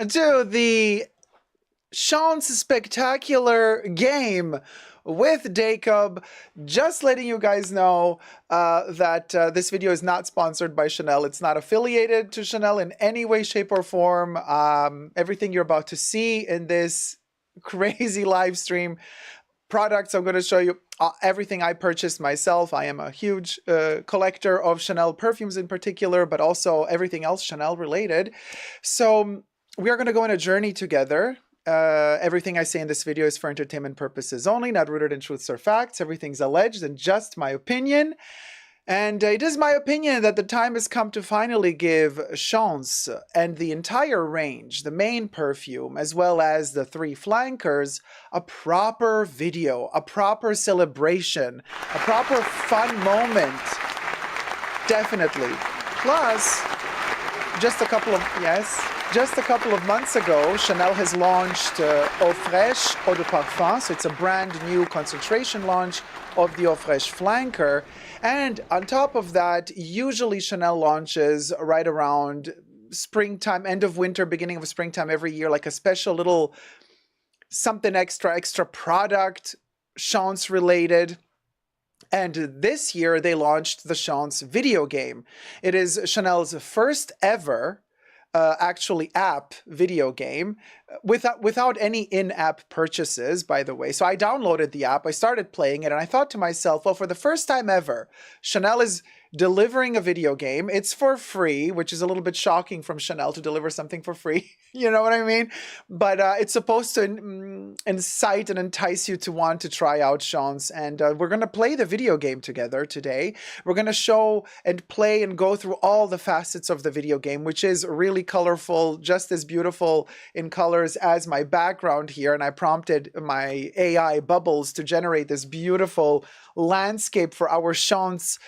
to the Sean's spectacular game with Jacob. Just letting you guys know that this video is not sponsored by Chanel. It's not affiliated to Chanel in any way, shape, or form. Everything you're about to see in this crazy live stream products, I'm going to show you everything I purchased myself. I am a huge collector of Chanel perfumes in particular, but also everything else Chanel related. So we are going to go on a journey together. Everything I say in this video is for entertainment purposes only, not rooted in truths or facts. Everything's alleged and just my opinion. And it is my opinion that the time has come to finally give Chance and the entire range, the main perfume, as well as the three flankers, a proper video, a proper celebration, a proper fun moment. Definitely. Plus, just a couple of months ago, Chanel has launched Eau Fraiche Eau de Parfum. So it's a brand new concentration launch of the Eau Fraiche flanker. And on top of that, usually Chanel launches right around springtime, end of winter, beginning of springtime every year, like a special little something extra product, Chance related. And this year they launched the Chance video game. It is Chanel's first ever actually app video game without any in-app purchases, by the way. So I downloaded the app, I started playing it, and I thought to myself, well, for the first time ever, Chanel is delivering a video game. It's for free, which is a little bit shocking from Chanel to deliver something for free. You know what I mean? But it's supposed to incite and entice you to want to try out Chance. And we're going to play the video game together today. We're going to show and play and go through all the facets of the video game, which is really colorful, just as beautiful in colors as my background here. And I prompted my AI Bubbles to generate this beautiful landscape for our Chance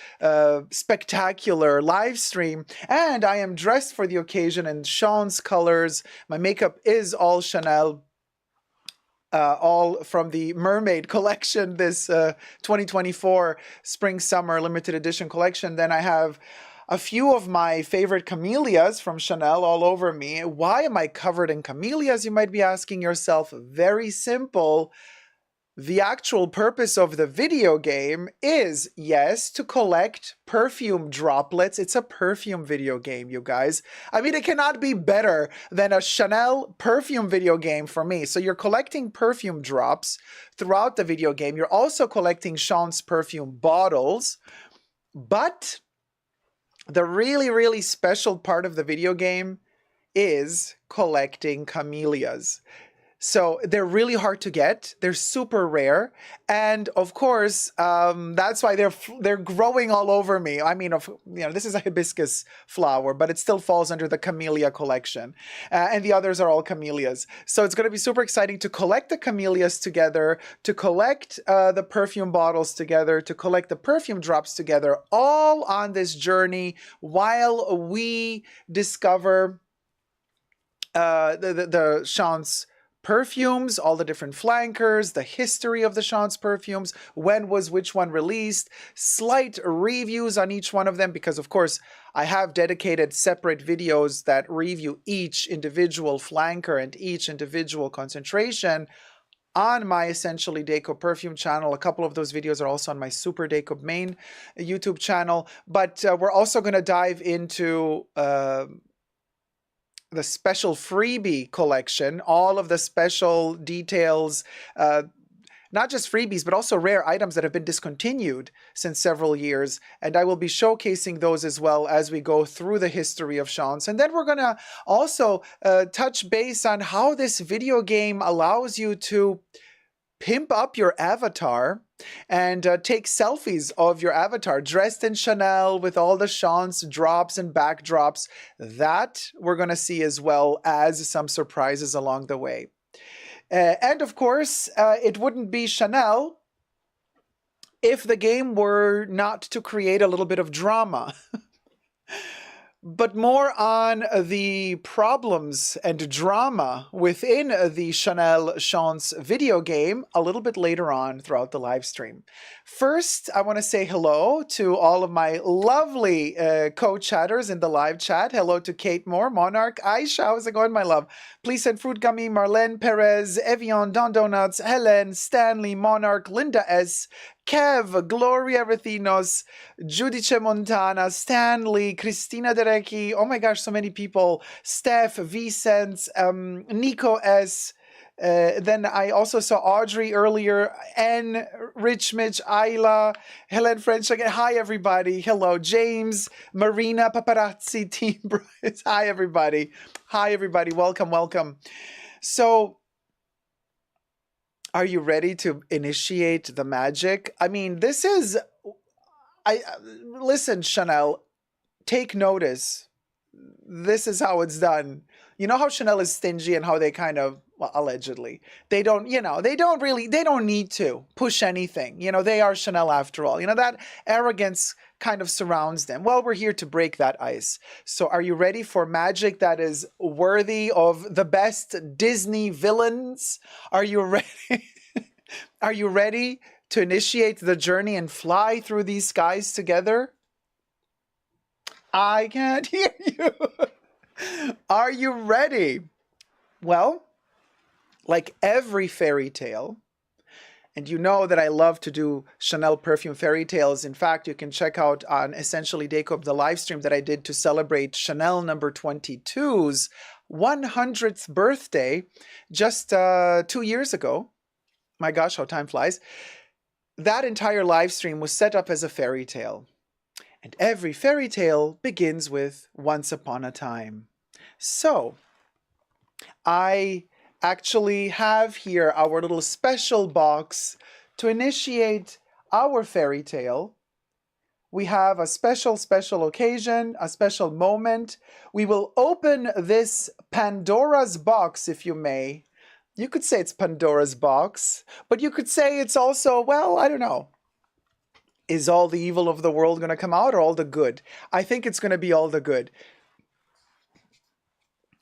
spectacular live stream. And I am dressed for the occasion in Chance colors. My makeup is all Chanel, all from the Mermaid collection, this 2024 spring summer limited edition collection. Then I have a few of my favorite camellias from Chanel all over me. Why am I covered in camellias, you might be asking yourself? Very simple. The actual purpose of the video game is, yes, to collect perfume droplets. It's a perfume video game, you guys. I mean, it cannot be better than a Chanel perfume video game for me. So you're collecting perfume drops throughout the video game. You're also collecting Chance perfume bottles. But the really, really special part of the video game is collecting camellias. So they're really hard to get. They're super rare. And of course, that's why they're growing all over me. I mean, this is a hibiscus flower, but it still falls under the camellia collection. And the others are all camellias. So it's going to be super exciting to collect the camellias together, to collect the perfume bottles together, to collect the perfume drops together, all on this journey while we discover the Chance perfumes, all the different flankers, the history of the Chance perfumes, when was which one released, slight reviews on each one of them, because of course I have dedicated separate videos that review each individual flanker and each individual concentration on my Essentially Jacob perfume channel. A couple of those videos are also on my Super Jacob main YouTube channel, but we're also going to dive into the special freebie collection, all of the special details, not just freebies, but also rare items that have been discontinued since several years. And I will be showcasing those as well as we go through the history of Chance. And then we're going to also touch base on how this video game allows you to pimp up your avatar and take selfies of your avatar dressed in Chanel with all the Chance drops and backdrops. That we're going to see, as well as some surprises along the way. And of course, it wouldn't be Chanel if the game were not to create a little bit of drama. but more on the problems and drama within the Chanel Chance video game a little bit later on throughout the live stream. First, I want to say hello to all of my lovely co-chatters in the live chat. Hello to Kate Moore, Monarch, Aisha, how's it going, my love? Please send Fruit Gummy, Marlene Perez, Evian, Don Donuts, Helen, Stanley, Monarch, Linda S., Kev, Gloria Rathinos, Giudice Montana, Stanley, Christina Derecki, oh my gosh, so many people, Steph, Vicente, Nico S., then I also saw Audrey earlier, Anne, Rich Mitch, Ayla, Helen French again. Hi, everybody. Hello, James, Marina, Paparazzi, Team Bryce. Hi, everybody. Hi, everybody. Welcome, welcome. So, are you ready to initiate the magic? I mean, this is... listen, Chanel, take notice. This is how it's done. You know how Chanel is stingy and how they kind of, well, allegedly, they don't need to push anything. They are Chanel after all. That arrogance kind of surrounds them. Well, we're here to break that ice. So are you ready for magic that is worthy of the best Disney villains? Are you ready? Are you ready to initiate the journey and fly through these skies together? I can't hear you. Are you ready? Well, like every fairy tale, and you know that I love to do Chanel perfume fairy tales. In fact, you can check out on Essentially Jacob the live stream that I did to celebrate Chanel number 22's 100th birthday just 2 years ago. My gosh, how time flies. That entire live stream was set up as a fairy tale. And every fairy tale begins with once upon a time. So, I actually have here our little special box to initiate our fairy tale. We have a special occasion, a special moment. We will open this Pandora's box, if you may. You could say it's Pandora's box, but you could say it's also, well, I don't know. Is all the evil of the world going to come out or all the good? I think it's going to be all the good.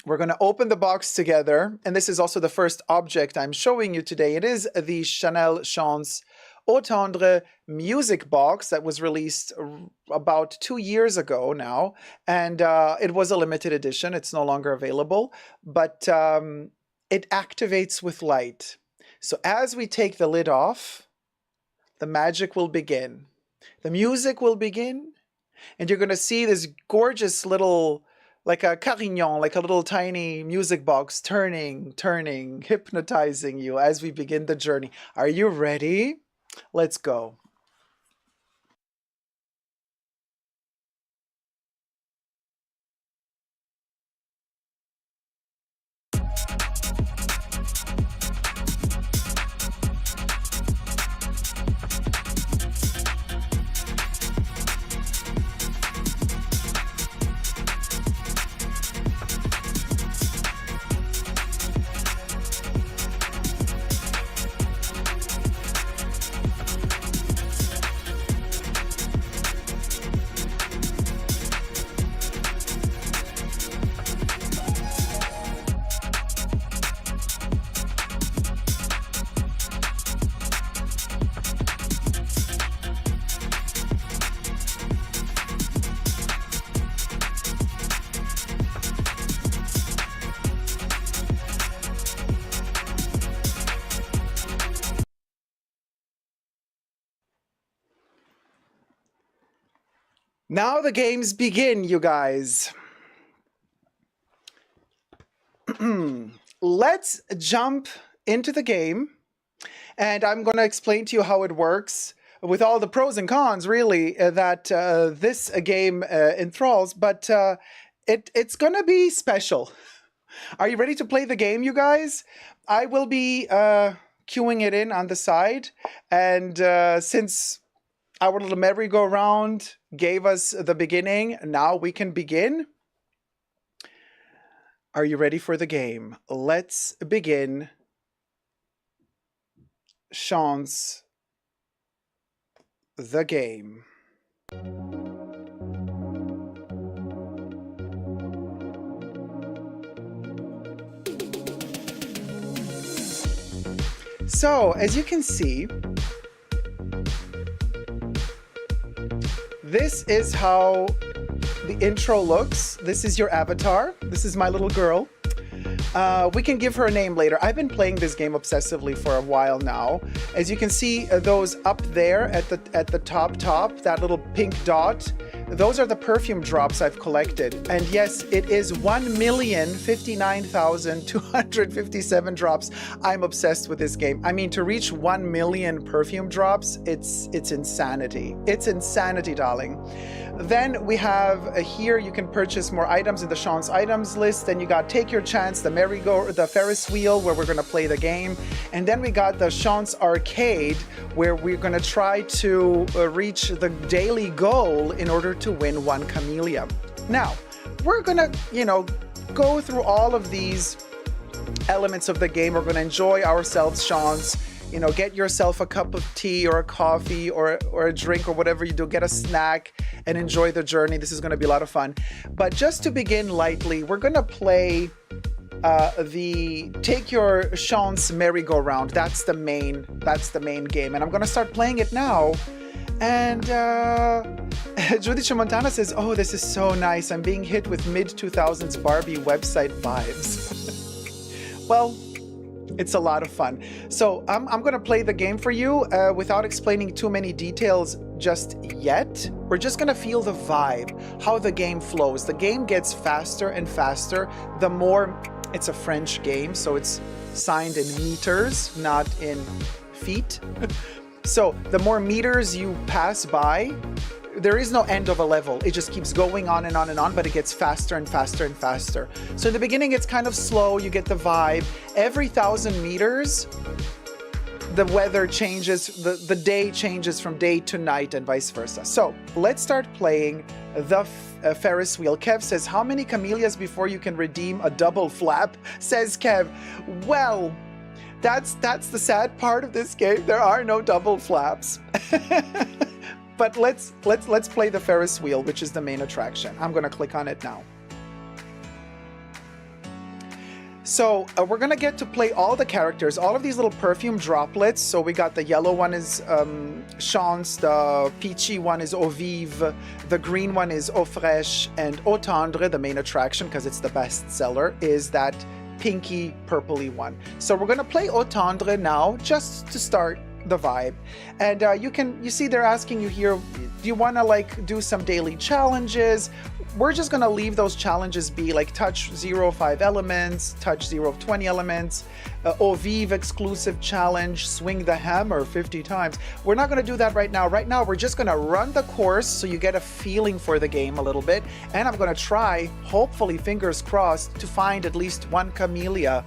We're going to open the box together, and this is also the first object I'm showing you today. It is the Chanel Chance Eau Tendre music box that was released about 2 years ago now, and it was a limited edition. It's no longer available, but it activates with light. So as we take the lid off, the magic will begin. The music will begin, and you're going to see this gorgeous little, like a carignan, like a little tiny music box turning, hypnotizing you as we begin the journey. Are you ready? Let's go. Now the games begin, you guys. Let's jump into the game, and I'm going to explain to you how it works with all the pros and cons, really, that this game enthralls, but it's going to be special. Are you ready to play the game, you guys? I will be queuing it in on the side, and since our little merry-go-round gave us the beginning, now we can begin. Are you ready for the game? Let's begin. Chance the game. So, as you can see, this is how the intro looks. This is your avatar. This is my little girl. We can give her a name later. I've been playing this game obsessively for a while now. As you can see, those up there at the top, that little pink dot, those are the perfume drops I've collected. And yes, it is 1,059,257 drops. I'm obsessed with this game. I mean, to reach 1 million perfume drops, it's insanity. It's insanity, darling. Then we have here, you can purchase more items in the Sean's items list. Then you got Take Your Chance, the the Ferris wheel, where we're gonna play the game. And then we got the Sean's Arcade, where we're gonna try to reach the daily goal in order to win 1 camellia. Now, we're gonna, you know, go through all of these elements of the game. We're gonna enjoy ourselves, Sean's. You know, get yourself a cup of tea or a coffee or a drink or whatever you do. Get a snack and enjoy the journey. This is going to be a lot of fun. But just to begin lightly, we're going to play the Take Your Chance merry-go-round. That's the main game. And I'm going to start playing it now. And Judy Montana says, oh, this is so nice. I'm being hit with mid-2000s Barbie website vibes. Well, it's a lot of fun. So I'm going to play the game for you without explaining too many details just yet. We're just going to feel the vibe, how the game flows. The game gets faster and faster the more. It's a French game, so it's signed in meters, not in feet. So the more meters you pass by, there is no end of a level. It just keeps going on and on and on, but it gets faster and faster and faster. So in the beginning, it's kind of slow. You get the vibe. Every 1,000 meters, the weather changes, the day changes from day to night and vice versa. So let's start playing the Ferris wheel. Kev says, how many camellias before you can redeem a double flap? Says Kev. Well, that's the sad part of this game. There are no double flaps. But let's play the Ferris wheel, which is the main attraction. I'm going to click on it now. So we're going to get to play all the characters, all of these little perfume droplets. So we got the yellow one is Chance, the peachy one is Eau Vive, the green one is Eau Fraîche, and Eau Tendre, the main attraction, because it's the best seller, is that pinky purpley one. So we're going to play Eau Tendre now, just to start the vibe. And you see they're asking you here, do you want to like do some daily challenges? We're just going to leave those challenges be like touch 0 of 5 elements, touch 0 of 20 elements, Eau Vive exclusive challenge, swing the hammer 50 times. We're not going to do that right now. Right now, we're just going to run the course so you get a feeling for the game a little bit. And I'm going to try, hopefully, fingers crossed, to find at least 1 camellia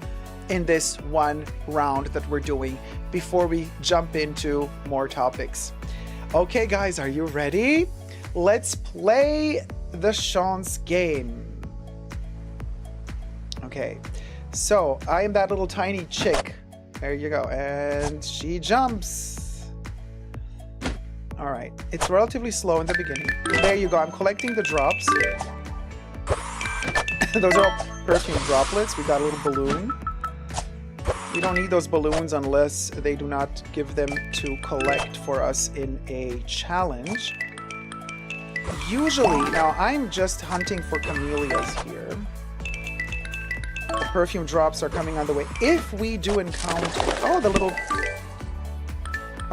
in this one round that we're doing before we jump into more topics. Okay, guys, are you ready? Let's play the Chance game. Okay, so I am that little tiny chick. There you go. And she jumps. All right, it's relatively slow in the beginning. There you go. I'm collecting the drops. Those are all perfume droplets. We got a little balloon. We don't need those balloons unless they do not give them to collect for us in a challenge. Usually, now I'm just hunting for camellias here. The perfume drops are coming on the way. If we do encounter, oh,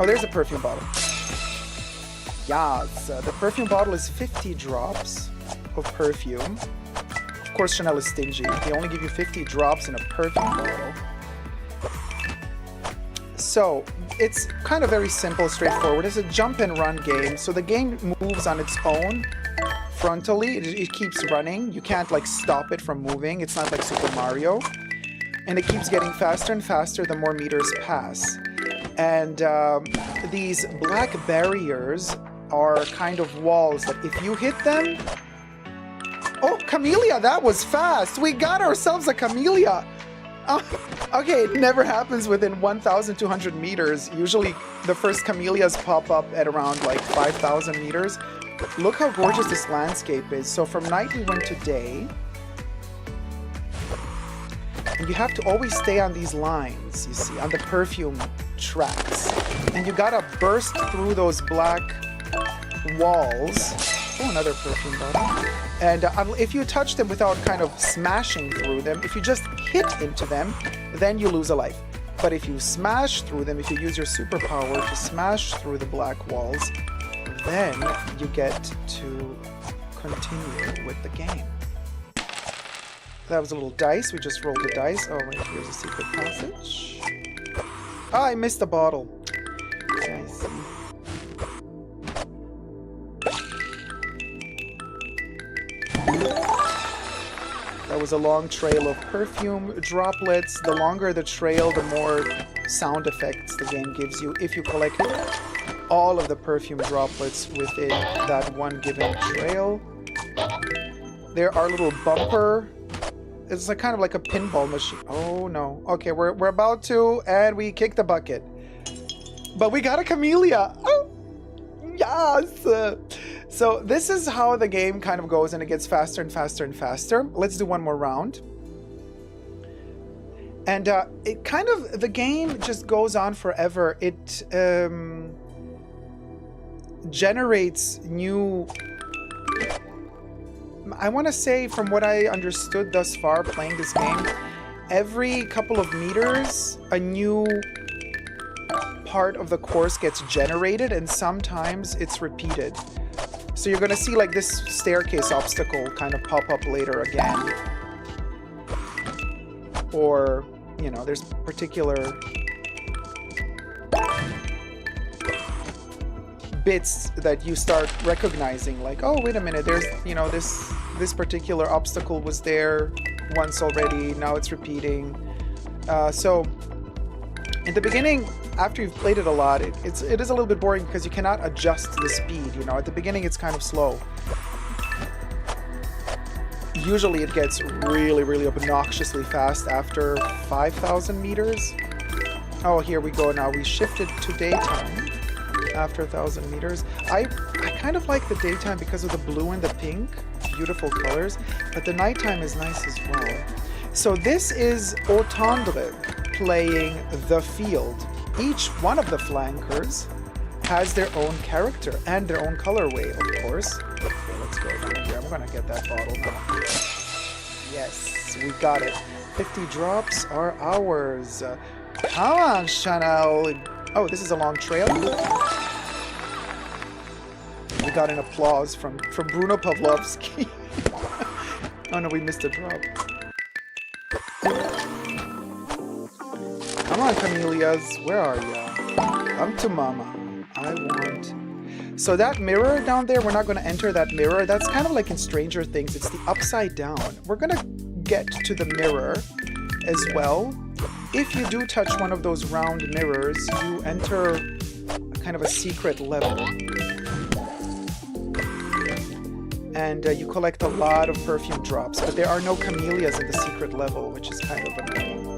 there's a perfume bottle. Yes, the perfume bottle is 50 drops of perfume. Of course, Chanel is stingy. They only give you 50 drops in a perfume bottle. So it's kind of very simple, straightforward. It's a jump and run game. So the game moves on its own frontally. It keeps running. You can't like stop it from moving. It's not like Super Mario. And it keeps getting faster and faster the more meters pass. And these black barriers are kind of walls that if you hit them... Oh, camellia, that was fast. We got ourselves a camellia. Okay, it never happens within 1,200 meters. Usually the first camellias pop up at around like 5,000 meters. Look how gorgeous this landscape is. So from night we went to day. And you have to always stay on these lines, you see, on the perfume tracks. And you gotta burst through those black walls. Oh, another perfume bottle. And if you touch them without kind of smashing through them, if you just hit into them, then you lose a life. But if you smash through them, if you use your superpower to smash through the black walls, then you get to continue with the game. That was a little dice. We just rolled a dice. Oh, wait, here's a secret passage. Ah, I missed the bottle. Okay, I see. That was a long trail of perfume droplets. The longer the trail, the more sound effects the game gives you if you collect all of the perfume droplets within that one given trail. There are little bumper. It's like kind of like a pinball machine. Oh no. Okay, we're about to, and we kick the bucket. But we got a camellia. Oh, yes. So this is how the game kind of goes, and it gets faster and faster and faster. Let's do one more round. And it kind of, the game just goes on forever. It generates new, I want to say, from what I understood thus far playing this game, every couple of meters a new part of the course gets generated, and sometimes it's repeated. So you're going to see like this staircase obstacle kind of pop up later again. Or, you know, there's particular bits that you start recognizing, like, oh, wait a minute, there's, you know, this particular obstacle was there once already, now it's repeating. So in the beginning, after you've played it a lot, it is a little bit boring because you cannot adjust the speed, you know. At the beginning it's kind of slow. Usually it gets really, really obnoxiously fast after 5,000 meters. Oh, here we go now. We shifted to daytime after 1,000 meters. I kind of like the daytime because of the blue and the pink. Beautiful colors. But the nighttime is nice as well. So this is Autendre playing The Field. Each one of the flankers has their own character and their own colorway, of course. Okay, let's go down here. I'm gonna get that bottle now. Yes, we got it. 50 drops are ours. Come on, Chanel. Oh, this is a long trail. We got an applause from Bruno Pavlovsky. Oh no, we missed a drop. Come on, camellias. Where are ya? Come to mama. I want... So that mirror down there, we're not going to enter that mirror. That's kind of like in Stranger Things. It's the upside down. We're going to get to the mirror as well. If you do touch one of those round mirrors, you enter kind of a secret level. And you collect a lot of perfume drops, but there are no camellias in the secret level, which is kind of annoying.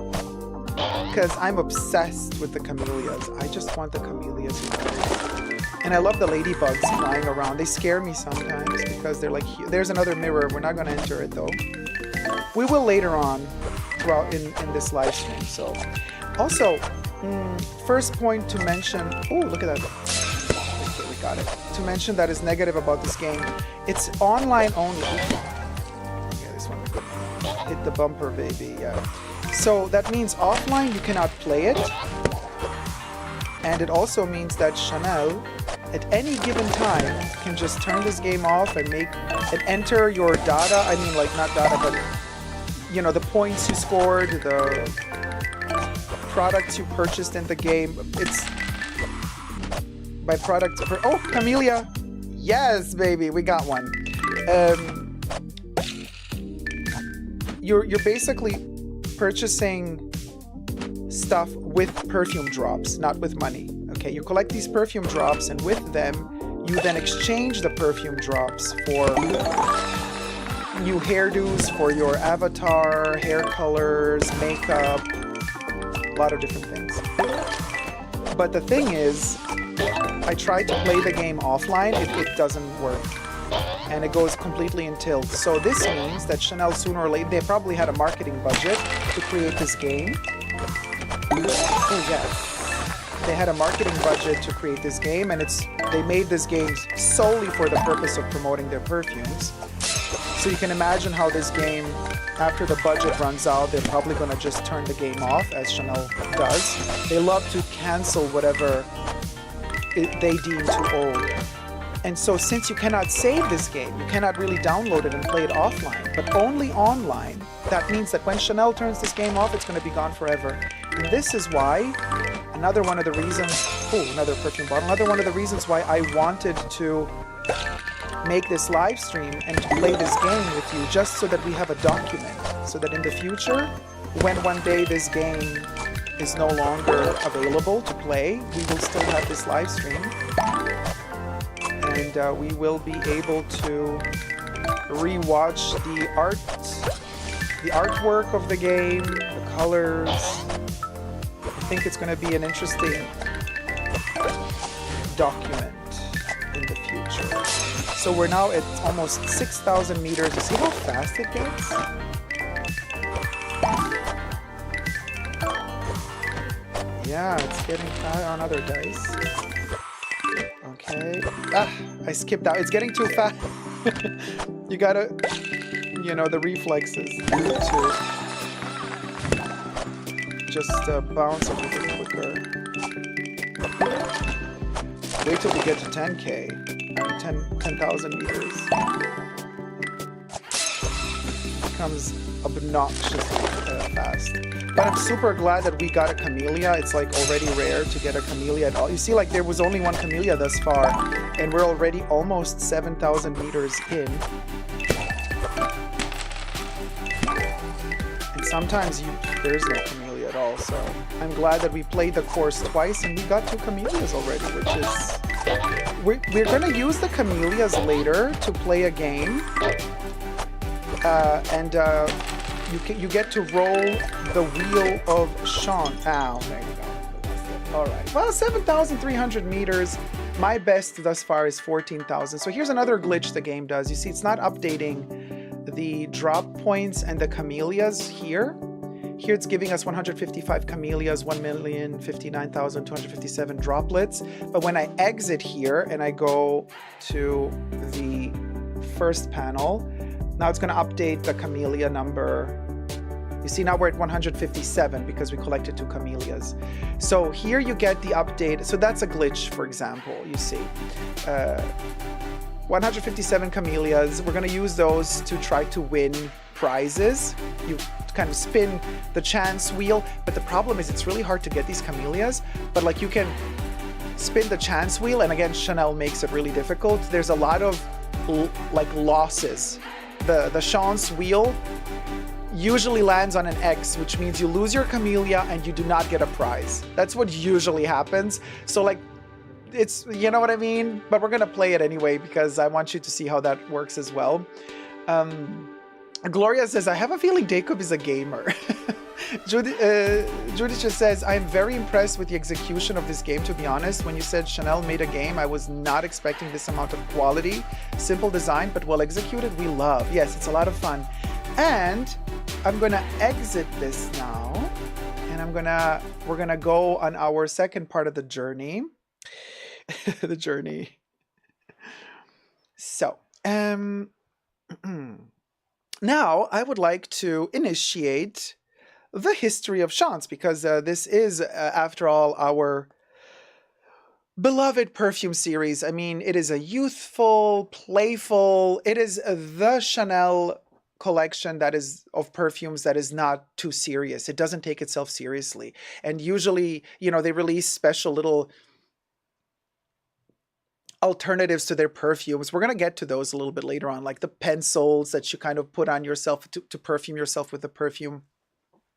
Because I'm obsessed with the camellias. I just want the camellias. And I love the ladybugs flying around. They scare me sometimes because they're like, there's another mirror. We're not going to enter it though. We will later on throughout in this live stream. So also, first point to mention, oh, look at that. Okay, we got it. To mention that is negative about this game. It's online only. Okay, this one. Hit the bumper, baby. Yeah. So that means offline you cannot play it. And it also means that Chanel, at any given time, can just turn this game off and enter your data. I mean, like, not data, but, you know, the points you scored, the products you purchased in the game. It's by product per... Oh, Camellia! Yes, baby, we got one. You're basically purchasing stuff with perfume drops, not with money. Okay, you collect these perfume drops, and with them you then exchange the perfume drops for new hairdos for your avatar, hair colors, makeup, a lot of different things. But the thing is, I tried to play the game offline, it doesn't work. and it goes completely in tilt. So this means that Chanel, sooner or later, they probably had a marketing budget to create this game. Oh yeah, they had a marketing budget to create this game, and they made this game solely for the purpose of promoting their perfumes. So you can imagine how this game, after the budget runs out, they're probably going to just turn the game off, as Chanel does. They love to cancel whatever they deem too old. And so since you cannot save this game, you cannot really download it and play it offline, but only online, that means that when Chanel turns this game off, it's going to be gone forever. And this is why, another one of the reasons, another perfume bottle, another one of the reasons why I wanted to make this live stream and to play this game with you, just so that we have a document, so that in the future, when one day this game is no longer available to play, we will still have this live stream, and we will be able to rewatch the artwork of the game, the colors. I think it's going to be an interesting document in the future. So we're now at almost 6,000 meters. You see how fast it gets? Yeah, it's getting fast on other dice. Okay. I skipped out. It's getting too fast. You gotta, the reflexes to just bounce a little bit quicker. Wait till we get to 10K. 10,000 meters. Becomes obnoxiously fast. But I'm super glad that we got a camellia. It's like already rare to get a camellia at all. You see, like there was only one camellia thus far, and we're already almost 7,000 meters in. And sometimes there's no camellia at all, so I'm glad that we played the course twice and we got 2 camellias already, which is... We're going to use the camellias later to play a game, and you get to roll the wheel of Sean. Ow, there you go. All right. Well, 7,300 meters. My best thus far is 14,000. So here's another glitch the game does. You see, it's not updating the drop points and the camellias here. Here it's giving us 155 camellias, 1,059,257 droplets. But when I exit here and I go to the first panel, now it's going to update the camellia number. You see, now we're at 157 because we collected 2 camellias. So here you get the update. So that's a glitch, for example, you see. 157 camellias. We're going to use those to try to win prizes. You kind of spin the chance wheel, but the problem is it's really hard to get these camellias, but like you can spin the chance wheel, and again Chanel makes it really difficult. There's a lot of like losses. The chance wheel usually lands on an X, which means you lose your camellia and you do not get a prize. That's what usually happens. So like it's, you know what I mean? But we're gonna play it anyway because I want you to see how that works as well. Gloria says, I have a feeling Jacob is a gamer. Judith just says, I'm very impressed with the execution of this game, to be honest. When you said Chanel made a game, I was not expecting this amount of quality. Simple design, but well executed, we love. Yes, it's a lot of fun. And I'm gonna exit this now, and we're gonna go on our second part of the journey. The journey. So, now, I would like to initiate the history of Chance, because this is, after all, our beloved perfume series. I mean, it is a youthful, playful, it is the Chanel collection that is of perfumes that is not too serious. It doesn't take itself seriously. And usually, they release special little alternatives to their perfumes. We're going to get to those a little bit later on, like the pencils that you kind of put on yourself to perfume yourself with the perfume.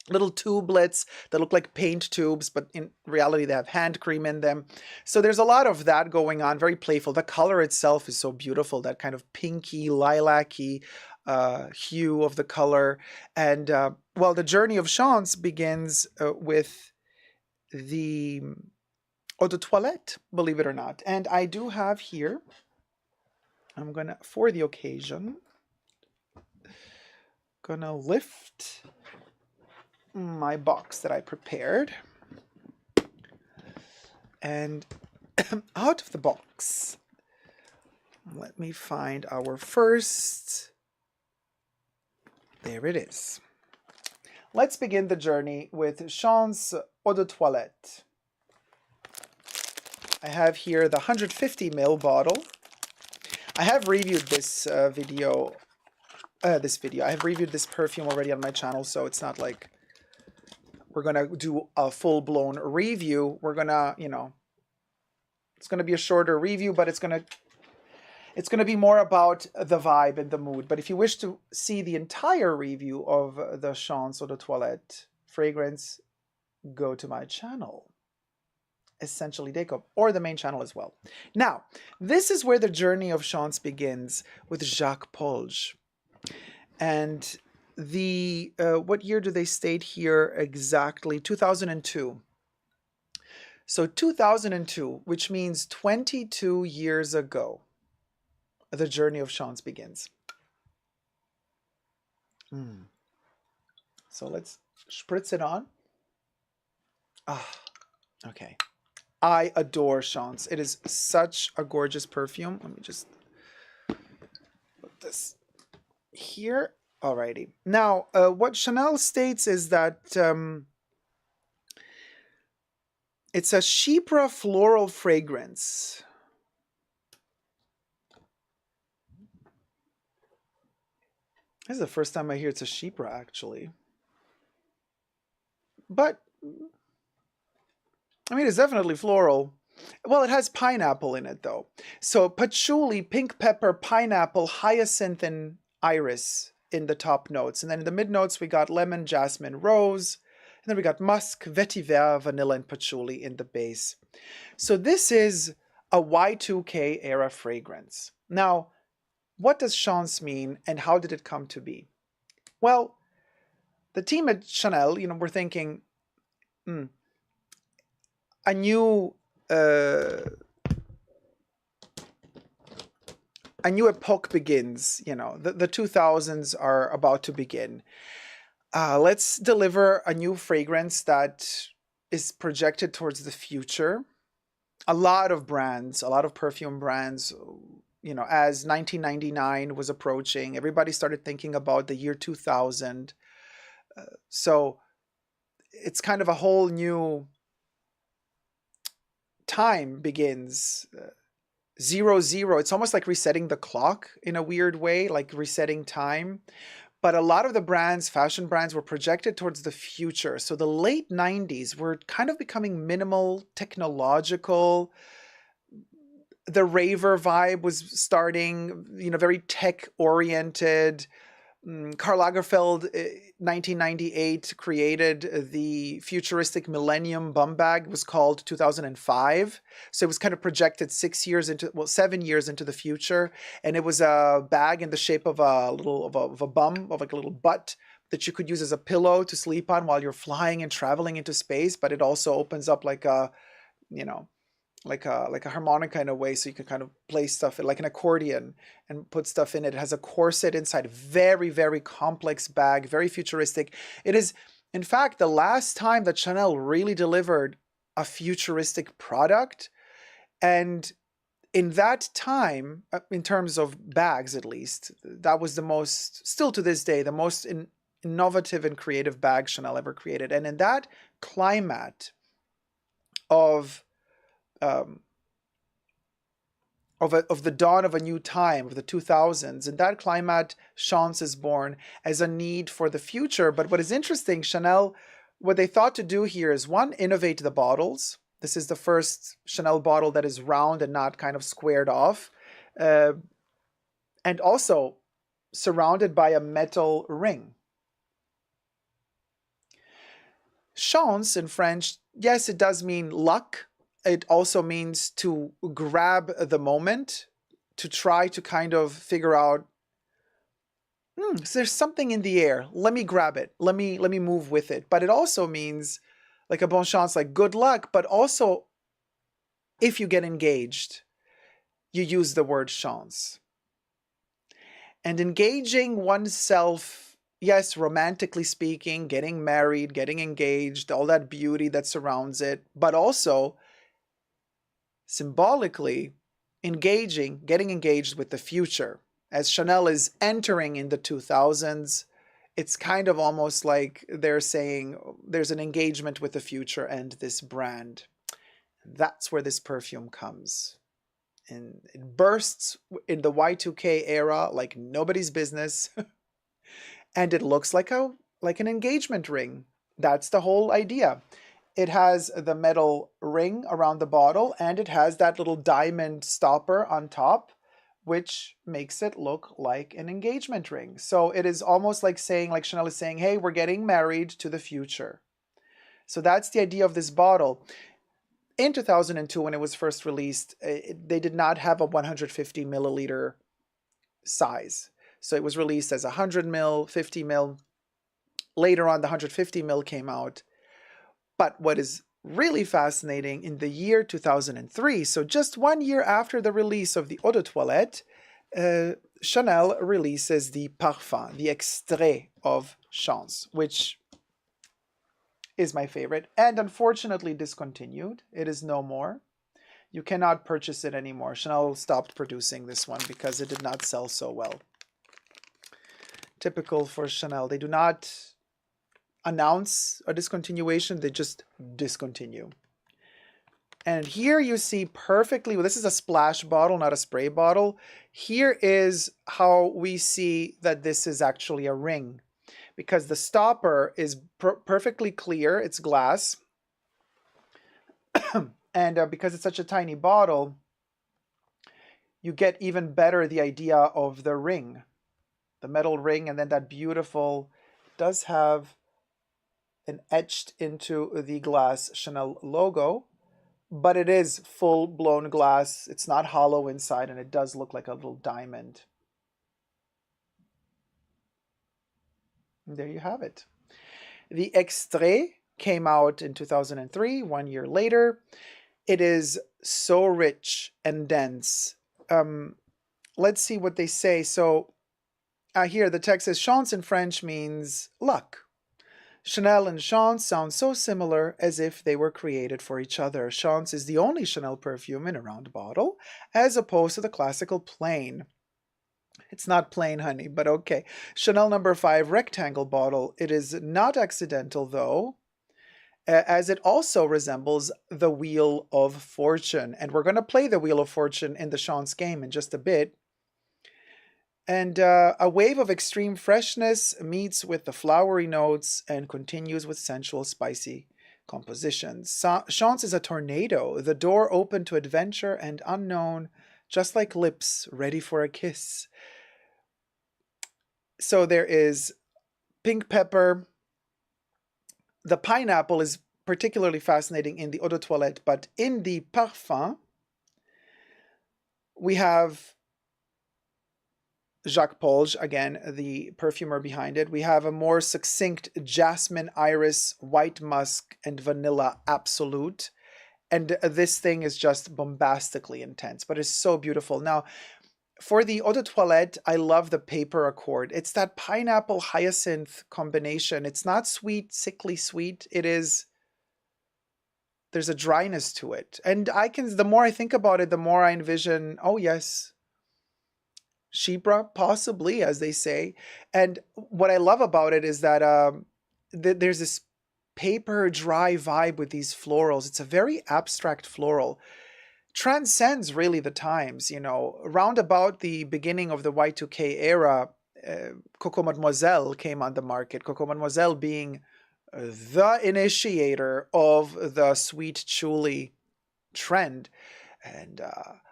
Little tubelets that look like paint tubes, but in reality they have hand cream in them. So there's a lot of that going on, very playful. The color itself is so beautiful, that kind of pinky, lilac-y hue of the color. And well, the journey of Chance begins with the eau de toilette, believe it or not. And I do have here I'm gonna, for the occasion, gonna lift my box that I prepared. And out of the box, let me find our first. There it is. Let's begin the journey with Sean's Eau de Toilette. I have here the 150 ml bottle. I have reviewed this video. I have reviewed this perfume already on my channel, so it's not like we're gonna do a full-blown review. We're gonna, you know, it's gonna be a shorter review, but it's gonna be more about the vibe and the mood. But if you wish to see the entire review of the Sean's Eau de Toilette fragrance, go to my channel, Essentially Deco, or the main channel as well. Now, this is where the journey of Sean's begins with Jacques Polge. And the, what year do they state here exactly? 2002. So 2002, which means 22 years ago, the journey of Sean's begins. So let's spritz it on. Ah, okay. I adore Sean's. It is such a gorgeous perfume. Let me just put this here. Alrighty. Now, what Chanel states is that it's a Chypre floral fragrance. This is the first time I hear it's a Chypre, actually. But, I mean, it's definitely floral. Well, it has pineapple in it, though. So, patchouli, pink pepper, pineapple, hyacinth, and iris in the top notes. And then in the mid notes, we got lemon, jasmine, rose. And then we got musk, vetiver, vanilla, and patchouli in the base. So this is a Y2K era fragrance. Now, what does Sean's mean and how did it come to be? Well, the team at Chanel, you know, we're thinking, a new epoch begins. You know, the 2000s are about to begin. Let's deliver a new fragrance that is projected towards the future. A lot of brands, a lot of perfume brands, you know, as 1999 was approaching, everybody started thinking about the year 2000. So it's kind of a whole new time begins. 00. It's almost like resetting the clock in a weird way, like resetting time. But a lot of the brands, fashion brands, were projected towards the future. So the late 90s were kind of becoming minimal, technological. The raver vibe was starting, you know, very tech-oriented. Karl Lagerfeld, 1998, created the futuristic Millennium bum bag. It was called 2005. So it was kind of projected 7 years into the future. And it was a bag in the shape of a little, of a bum, of like a little butt that you could use as a pillow to sleep on while you're flying and traveling into space. But it also opens up like a, you know, like a harmonica in a way, so you can kind of play stuff like an accordion and put stuff in it. It has a corset inside, very, very complex bag, very futuristic. It is, in fact, the last time that Chanel really delivered a futuristic product. And in that time, in terms of bags at least, that was the most, still to this day, the most innovative and creative bag Chanel ever created. And in that climate of the dawn of a new time, of the 2000s. In that climate, Sean's is born as a need for the future. But what is interesting, Chanel, what they thought to do here is, one, innovate the bottles. This is the first Chanel bottle that is round and not kind of squared off. And also surrounded by a metal ring. Chance in French, yes, it does mean luck. It also means to grab the moment, to try to kind of figure out, there's something in the air. Let me grab it. Let me move with it. But it also means like a bon chance, like good luck. But also, if you get engaged, you use the word chance. and engaging oneself, yes, romantically speaking, getting married, getting engaged, all that beauty that surrounds it, but also symbolically getting engaged with the future. As Chanel is entering in the 2000s, it's kind of almost like they're saying there's an engagement with the future and this brand. That's where this perfume comes. And it bursts in the Y2K era like nobody's business. And it looks like an engagement ring. That's the whole idea. It has the metal ring around the bottle, and it has that little diamond stopper on top, which makes it look like an engagement ring. So it is almost like saying, like Chanel is saying, hey, we're getting married to the future. So that's the idea of this bottle. In 2002, when it was first released, they did not have a 150 milliliter size. So it was released as 100 mil, 50 mil. Later on, the 150 mil came out. But what is really fascinating, in the year 2003, so just 1 year after the release of the Eau de Toilette, Chanel releases the Parfum, the extrait of Chance, which is my favorite, and unfortunately discontinued. It is no more. You cannot purchase it anymore. Chanel stopped producing this one because it did not sell so well. Typical for Chanel. They do not announce a discontinuation, they just discontinue. And here you see perfectly, well, this is a splash bottle, not a spray bottle. Here is how we see that this is actually a ring, because the stopper is perfectly clear, it's glass. And because it's such a tiny bottle, you get even better the idea of the ring, the metal ring, and then that beautiful, does have an etched into the glass Chanel logo, but it is full-blown glass. It's not hollow inside, and it does look like a little diamond. And there you have it. The Extrait came out in 2003, 1 year later. It is so rich and dense. Let's see what they say. So here the text says, Chance in French means luck. Chanel and Chance sound so similar as if they were created for each other. Chance is the only Chanel perfume in a round bottle, as opposed to the classical plain. It's not plain, honey, but okay. Chanel No. 5 rectangle bottle. It is not accidental, though, as it also resembles the Wheel of Fortune. And we're going to play the Wheel of Fortune in the Chance game in just a bit. And a wave of extreme freshness meets with the flowery notes and continues with sensual, spicy compositions. Chance is a tornado, the door open to adventure and unknown, just like lips ready for a kiss. So there is pink pepper. The pineapple is particularly fascinating in the Eau de Toilette, but in the Parfum, we have Jacques Polge, again, the perfumer behind it. We have a more succinct jasmine, iris, white musk, and vanilla absolute. And this thing is just bombastically intense, but it's so beautiful. Now, for the Eau de Toilette, I love the paper accord. It's that pineapple hyacinth combination. It's not sweet, sickly sweet. There's a dryness to it. And the more I think about it, the more I envision, oh yes, Chypre, possibly, as they say. And what I love about it is that there's this paper dry vibe with these florals. It's a very abstract floral. Transcends really the times, Around about the beginning of the Y2K era, Coco Mademoiselle came on the market. Coco Mademoiselle being the initiator of the sweet Chuli trend. And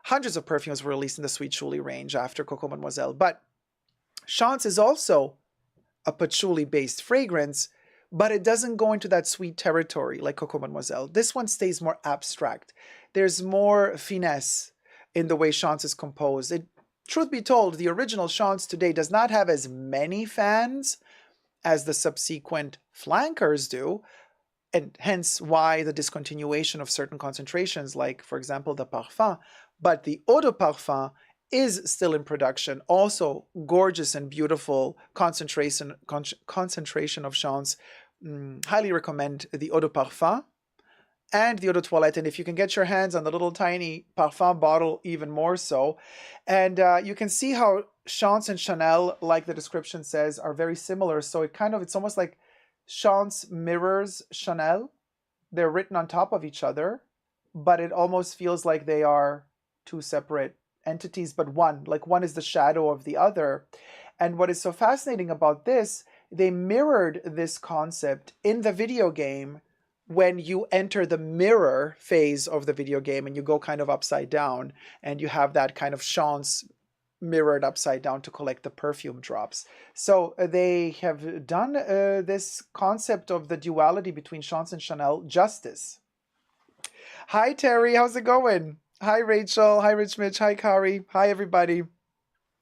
hundreds of perfumes were released in the sweet Chuli range after Coco Mademoiselle. But Chance is also a patchouli-based fragrance, but it doesn't go into that sweet territory like Coco Mademoiselle. This one stays more abstract. There's more finesse in the way Chance is composed. Truth be told, the original Chance today does not have as many fans as the subsequent flankers do, and hence why the discontinuation of certain concentrations, like, for example, the Parfum. But the Eau de Parfum is still in production. Also, gorgeous and beautiful concentration of Chance. Highly recommend the Eau de Parfum and the Eau de Toilette. And if you can get your hands on the little tiny Parfum bottle, even more so. And you can see how Chance and Chanel, like the description says, are very similar. So it's almost like Chance mirrors Chanel. They're written on top of each other, but it almost feels like they are two separate entities, but one. Like one is the shadow of the other. And what is so fascinating about this, they mirrored this concept in the video game when you enter the mirror phase of the video game and you go kind of upside down and you have that kind of Chance mirrored upside down to collect the perfume drops. So they have done this concept of the duality between Chance and Chanel justice. Hi, Terry. How's it going? Hi, Rachel. Hi, Rich Mitch. Hi, Kari. Hi, everybody.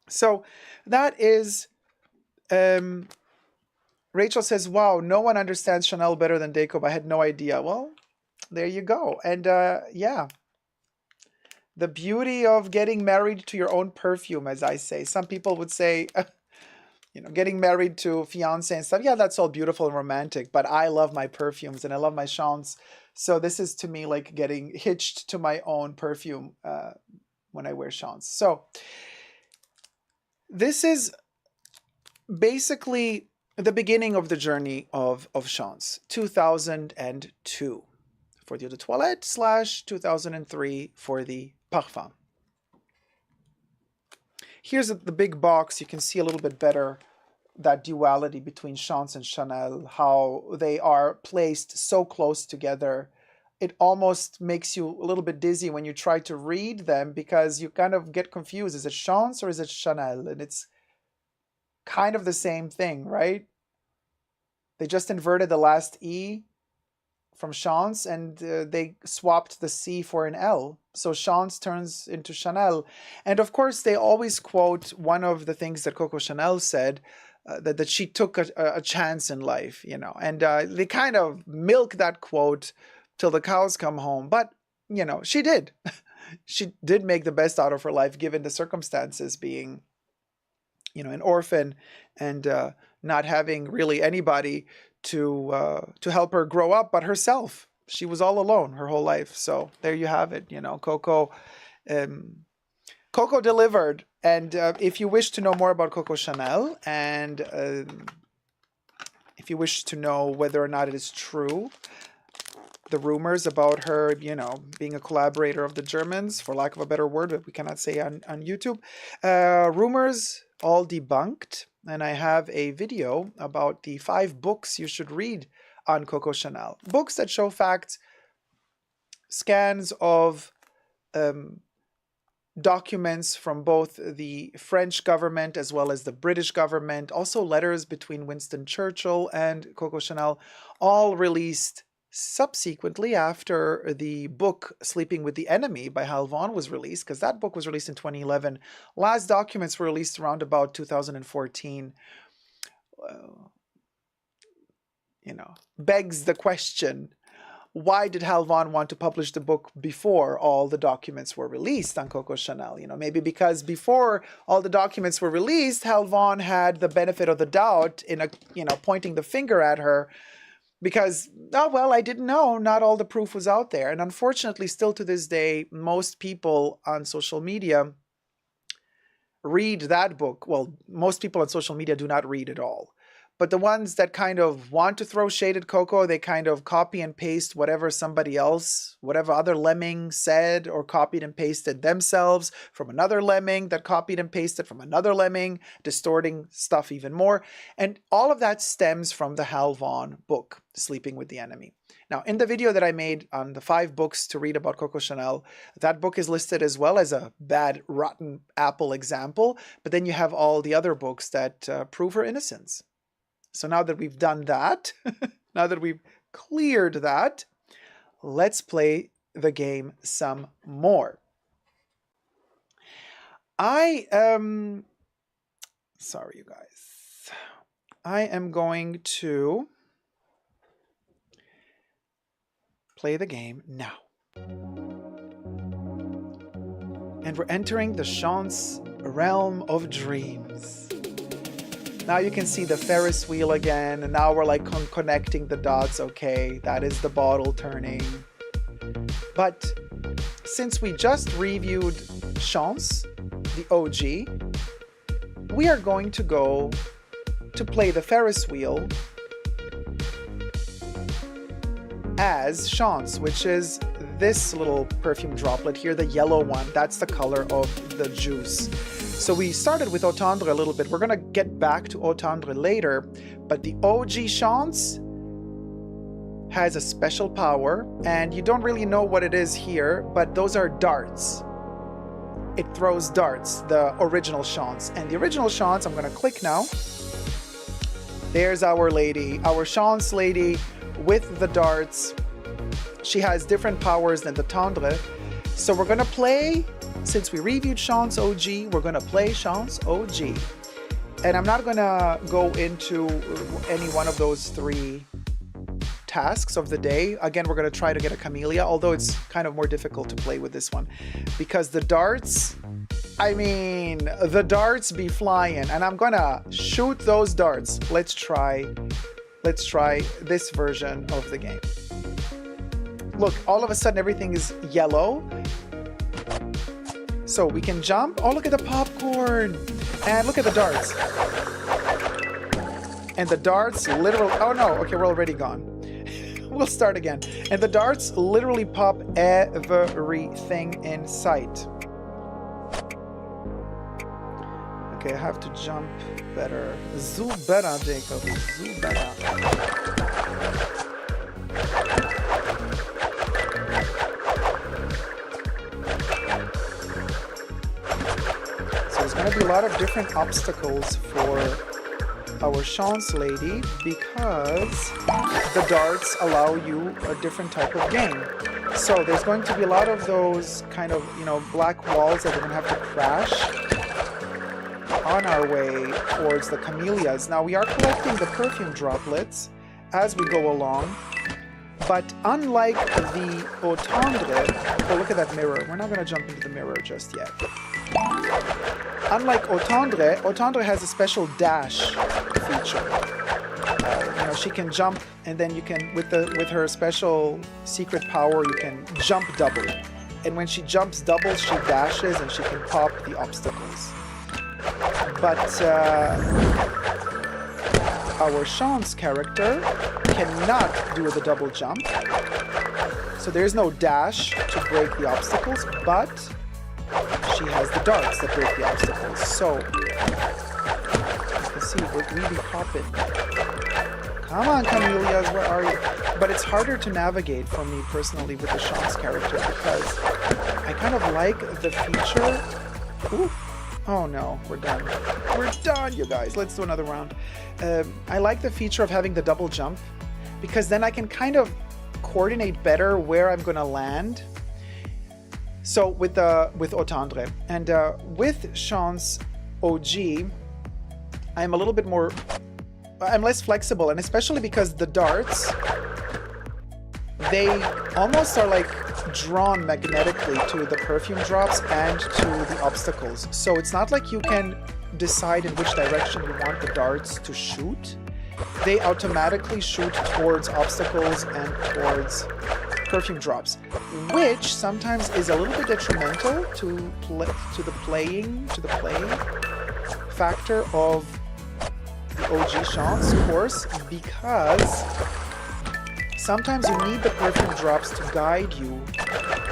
So that is... Rachel says, wow, no one understands Chanel better than Jacob. I had no idea. Well, there you go. And yeah, the beauty of getting married to your own perfume, as I say. Some people would say, getting married to fiance and stuff. Yeah, that's all beautiful and romantic. But I love my perfumes and I love my Chance. So this is to me like getting hitched to my own perfume when I wear Chance. So this is basically the beginning of the journey of Chance, 2002 for the Eau de Toilette / 2003 for the Parfum. Here's the big box. You can see a little bit better that duality between Chance and Chanel, how they are placed so close together. It almost makes you a little bit dizzy when you try to read them because you kind of get confused. Is it Chance or is it Chanel? And it's kind of the same thing, right? They just inverted the last E from Chance and they swapped the C for an L. So Chance turns into Chanel. And of course, they always quote one of the things that Coco Chanel said, that she took a chance in life, and they kind of milk that quote till the cows come home. But, she did. She did make the best out of her life given the circumstances, being, an orphan and not having really anybody to help her grow up but herself. She was all alone her whole life. So there you have it. Coco delivered. And if you wish to know more about Coco Chanel and if you wish to know whether or not it is true, the rumors about her, being a collaborator of the Germans, for lack of a better word, that we cannot say on YouTube, rumors all debunked. And I have a video about the 5 books you should read on Coco Chanel. Books that show facts, scans of documents from both the French government as well as the British government, also letters between Winston Churchill and Coco Chanel, all released subsequently after the book Sleeping with the Enemy by Hal Vaughan was released, because that book was released in 2011. Last documents were released around about 2014. Begs the question, why did Hal Vaughan want to publish the book before all the documents were released on Coco Chanel? Maybe because before all the documents were released, Hal Vaughan had the benefit of the doubt in pointing the finger at her because, oh, well, I didn't know. Not all the proof was out there. And unfortunately, still to this day, most people on social media read that book. Well, most people on social media do not read at all. But the ones that kind of want to throw shade at Coco, they kind of copy and paste whatever somebody else, whatever other lemming said, or copied and pasted themselves from another lemming that copied and pasted from another lemming, distorting stuff even more. And all of that stems from the Hal Vaughan book, Sleeping with the Enemy. Now, in the video that I made on the 5 books to read about Coco Chanel, that book is listed as well as a bad, rotten apple example. But then you have all the other books that prove her innocence. So now that we've done that, now that we've cleared that, let's play the game some more. Sorry, you guys. I am going to play the game now. And we're entering the Chance realm of dreams. Now you can see the Ferris wheel again, and now we're like connecting the dots. Okay, that is the bottle turning. But since we just reviewed Chance, the OG, we are going to go to play the Ferris wheel as Chance, which is this little perfume droplet here, the yellow one. That's the color of the juice. So we started with Eau Tendre a little bit. We're gonna get back to Eau Tendre later, but the OG Chance has a special power, and you don't really know what it is here, but those are darts. It throws darts, the original Chance. And the original Chance, I'm gonna click now. There's our lady, our Chance lady with the darts. She has different powers than the Tendre. So we're gonna play, since we reviewed Chance OG, we're gonna play Chance OG. And I'm not gonna go into any one of those 3 tasks of the day. Again, we're gonna try to get a Camellia, although it's kind of more difficult to play with this one because the darts, I mean, the darts be flying, and I'm gonna shoot those darts. Let's try this version of the game. Look, all of a sudden everything is yellow. So we can jump. Oh, look at the popcorn. And look at the darts. And the darts literally, oh no, okay, we're already gone. We'll start again. And the darts literally pop everything in sight. Okay, I have to jump better. Zoo better, Jacob. Zoo better. So there's going to be a lot of different obstacles for our Chance lady because the darts allow you a different type of game. So there's going to be a lot of those kind of, you know, black walls that we're going to have to crash on our way towards the Camellias. Now we are collecting the perfume droplets as we go along, but unlike the Eau Tendre, oh look at that mirror, we're not going to jump into the mirror just yet. Unlike Eau Tendre has a special dash feature. You know, she can jump, and then you can, with her special secret power, you can jump double. And when she jumps double, she dashes and she can pop the obstacles. But our Chance character cannot do the double jump. So there's no dash to break the obstacles, but she has the darts that break the obstacles. So you can see we're really popping. Come on, Camellias, where are you? But it's harder to navigate for me personally with the Chance character because I kind of like the feature. Ooh. Oh no, we're done. We're done, you guys. Let's do another round. I like the feature of having the double jump because then I can kind of coordinate better where I'm going to land. So with Eau Tendre and with Chance OG, I'm a little bit more, I'm less flexible, and especially because the darts, they almost are like drawn magnetically to the perfume drops and to the obstacles. So it's not like you can decide in which direction you want the darts to shoot. They automatically shoot towards obstacles and towards perfume drops, which sometimes is a little bit detrimental to the playing factor of the OG Chance course, because sometimes you need the perfume drops to guide you,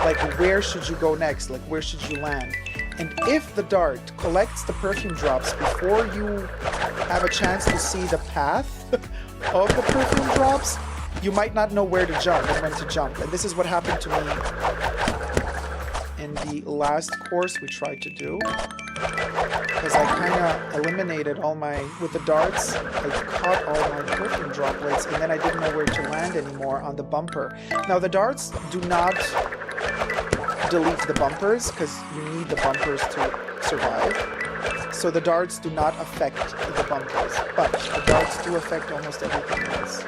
like where should you go next, like where should you land. And if the dart collects the perfume drops before you have a chance to see the path of the perfume drops, you might not know where to jump and when to jump. And this is what happened to me in the last course we tried to do. Because I kind of eliminated all my, with the darts, I caught all my perfume droplets, and then I didn't know where to land anymore on the bumper. Now the darts do not delete the bumpers, because you need the bumpers to survive. So the darts do not affect the bumpers, but the darts do affect almost everything else.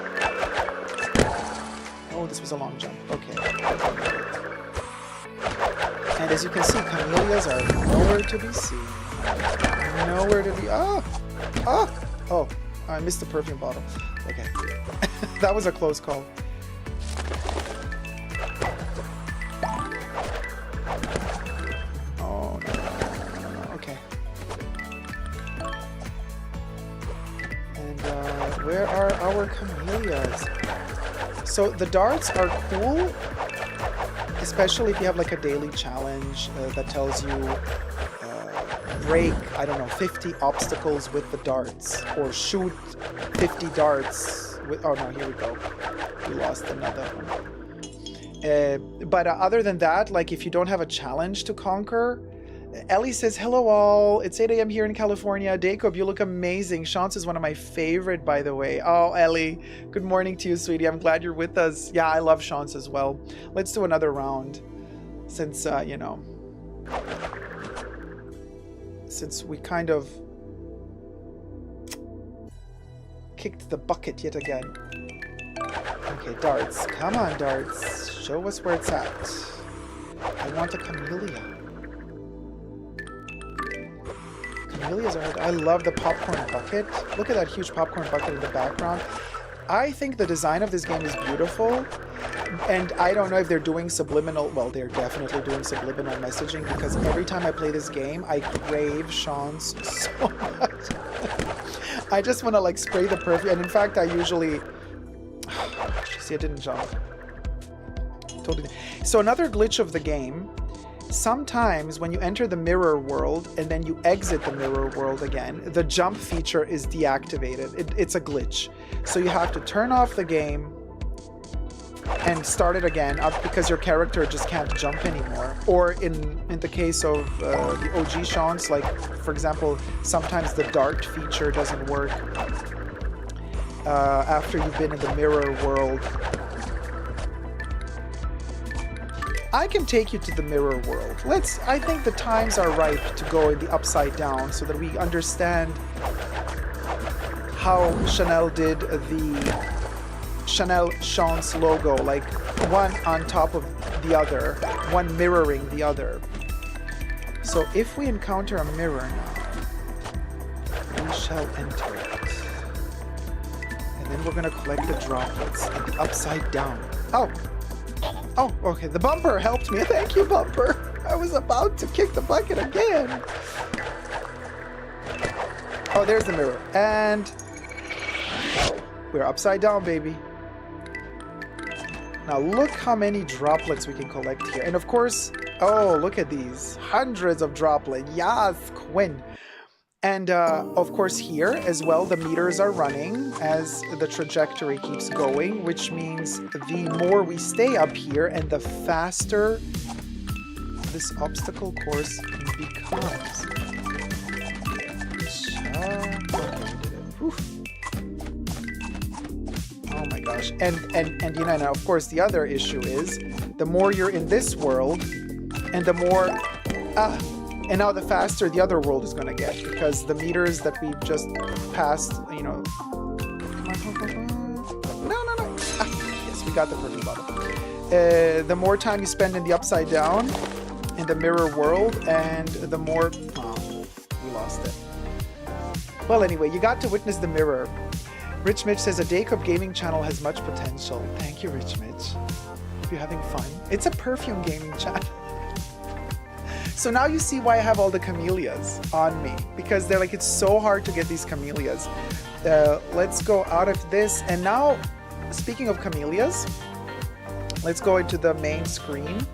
Oh, this was a long jump. Okay. And as you can see, camellias are nowhere to be seen. Nowhere to be... Oh! Oh! Oh, I missed the perfume bottle. Okay. That was a close call. Oh, no. Okay. And where are our camellias? So the darts are cool, especially if you have like a daily challenge that tells you break, I don't know, 50 obstacles with the darts, or shoot 50 darts with, oh no, here we go. We lost another one. But other than that, like if you don't have a challenge to conquer, Ellie says, hello all, it's 8 a.m. here in California. Jacob, you look amazing. Chance is one of my favorite, by the way. Oh, Ellie, good morning to you, sweetie. I'm glad you're with us. Yeah, I love Chance as well. Let's do another round since, you know, since we kind of kicked the bucket yet again. Okay, darts. Come on, darts. Show us where it's at. I want a camellia. Camellias are... I love the popcorn bucket. Look at that huge popcorn bucket in the background. I think the design of this game is beautiful. And I don't know if they're doing subliminal... Well, they're definitely doing subliminal messaging, because every time I play this game, I crave Sean's so much. I just want to, like, spray the perfume. And in fact, I usually... See, I didn't jump. Totally. So another glitch of the game... Sometimes when you enter the mirror world and then you exit the mirror world again, the jump feature is deactivated. It's a glitch. So you have to turn off the game and start it again because your character just can't jump anymore. Or in the case of the OG Sean's, like, for example, sometimes the dart feature doesn't work after you've been in the mirror world. I can take you to the mirror world. I think the times are ripe to go in the upside down so that we understand how Chanel did the Chanel Chance logo, like one on top of the other, one mirroring the other. So if we encounter a mirror now, we shall enter it. And then we're gonna collect the droplets in the upside down. Oh! Oh, okay, the bumper helped me. Thank you, bumper. I was about to kick the bucket again. Oh, there's the mirror. And we're upside down, baby. Now look how many droplets we can collect here. And of course, oh, look at these. Hundreds of droplets. Yes, Quinn. And of course here as well, the meters are running as the trajectory keeps going, which means the more we stay up here and the faster this obstacle course becomes. Okay, we did it. Oof. Oh my gosh. And you know, now of course the other issue is the more you're in this world and the more and now the faster the other world is going to get, because the meters that we've just passed, you know... Come on. No. Yes, we got the perfume bottle. The more time you spend in the upside down, in the mirror world, and the more... Oh, we lost it. Well, anyway, you got to witness the mirror. Rich Mitch says, a Jacob gaming channel has much potential. Thank you, Rich Mitch. Hope you're having fun. It's a perfume gaming channel. So now you see why I have all the camellias on me, because they're like, it's so hard to get these camellias. Let's go out of this. And now, speaking of camellias, let's go into the main screen.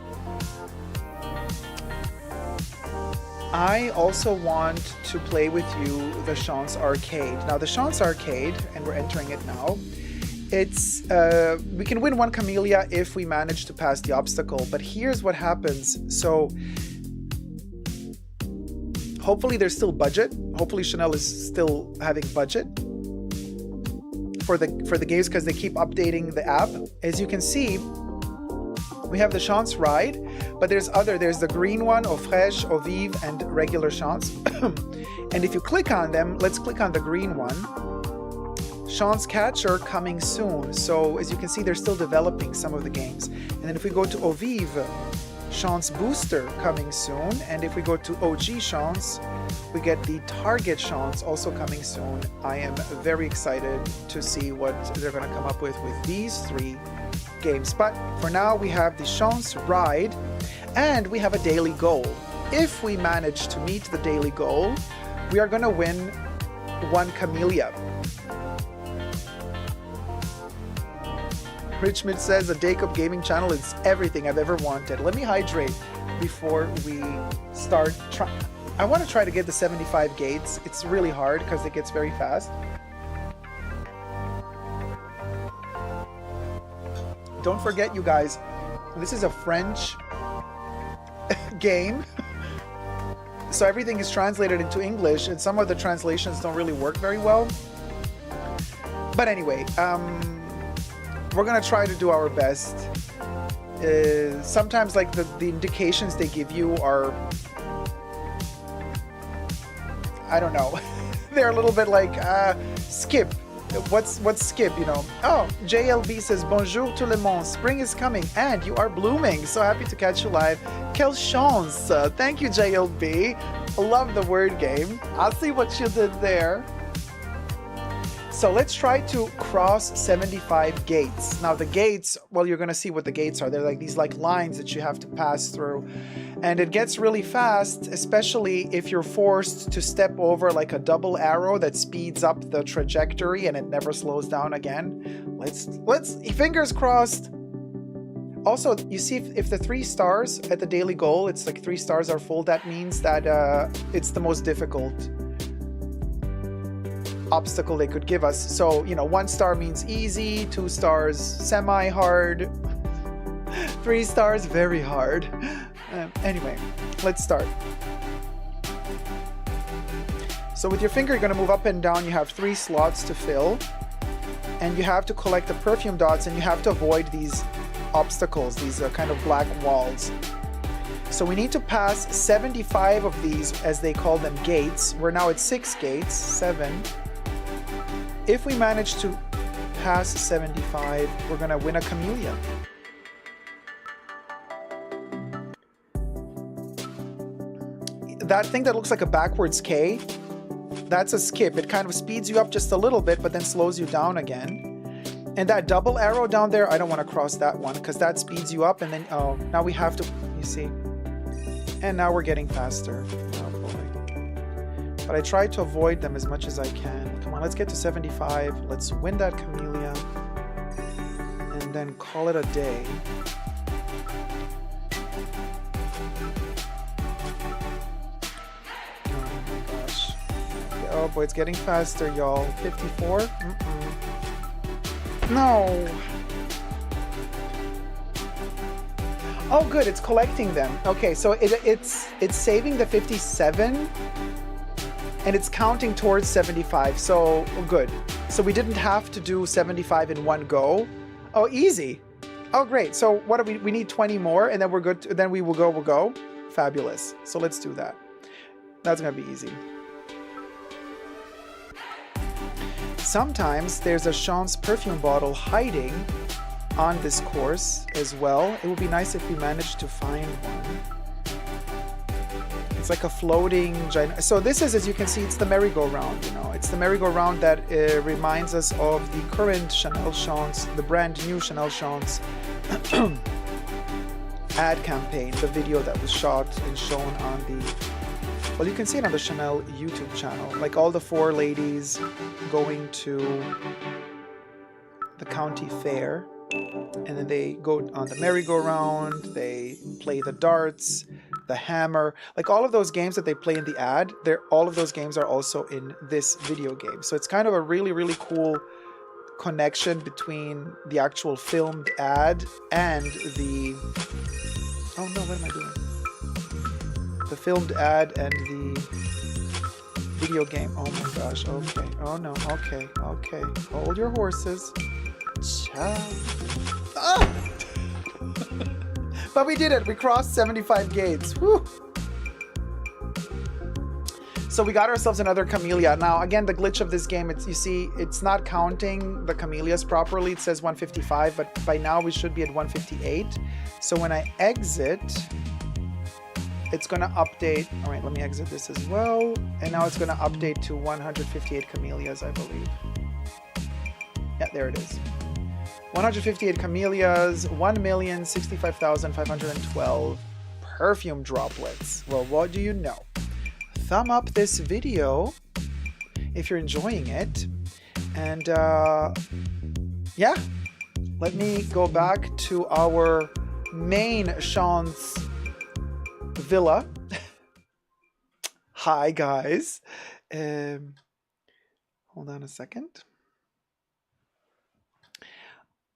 I also want to play with you the Chance Arcade. Now the Chance Arcade, and we're entering it now, it's we can win one camellia if we manage to pass the obstacle, but here's what happens. So hopefully there's still budget. Hopefully Chanel is still having budget for the games, because they keep updating the app. As you can see, we have the Chance Ride, but there's the green one, Eau Fraiche, Eau Vive, and regular Chance. And if you click on them, let's click on the green one. Chance Catcher coming soon. So as you can see, they're still developing some of the games. And then if we go to Eau Vive, Chance Booster coming soon. And if we go to OG Chance, we get the Target Chance also coming soon. I am very excited to see what they're going to come up with these 3 games. But for now, we have the Chance Ride, and we have a daily goal. If we manage to meet the daily goal, we are going to win 1 Camellia. Richmond says, a Jacob gaming channel is everything I've ever wanted. Let me hydrate before we start. I want to try to get the 75 gates. It's really hard because it gets very fast. Don't forget, you guys, this is a French game. So everything is translated into English, and some of the translations don't really work very well. But anyway, we're gonna try to do our best. Sometimes like the indications they give you are, I don't know, they're a little bit like skip. What's skip, you know? Oh, JLB says, bonjour tout le monde, spring is coming and you are blooming. So happy to catch you live. Quelle chance. Thank you, JLB. I love the word game. I'll see what you did there. So let's try to cross 75 gates. Now the gates, well, you're gonna see what the gates are. They're like these like lines that you have to pass through. And it gets really fast, especially if you're forced to step over like a double arrow that speeds up the trajectory and it never slows down again. Let's fingers crossed. Also, you see if the 3 stars at the daily goal, it's like 3 stars are full, that means that it's the most difficult obstacle they could give us. So, you know, 1 star means easy, 2 stars semi-hard, 3 stars very hard. Anyway, let's start. So with your finger, you're going to move up and down. You have 3 slots to fill, and you have to collect the perfume dots, and you have to avoid these obstacles, these kind of black walls. So we need to pass 75 of these, as they call them, gates. We're now at 6 gates, 7. If we manage to pass 75, we're gonna win a Camellia. That thing that looks like a backwards K, that's a skip. It kind of speeds you up just a little bit, but then slows you down again. And that double arrow down there, I don't want to cross that one because that speeds you up, and then, oh, now we have to, you see. And now we're getting faster. Oh boy. But I try to avoid them as much as I can. Come on, let's get to 75. Let's win that Camellia. And then call it a day. Oh my gosh. Oh boy, it's getting faster, y'all. 54? No. Oh good, it's collecting them. Okay, so it's saving the 57 and it's counting towards 75. So good. So we didn't have to do 75 in one go. Oh, easy. Oh great. So what do we need 20 more and then we're good. Then we'll go. Fabulous. So let's do that. That's gonna be easy. Sometimes there's a Chance perfume bottle hiding on this course as well. It would be nice if we managed to find one. It's like a floating giant. So this is, as you can see, it's the merry-go-round, you know. It's the merry-go-round that reminds us of the current Chanel Chance, the brand new Chanel Chance ad campaign, the video that was shot and shown on the, well, you can see it on the Chanel YouTube channel. Like all the 4 ladies going to the county fair, and then they go on the merry-go-round, they play the darts, the hammer, like all of those games that they play in the ad, all of those games are also in this video game. So it's kind of a really, really cool connection between the actual filmed ad and the, oh no, what am I doing? The filmed ad and the video game. Oh my gosh, okay. Oh no, okay. Hold your horses. Ciao. Ah! But we did it. We crossed 75 gates. Woo! So we got ourselves another camellia. Now, again, the glitch of this game, you see, it's not counting the camellias properly. It says 155, but by now we should be at 158. So when I exit, it's going to update. All right, let me exit this as well. And now it's going to update to 158 camellias, I believe. Yeah, there it is. 158 camellias, 1,065,512 perfume droplets. Well, what do you know? Thumb up this video if you're enjoying it. And yeah, let me go back to our main Sean's villa. Hi, guys. Hold on a second.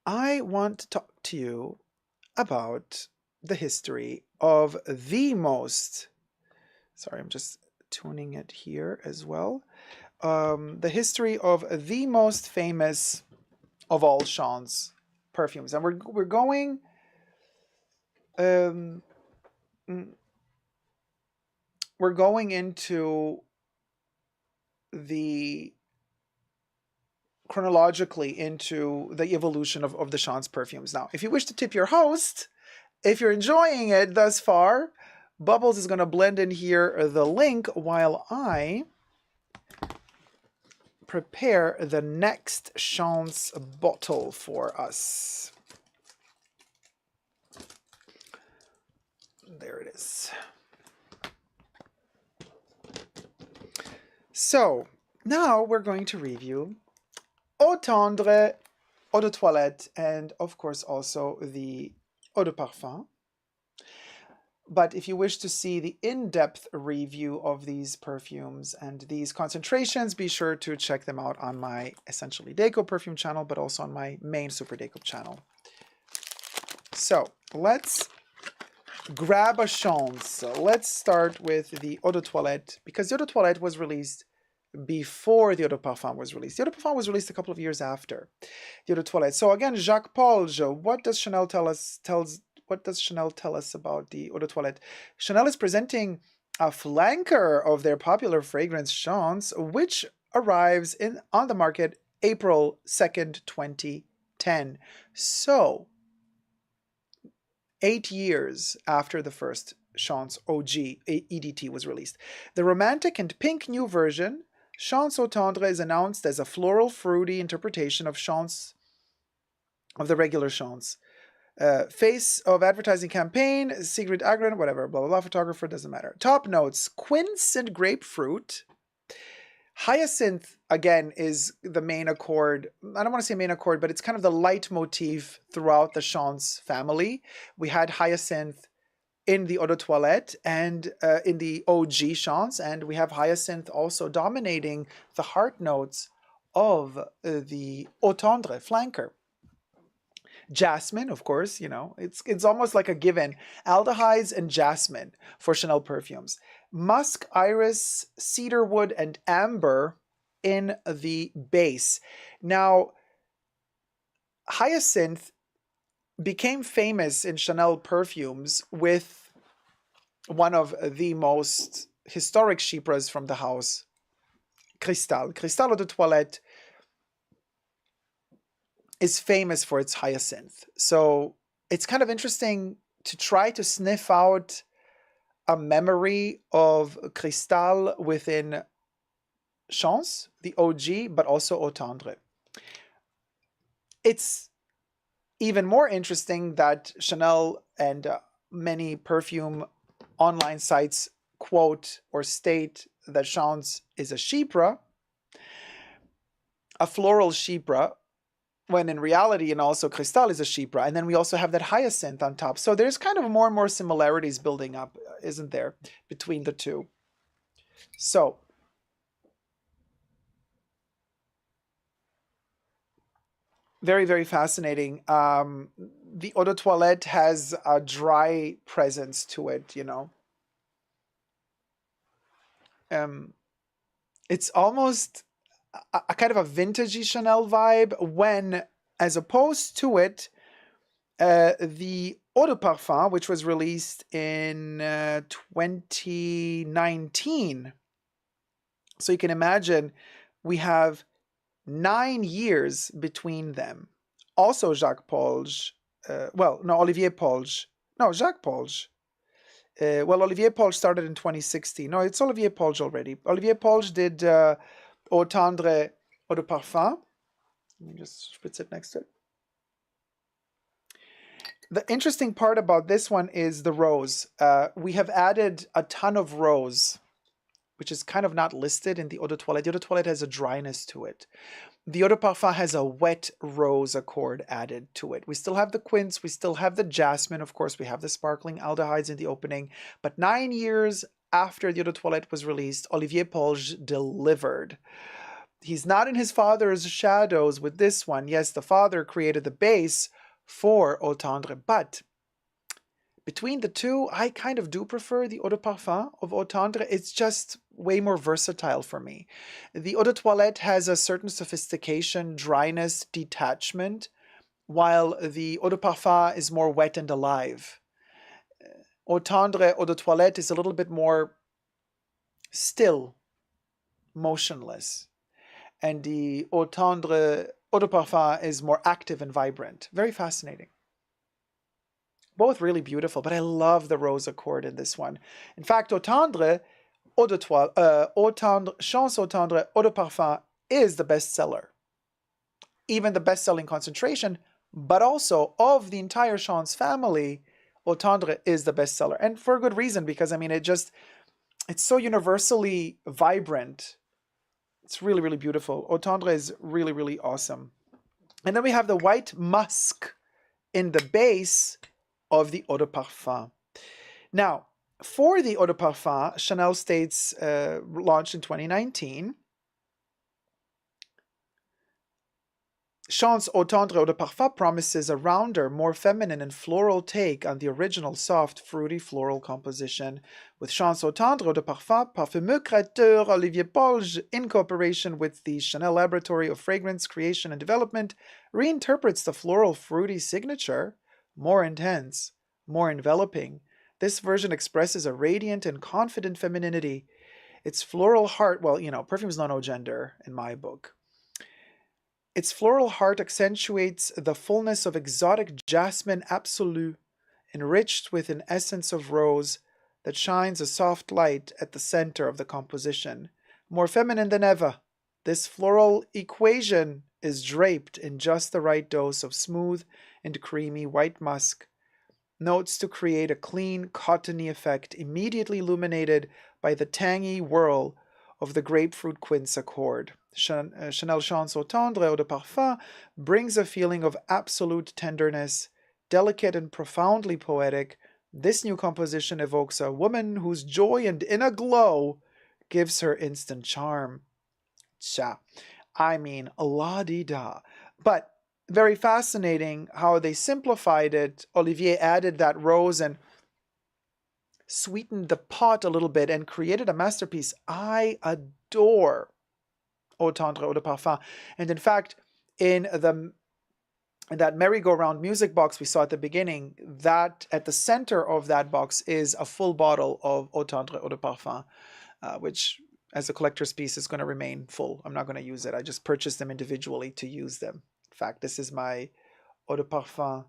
I want to talk to you about the history of the most... Sorry, I'm just tuning it here as well. The history of the most famous of all Sean's perfumes. And we're going... we're going into the... chronologically into the evolution of the Sean's perfumes. Now, if you wish to tip your host, if you're enjoying it thus far, Bubbles is going to blend in here the link while I prepare the next Sean's bottle for us. There it is. So, now we're going to review Eau Tendre, Eau de Toilette, and of course also the Eau de Parfum. But if you wish to see the in-depth review of these perfumes and these concentrations, be sure to check them out on my Essentially Deco perfume channel, but also on my main Super Deco channel. So let's grab a chance. So let's start with the Eau de Toilette, because the Eau de Toilette was released before the Eau de Parfum was released. The Eau de Parfum was released a couple of years after the Eau de Toilette. So again, Jacques Paul, what does Chanel tell us? What does Chanel tell us about the Eau de Toilette? Chanel is presenting a flanker of their popular fragrance Chance, which arrives on the market April 2nd, 2010. So 8 years after the first Chance OG EDT was released. The romantic and pink new version, Chance Eau Tendre, is announced as a floral, fruity interpretation of Chance, of the regular Chance. Face of advertising campaign, Sigrid Agren, whatever, blah, blah, blah, photographer, doesn't matter. Top notes, quince and grapefruit. Hyacinth, again, is the main accord. I don't want to say main accord, but it's kind of the leitmotif throughout the Chance family. We had hyacinth in the Eau de Toilette and in the OG Chance, and we have hyacinth also dominating the heart notes of the Eau Tendre flanker. Jasmine, of course, you know, it's almost like a given. Aldehydes and jasmine for Chanel perfumes. Musk, iris, cedarwood, and amber in the base. Now, hyacinth became famous in Chanel perfumes with one of the most historic chypres from the house, Cristal. Cristal Eau de Toilette is famous for its hyacinth. So it's kind of interesting to try to sniff out a memory of Cristal within Chance, the OG, but also Eau Tendre. It's even more interesting that Chanel and many perfume online sites quote or state that Chance is a chypre, a floral chypre, when in reality, and also Cristal is a chypre, and then we also have that hyacinth on top. So there's kind of more and more similarities building up, isn't there, between the two? So very, very fascinating. The Eau de Toilette has a dry presence to it, you know. It's almost a kind of a vintagey Chanel vibe, when, as opposed to it, the Eau de Parfum, which was released in 2019, So you can imagine we have 9 years between them. Also Jacques Polge, Olivier Polge. No, Jacques Polge. Olivier Polge started in 2016. No, it's Olivier Polge already. Olivier Polge did Eau Tendre Eau de Parfum. Let me just spritz it next to it. The interesting part about this one is the rose. We have added a ton of rose, which is kind of not listed in the Eau de Toilette. The Eau de Toilette has a dryness to it. The Eau de Parfum has a wet rose accord added to it. We still have the quince, we still have the jasmine, of course, we have the sparkling aldehydes in the opening. But 9 years after the Eau de Toilette was released, Olivier Polge delivered. He's not in his father's shadows with this one. Yes, the father created the base for Eau Tendre, but between the two, I kind of do prefer the Eau de Parfum of Eau Tendre. It's just way more versatile for me. The Eau de Toilette has a certain sophistication, dryness, detachment, while the Eau de Parfum is more wet and alive. Eau Tendre, Eau de Toilette is a little bit more still, motionless. And the Eau Tendre, Eau de Parfum is more active and vibrant. Very fascinating. Both really beautiful, but I love the rose accord in this one. In fact, Eau Tendre, Eau de Toilette, Chance Eau Tendre, Eau de Parfum is the bestseller. Even the best-selling concentration, but also of the entire Chance family, Eau Tendre is the bestseller. And for a good reason, because I mean, it's so universally vibrant. It's really, really beautiful. Eau Tendre is really, really awesome. And then we have the white musk in the base of the Eau de Parfum. Now, for the Eau de Parfum, Chanel states launched in 2019. Chance Eau Tendre Eau de Parfum promises a rounder, more feminine and floral take on the original soft, fruity floral composition. With Chance Eau Tendre Eau de Parfum, parfumeur créateur Olivier Polge, in cooperation with the Chanel Laboratory of Fragrance Creation and Development, reinterprets the floral fruity signature. More intense, more enveloping. This version expresses a radiant and confident femininity. Its floral heart, well, Perfumes know no gender in my book. Its floral heart accentuates the fullness of exotic jasmine absolue, enriched with an essence of rose that shines a soft light at the center of the composition. More feminine than ever, this floral equation is draped in just the right dose of smooth and creamy white musk, notes to create a clean, cottony effect immediately illuminated by the tangy whirl of the grapefruit quince accord. Chanel Chance Eau Tendre Eau de Parfum brings a feeling of absolute tenderness, delicate and profoundly poetic. This new composition evokes a woman whose joy and inner glow gives her instant charm. I mean, la-di-da. But very fascinating how they simplified it. Olivier added that rose and sweetened the pot a little bit and created a masterpiece. I adore Eau Tendre Eau de Parfum. And in fact, in that merry-go-round music box we saw at the beginning, that at the center of that box is a full bottle of Eau Tendre Eau de Parfum, which as a collector's piece is going to remain full. I'm not going to use it. I just purchased them individually to use them. In fact, this is my Eau de Parfum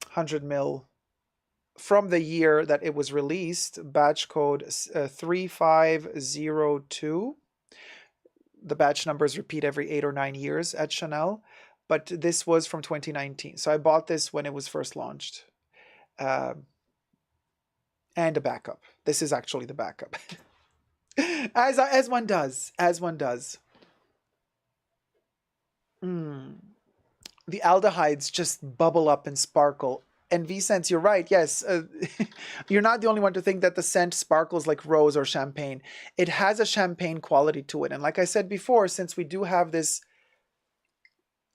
100 ml from the year that it was released, batch code 3502. The batch numbers repeat every 8 or 9 years at Chanel, but this was from 2019. So I bought this when it was first launched. And a backup. This is actually the backup. as one does. The aldehydes just bubble up and sparkle. And V-Sense, you're right, yes. You're not the only one to think that the scent sparkles like rose or champagne. It has a champagne quality to it. And like I said before, since we do have this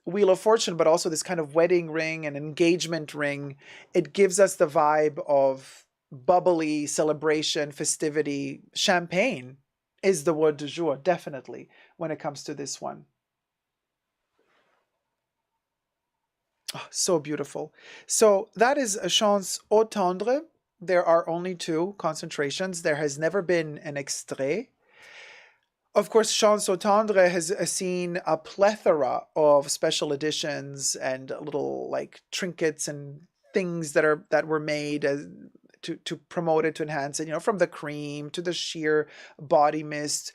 Wheel of Fortune, but also this kind of wedding ring and engagement ring, it gives us the vibe of bubbly celebration, festivity. Champagne is the word du jour, definitely, when it comes to this one. Oh, so beautiful. So that is a Chance Eau Tendre. There are only 2 concentrations. There has never been an extrait. of course, Chance au Tendre has seen a plethora of special editions and little like trinkets and things that were made to promote it, to enhance it. You know, from the cream to the sheer body mist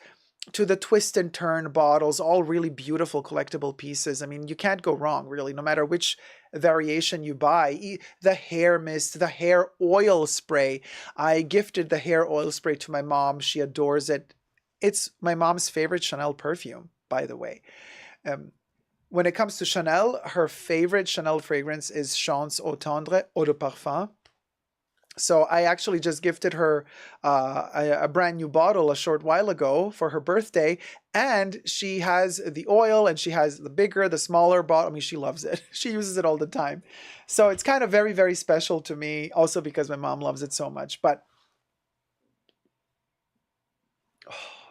to the twist and turn bottles, all really beautiful collectible pieces. I mean, you can't go wrong, really, no matter which variation you buy. The hair mist, the hair oil spray. I gifted the hair oil spray to my mom. She adores it. It's my mom's favorite Chanel perfume, by the way. When it comes to Chanel, her favorite Chanel fragrance is Chance au Tendre Eau de Parfum. So I actually just gifted her a brand new bottle a short while ago for her birthday. And she has the oil and she has the bigger, the smaller bottle. I mean, she loves it. She uses it all the time. So it's kind of very, very special to me. Also because my mom loves it so much. But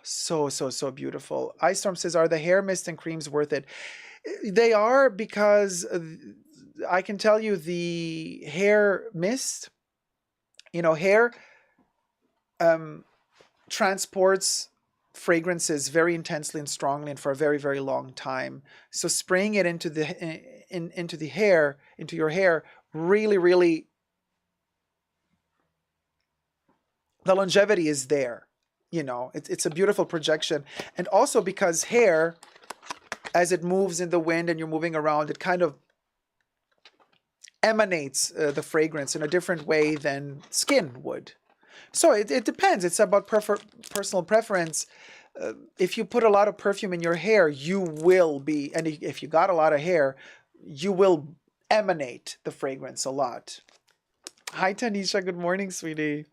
so beautiful. Ice Storm says, are the hair mist and creams worth it? They are, because I can tell you the hair mist, you know, hair transports fragrances very intensely and strongly and for a very, very long time. So spraying it into the into the hair, into your hair, really, really, the longevity is there. You know, it's a beautiful projection. And also because hair, as it moves in the wind and you're moving around, it kind of emanates the fragrance in a different way than skin would. So it depends. It's about personal preference. If you put a lot of perfume in your hair, you will be, and if you got a lot of hair, you will emanate the fragrance a lot. Hi, Tanisha. Good morning, sweetie.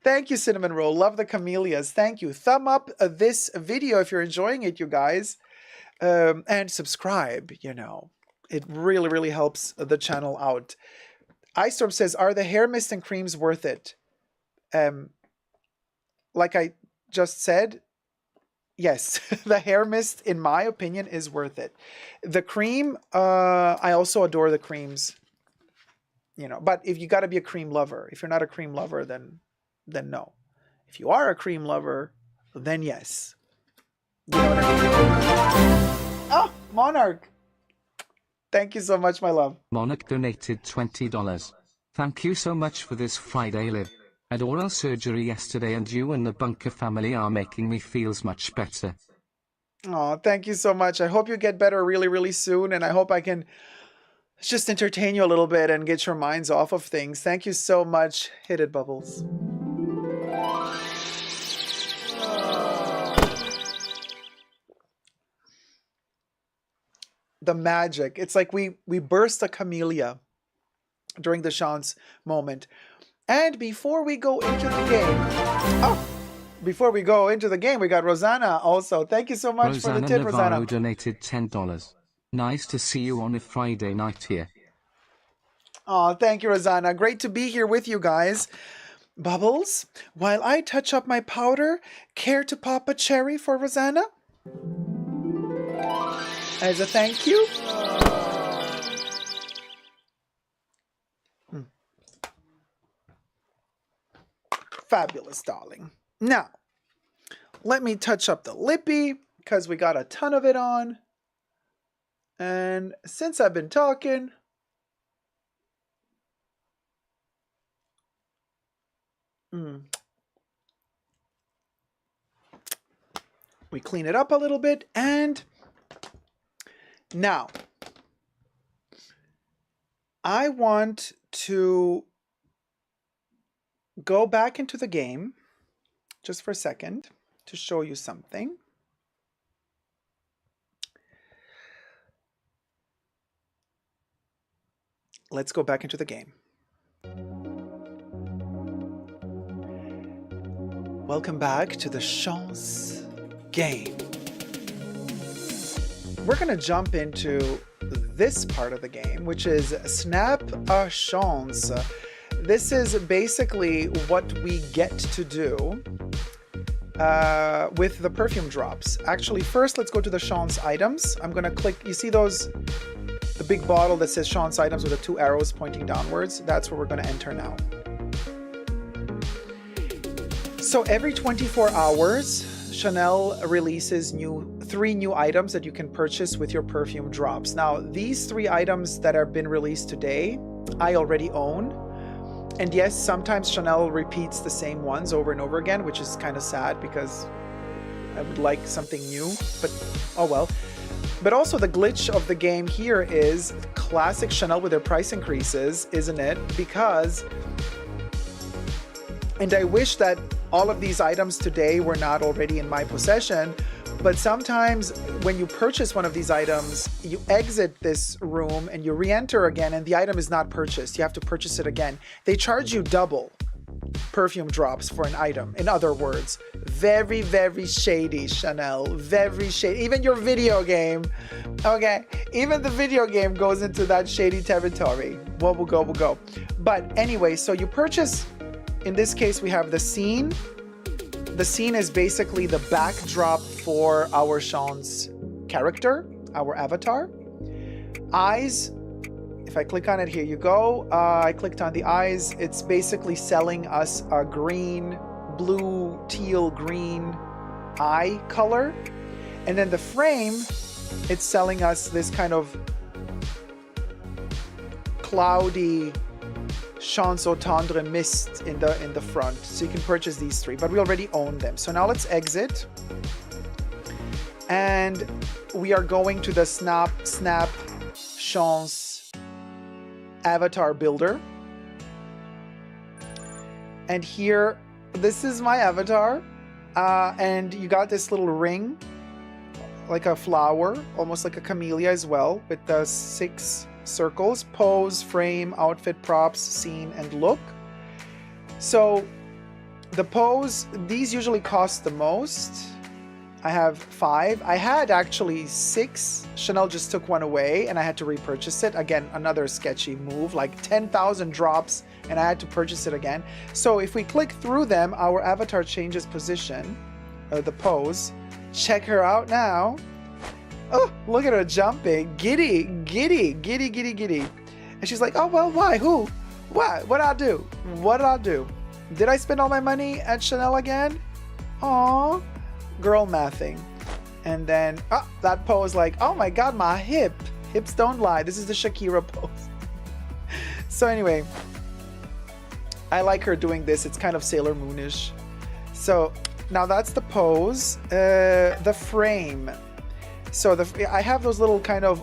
Thank you, Cinnamon Roll. Love the camellias. Thank you. Thumb up this video if you're enjoying it, you guys. And subscribe, you know. It really, really helps the channel out. Ice Storm says, are the hair mist and creams worth it? Like I just said, yes. The hair mist, in my opinion, is worth it. The cream, I also adore the creams. You know, but if you got to be a cream lover. If you're not a cream lover, then no. If you are a cream lover, then yes. You know what I mean? Oh, Monarch. Thank you so much, my love. Monarch donated $20. Thank you so much for this Friday live. Had oral surgery yesterday and you and the Bunker family are making me feels much better. Oh, thank you so much. I hope you get better really, really soon. And I hope I can just entertain you a little bit and get your minds off of things. Thank you so much. Hit it, Bubbles. The magic. It's like we burst a camellia during the Chance moment. And before we go into the game, we got Rosanna also. Thank you so much for the tip, Rosanna. Navarro donated $10. Nice to see you on a Friday night here. Oh, thank you, Rosanna. Great to be here with you guys. Bubbles, while I touch up my powder, care to pop a cherry for Rosanna? As a thank you. Fabulous, darling. Now, let me touch up the lippy because we got a ton of it on. And since I've been talking, we clean it up a little bit. And now, I want to go back into the game just for a second to show you something. Let's go back into the game. Welcome back to the Chance game. We're going to jump into this part of the game, which is Snap a Chance. This is basically what we get to do with the perfume drops. Actually, first, let's go to the Chance items. I'm going to click, you see those, the big bottle that says Chance items with the two arrows pointing downwards? That's where we're going to enter now. So every 24 hours, Chanel releases 3 new items that you can purchase with your perfume drops. Now, these 3 items that have been released today, I already own. And yes, sometimes Chanel repeats the same ones over and over again, which is kind of sad because I would like something new, but oh well. But also the glitch of the game here is classic Chanel with their price increases, isn't it? Because, and I wish that all of these items today were not already in my possession, but sometimes when you purchase one of these items, you exit this room and you re-enter again and the item is not purchased. You have to purchase it again. They charge you double perfume drops for an item. In other words, very, very shady, Chanel. Very shady. Even your video game, okay? Even the video game goes into that shady territory. What will go, will go. But anyway, so you purchase, in this case, we have the scene. The scene is basically the backdrop for our Sean's character, our avatar. Eyes, if I click on it, here you go. I clicked on the eyes. It's basically selling us a green, blue, teal, green eye color. And then the frame, it's selling us this kind of cloudy Chance au Tendre mist in the front. So you can purchase these 3, but we already own them. So now let's exit. And we are going to the Snap Chance avatar builder. And here, this is my avatar. And you got this little ring, like a flower, almost like a camellia as well, with the 6 circles: pose, frame, outfit, props, scene, and look. So the pose, these usually cost the most. I have 5. I had actually 6. Chanel just took one away and I had to repurchase it. Again, another sketchy move, like 10,000 drops and I had to purchase it again. So if we click through them, our avatar changes position, the pose. Check her out now. Oh, look at her jumping. Giddy, giddy, giddy, giddy, giddy. And she's like, oh, well, why? Who? What? What did I do? What did I do? Did I spend all my money at Chanel again? Aw. Girl mathing. And then, that pose, like, oh my God, my hip. Hips don't lie. This is the Shakira pose. So anyway, I like her doing this. It's kind of Sailor Moonish. So now that's the pose. The frame. So I have those little kind of,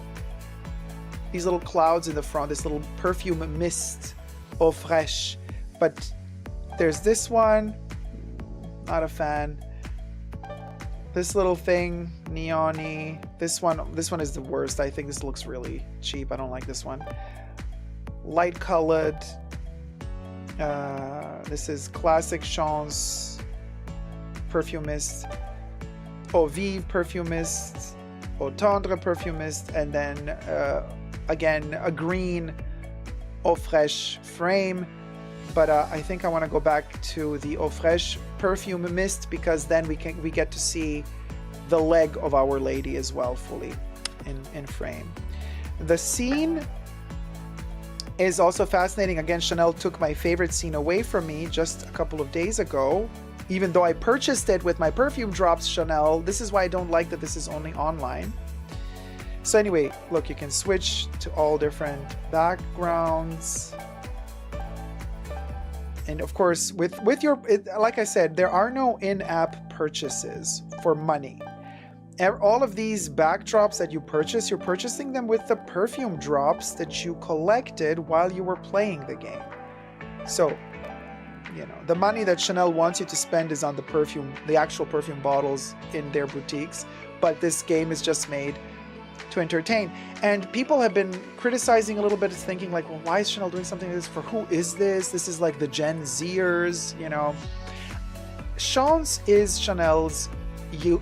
these little clouds in the front, this little perfume mist, eau fraîche. But there's this one, not a fan. This little thing, neon-y. This one is the worst. I think this looks really cheap. I don't like this one. Light colored. This is classic Chance perfumist. Eau vive perfumist. Eau tendre perfumist, and then again a green eau fraîche frame. But I think I want to go back to the eau fraîche perfume mist because then we get to see the leg of Our Lady as well fully in frame. The scene is also fascinating. Again, Chanel took my favorite scene away from me just a couple of days ago. Even though I purchased it with my perfume drops, Chanel, this is why I don't like that this is only online. So anyway, look, you can switch to all different backgrounds. And of course, with your, like I said, there are no in-app purchases for money. All of these backdrops that you purchase, you're purchasing them with the perfume drops that you collected while you were playing the game. So, you know, the money that Chanel wants you to spend is on the perfume, the actual perfume bottles in their boutiques. But this game is just made to entertain. And people have been criticizing a little bit, thinking like, well, why is Chanel doing something like this? For who is this? This is like the Gen Zers, you know. Chance is Chanel's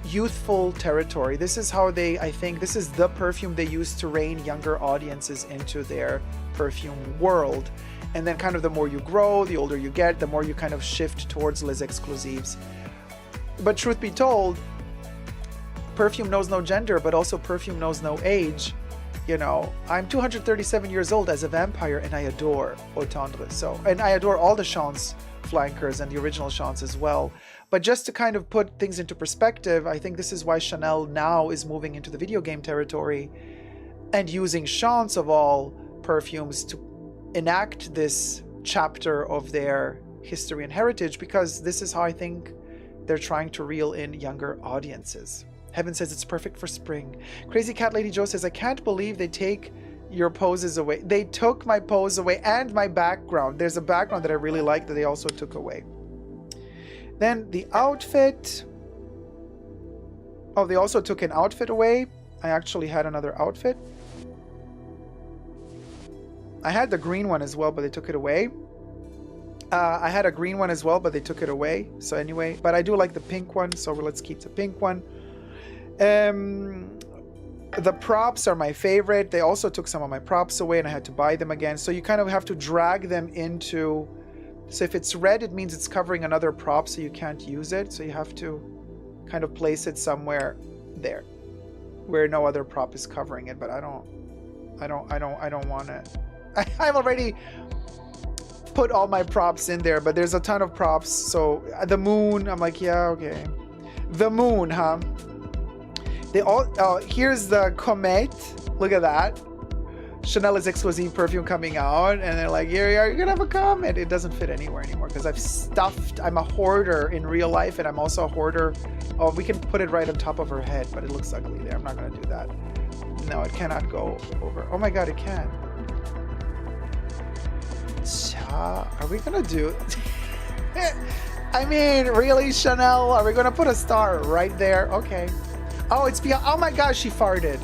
youthful territory. This is how they, I think, this is the perfume they use to rein younger audiences into their perfume world. And then kind of the more you grow, the older you get, the more you kind of shift towards les exclusives. But truth be told, perfume knows no gender, but also perfume knows no age. You know, I'm 237 years old as a vampire and I adore Eau Tendre. So, and I adore all the Chance flankers and the original Chance as well. But just to kind of put things into perspective, I think this is why Chanel now is moving into the video game territory and using Chance of all perfumes to enact this chapter of their history and heritage, because this is how I think they're trying to reel in younger audiences. Heaven says it's perfect for spring. Crazy Cat Lady Joe says, I can't believe they take your poses away. They took my pose away and my background. There's a background that I really like that they also took away. Then the outfit. Oh, they also took an outfit away. I actually had another outfit. I had the green one as well, but they took it away. I had a green one as well, but they took it away. So anyway, but I do like the pink one, so let's keep the pink one. The props are my favorite. They also took some of my props away and I had to buy them again. So you kind of have to drag them into... So if it's red, it means it's covering another prop, so you can't use it. So you have to kind of place it somewhere there where no other prop is covering it. But I don't want it. I've already put all my props in there, but there's a ton of props. So the moon, I'm like, yeah, okay. The moon, huh? They all, oh, here's the comet. Look at that. Chanel's exclusive perfume coming out, and they're like, here you are, you're gonna have a comet. It doesn't fit anywhere anymore because I've stuffed, I'm a hoarder in real life, and I'm also a hoarder. Oh, we can put it right on top of her head, but it looks ugly there. I'm not gonna do that. No, it cannot go over. Oh my God, it can. Are we gonna do I mean, really, Chanel? Are we gonna put a star right there? Okay. Oh, it's beyond. Oh my gosh, she farted.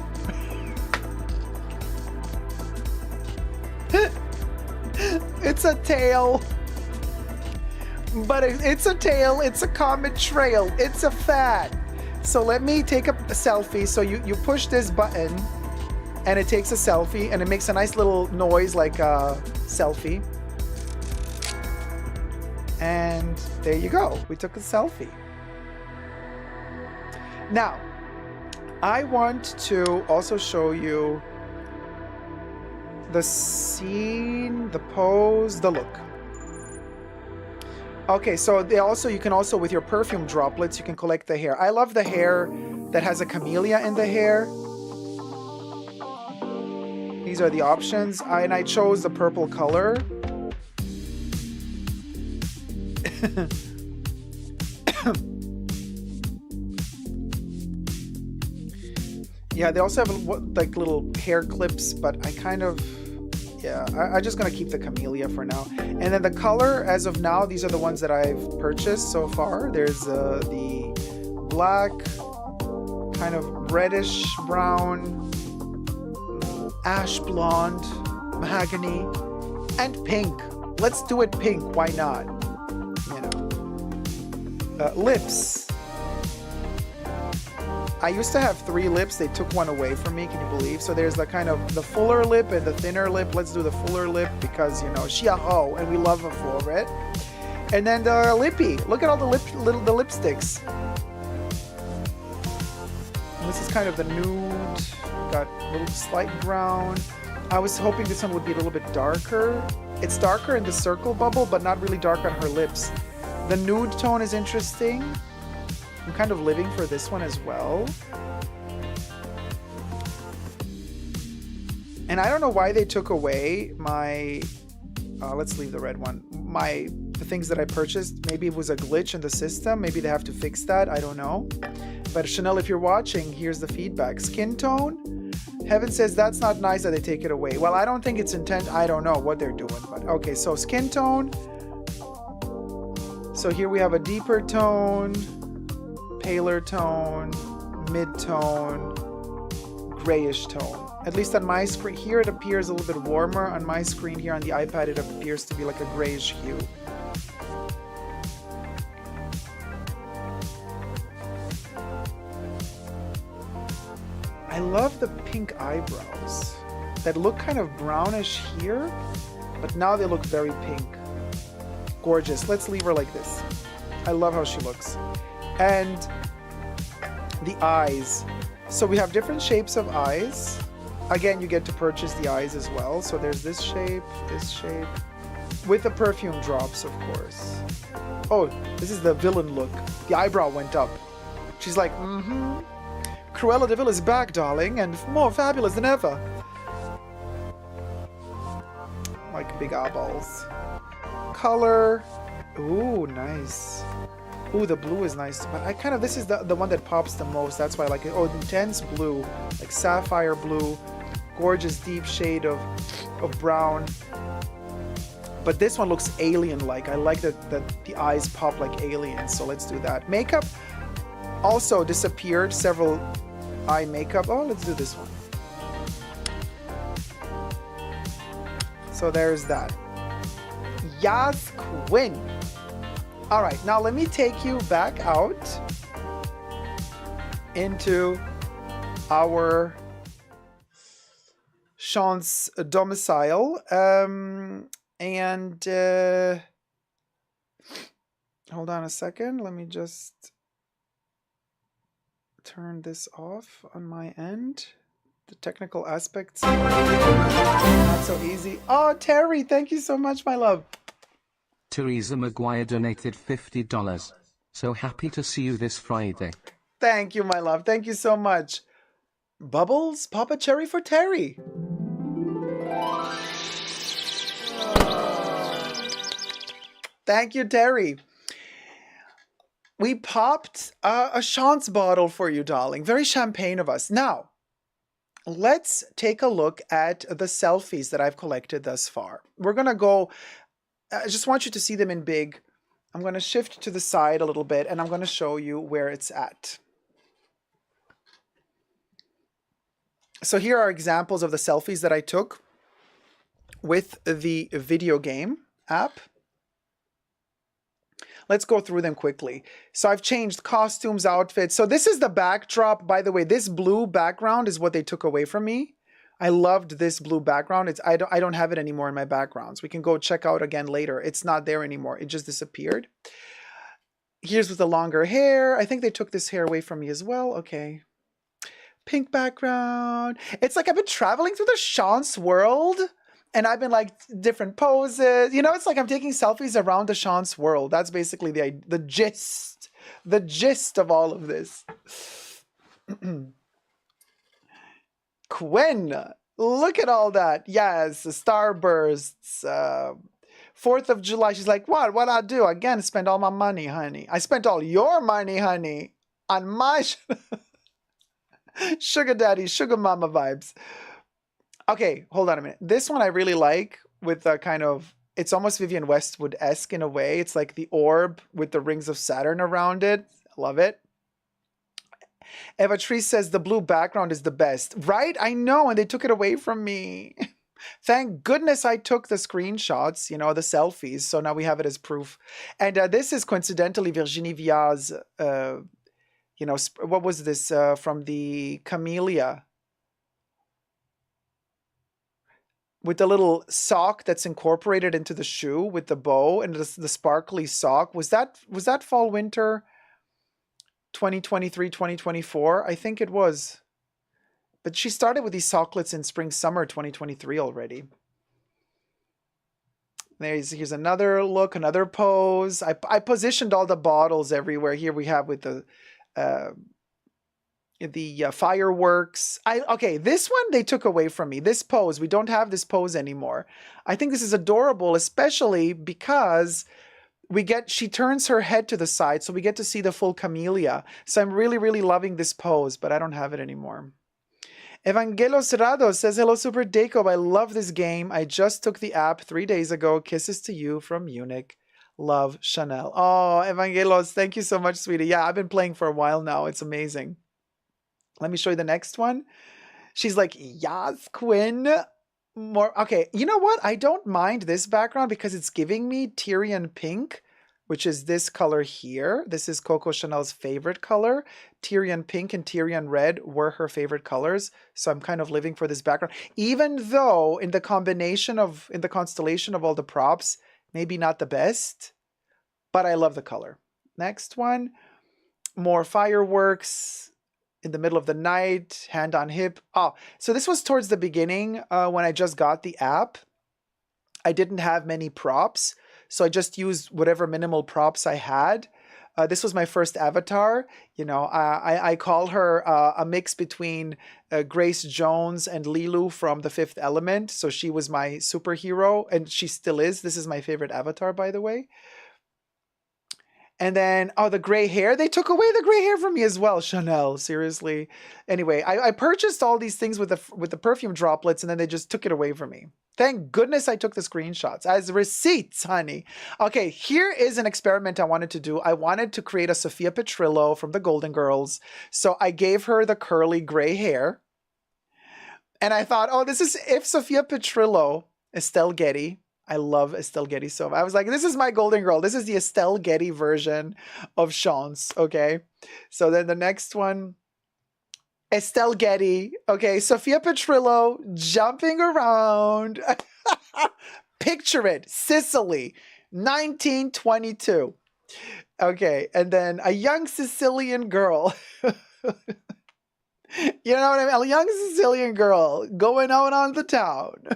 It's a tail. But it's a tail. It's a comet trail. It's a fat. So let me take a selfie. So you push this button and it takes a selfie and it makes a nice little noise like a selfie. And there you go. We took a selfie. Now, I want to also show you the scene, the pose, the look. Okay, so you can also, with your perfume droplets, you can collect the hair. I love the hair that has a camellia in the hair. These are the options. And I chose the purple color. Yeah, they also have like little hair clips, but I kind of, yeah, I'm just gonna keep the camellia for now. And then the color, as of now, these are the ones that I've purchased so far. There's the black, kind of reddish brown, ash blonde, mahogany, and pink. Let's do it pink, why not? You know. Lips. I used to have 3 lips. They took one away from me, can you believe? So there's the kind of the fuller lip and the thinner lip. Let's do the fuller lip because, you know, she a hoe and we love her for it. And then the lippy. Look at all the lipsticks. And this is kind of the nude. Got a little slight brown. I was hoping this one would be a little bit darker. It's darker in the circle bubble, but not really dark on her lips. The nude tone is interesting. I'm kind of living for this one as well. And I don't know why they took away my, let's leave the red one, the things that I purchased. Maybe it was a glitch in the system. Maybe they have to fix that. I don't know. But Chanel, if you're watching, here's the feedback. Skin tone. Heaven says that's not nice that they take it away. Well, I don't think it's intent. I don't know what they're doing. But okay, so skin tone. So here we have a deeper tone, paler tone, mid-tone, grayish tone. At least on my screen here it appears a little bit warmer. On my screen here on the iPad it appears to be like a grayish hue. I love the pink eyebrows that look kind of brownish here, but now they look very pink. Gorgeous. Let's leave her like this. I love how she looks. And the eyes. So we have different shapes of eyes. Again, you get to purchase the eyes as well. So there's this shape, With the perfume drops, of course. Oh, this is the villain look. The eyebrow went up. She's like, Cruella de Vil is back, darling, and more fabulous than ever. Like big eyeballs. Color. Ooh, nice. Ooh, the blue is nice. But I kind of, this is the one that pops the most. That's why I like it. Oh, intense blue. Like sapphire blue. Gorgeous deep shade of brown. But this one looks alien-like. I like that the eyes pop like aliens. So let's do that. Makeup also disappeared. Several eye makeup. Oh, let's do this one. So there's that. Yas Quinn. All right, now let me take you back out into our Sean's domicile. And hold on a second. Let me just turn this off on my end. The technical aspects not so easy. Oh, Terry, thank you so much, my love. Teresa McGuire donated $50. So happy to see you this Friday. Thank you, my love. Thank you so much. Bubbles, pop a cherry for Terry. Thank you, Terry. We popped a Chance bottle for you, darling. Very champagne of us. Now, let's take a look at the selfies that I've collected thus far. We're going to go, I just want you to see them in big. I'm going to shift to the side a little bit, and I'm going to show you where it's at. So here are examples of the selfies that I took with the video game app. Let's go through them quickly. So I've changed costumes, outfits. So this is the backdrop. By the way, this blue background is what they took away from me. I loved this blue background. I don't have it anymore in my backgrounds. We can go check out again later. It's not there anymore. It just disappeared. Here's with the longer hair. I think they took this hair away from me as well. Okay. Pink background. It's like I've been traveling through the Chance world. And I've been like different poses. You know, it's like I'm taking selfies around the Chance world. That's basically the gist of all of this. Quinn, look at all that. Yes, the starbursts. 4th of July. She's like, what? What I do? Again, spend all my money, honey. I spent all your money, honey, on my sugar daddy, sugar mama vibes. Okay, hold on a minute. This one I really like with the kind of, it's almost Vivienne Westwood-esque in a way. It's like the orb with the rings of Saturn around it. I love it. Eva Tree says the blue background is the best. Right? I know, and they took it away from me. Thank goodness I took the screenshots, you know, the selfies. So now we have it as proof. And this is coincidentally Virginie Viard's, you know, what was this from the Camellia? With the little sock that's incorporated into the shoe with the bow and the sparkly sock. Was that fall winter 2023, 2024? I think it was. But she started with these socklets in spring summer 2023 already. Here's another look, another pose. I positioned all the bottles everywhere. Here we have with the fireworks. Okay, this one they took away from me. This pose, we don't have this pose anymore. I think this is adorable, especially because she turns her head to the side, so we get to see the full camellia. So I'm really, really loving this pose, but I don't have it anymore. Evangelos Rado says, hello, Super Jacob. I love this game. I just took the app 3 days ago. Kisses to you from Munich. Love, Chanel. Oh, Evangelos, thank you so much, sweetie. Yeah, I've been playing for a while now. It's amazing. Let me show you the next one. She's like, yes, Quinn. More. Okay, you know what? I don't mind this background because it's giving me Tyrian pink, which is this color here. This is Coco Chanel's favorite color. Tyrian pink and Tyrian red were her favorite colors. So I'm kind of living for this background. Even though in the constellation of all the props, maybe not the best, but I love the color. Next one, more fireworks. In the middle of the night, hand on hip. Oh, so this was towards the beginning when I just got the app. I didn't have many props, so I just used whatever minimal props I had. This was my first avatar. You know, I call her a mix between Grace Jones and Lilu from The Fifth Element. So she was my superhero, and she still is. This is my favorite avatar, by the way. And then, oh, the gray hair. They took away the gray hair from me as well. Chanel, seriously. Anyway, I purchased all these things with the perfume droplets, and then they just took it away from me. Thank goodness I took the screenshots as receipts, honey. Okay, here is an experiment I wanted to do. I wanted to create a Sophia Petrillo from the Golden Girls. So I gave her the curly gray hair. And I thought, oh, this is if Sophia Petrillo, Estelle Getty, I love Estelle Getty so much. I was like, this is my golden girl. This is the Estelle Getty version of Chance, okay? So then the next one, Estelle Getty, okay? Sophia Petrillo jumping around. Picture it, Sicily, 1922. Okay, and then a young Sicilian girl. You know what I mean? A young Sicilian girl going out on the town.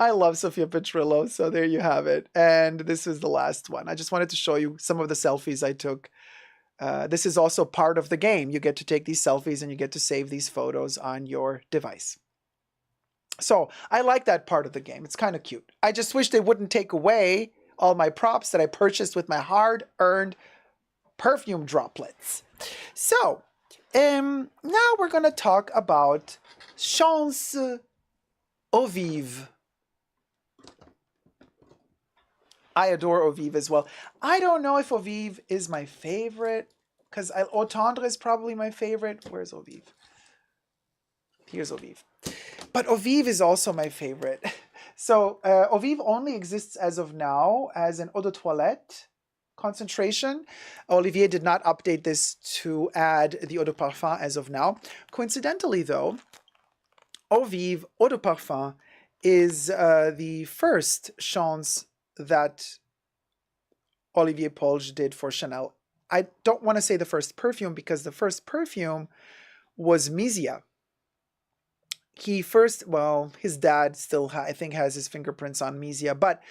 I love Sophia Petrillo, so there you have it. And this is the last one. I just wanted to show you some of the selfies I took. This is also part of the game. You get to take these selfies and you get to save these photos on your device. So I like that part of the game. It's kind of cute. I just wish they wouldn't take away all my props that I purchased with my hard-earned perfume droplets. So now we're going to talk about Chance Eau Vive. I adore Eau Vive as well. I don't know if Eau Vive is my favorite, because Eau Tendre is probably my favorite. Where's Eau Vive? Here's Eau Vive. But Eau Vive is also my favorite. So Eau Vive only exists as of now as an eau de toilette concentration. Olivier did not update this to add the eau de parfum as of now. Coincidentally, though, Eau Vive eau de parfum is the first Chance that Olivier Polge did for Chanel. I don't want to say the first perfume, because the first perfume was Misia. He first, well, his dad still, I think, has his fingerprints on Misia, but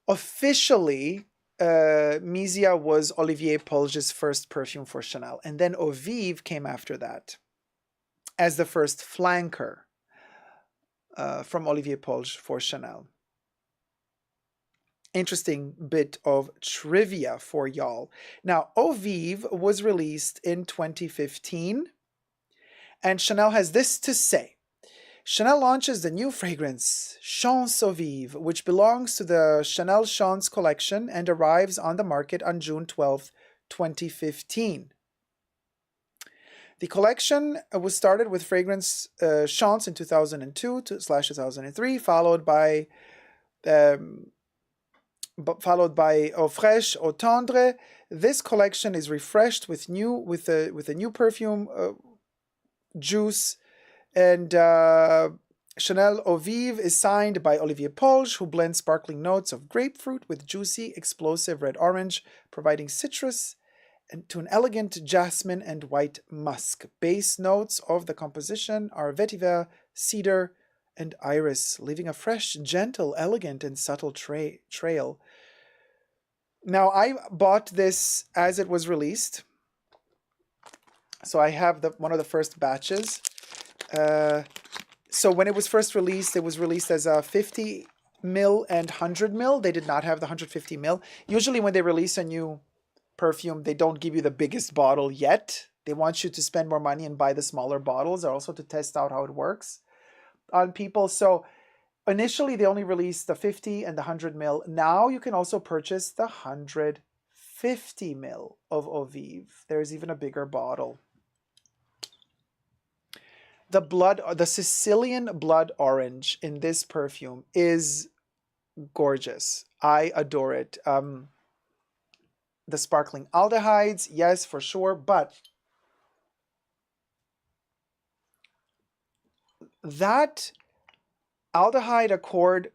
officially, Misia was Olivier Polge's first perfume for Chanel. And then Eau Vive came after that as the first flanker from Olivier Polge for Chanel. Interesting bit of trivia for y'all. Now, Eau Vive was released in 2015, and Chanel has this to say. Chanel launches the new fragrance, Chance Eau Vive, which belongs to the Chanel Chance collection and arrives on the market on June 12, 2015. The collection was started with fragrance Chance in 2002/2003, followed by Eau Fraiche, Eau Tendre. This collection is refreshed with a new perfume juice, and Chanel Eau Vive is signed by Olivier Polge, who blends sparkling notes of grapefruit with juicy, explosive red orange, providing citrus and to an elegant jasmine and white musk. Base notes of the composition are vetiver, cedar, and iris, leaving a fresh, gentle, elegant, and subtle trail. Now, I bought this as it was released. So I have one of the first batches. So when it was first released, it was released as a 50 ml and 100 ml. They did not have the 150 ml. Usually when they release a new perfume, they don't give you the biggest bottle yet. They want you to spend more money and buy the smaller bottles, or also to test out how it works on people. So initially they only released the 50 and the 100 ml. Now you can also purchase the 150 ml of Eau Vive. There's even a bigger bottle. The Sicilian blood orange in this perfume is gorgeous. I adore it. The sparkling aldehydes, yes, for sure, but that aldehyde accord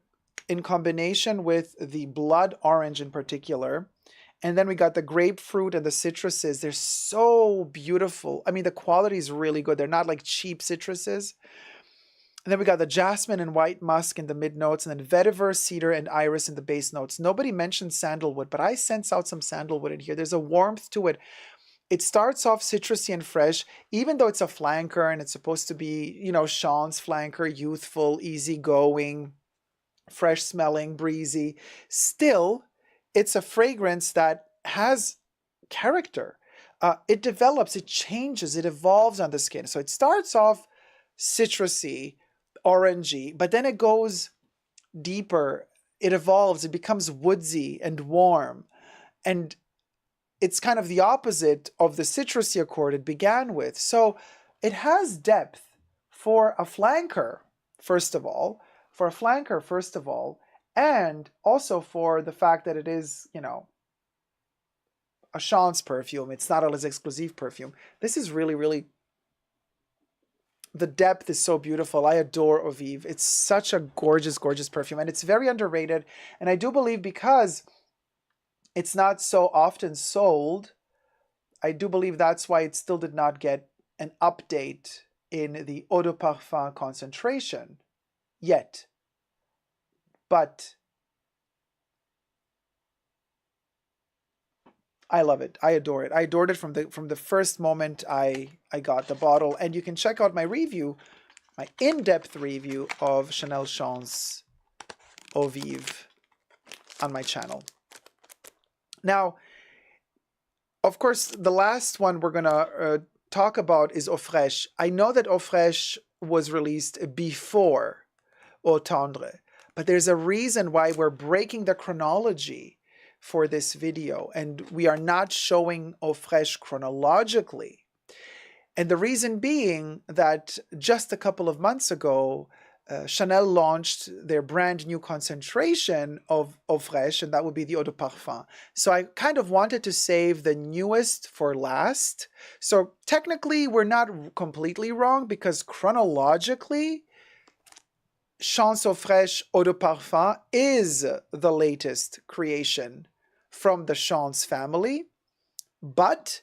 in combination with the blood orange in particular, and then we got the grapefruit and the citruses. They're so beautiful. I mean, the quality is really good. They're not like cheap citruses. And then we got the jasmine and white musk in the mid notes, and then vetiver, cedar, and iris in the base notes. Nobody mentioned sandalwood, but I sense out some sandalwood in here. There's a warmth to it. It starts off citrusy and fresh, even though it's a flanker and it's supposed to be, you know, Sean's flanker, youthful, easygoing, fresh smelling, breezy. Still, it's a fragrance that has character. It develops, it changes, it evolves on the skin. So it starts off citrusy, orangey, but then it goes deeper. It evolves, it becomes woodsy and warm. And it's kind of the opposite of the citrusy accord it began with. So it has depth for a flanker, first of all, and also for the fact that it is, you know, a Sean's perfume. It's not a Les Exclusives perfume. This is really, really, the depth is so beautiful. I adore Eau Vive. It's such a gorgeous, gorgeous perfume, and it's very underrated. And I do believe because it's not so often sold, I do believe that's why it still did not get an update in the eau de parfum concentration yet. But I love it. I adore it. I adored it from the first moment I got the bottle. And you can check out my review, my in-depth review of Chanel Champ's Eau Vive on my channel. Now, of course, the last one we're going to talk about is Eau Fraiche. I know that Eau Fraiche was released before Eau Tendre, but there's a reason why we're breaking the chronology for this video, and we are not showing Eau Fraiche chronologically. And the reason being that just a couple of months ago, Chanel launched their brand new concentration of Eau Fraiche, and that would be the Eau de Parfum. So I kind of wanted to save the newest for last. So technically, we're not completely wrong, because chronologically, Champ's Eau Fraiche Eau de Parfum is the latest creation from the Champ's family. But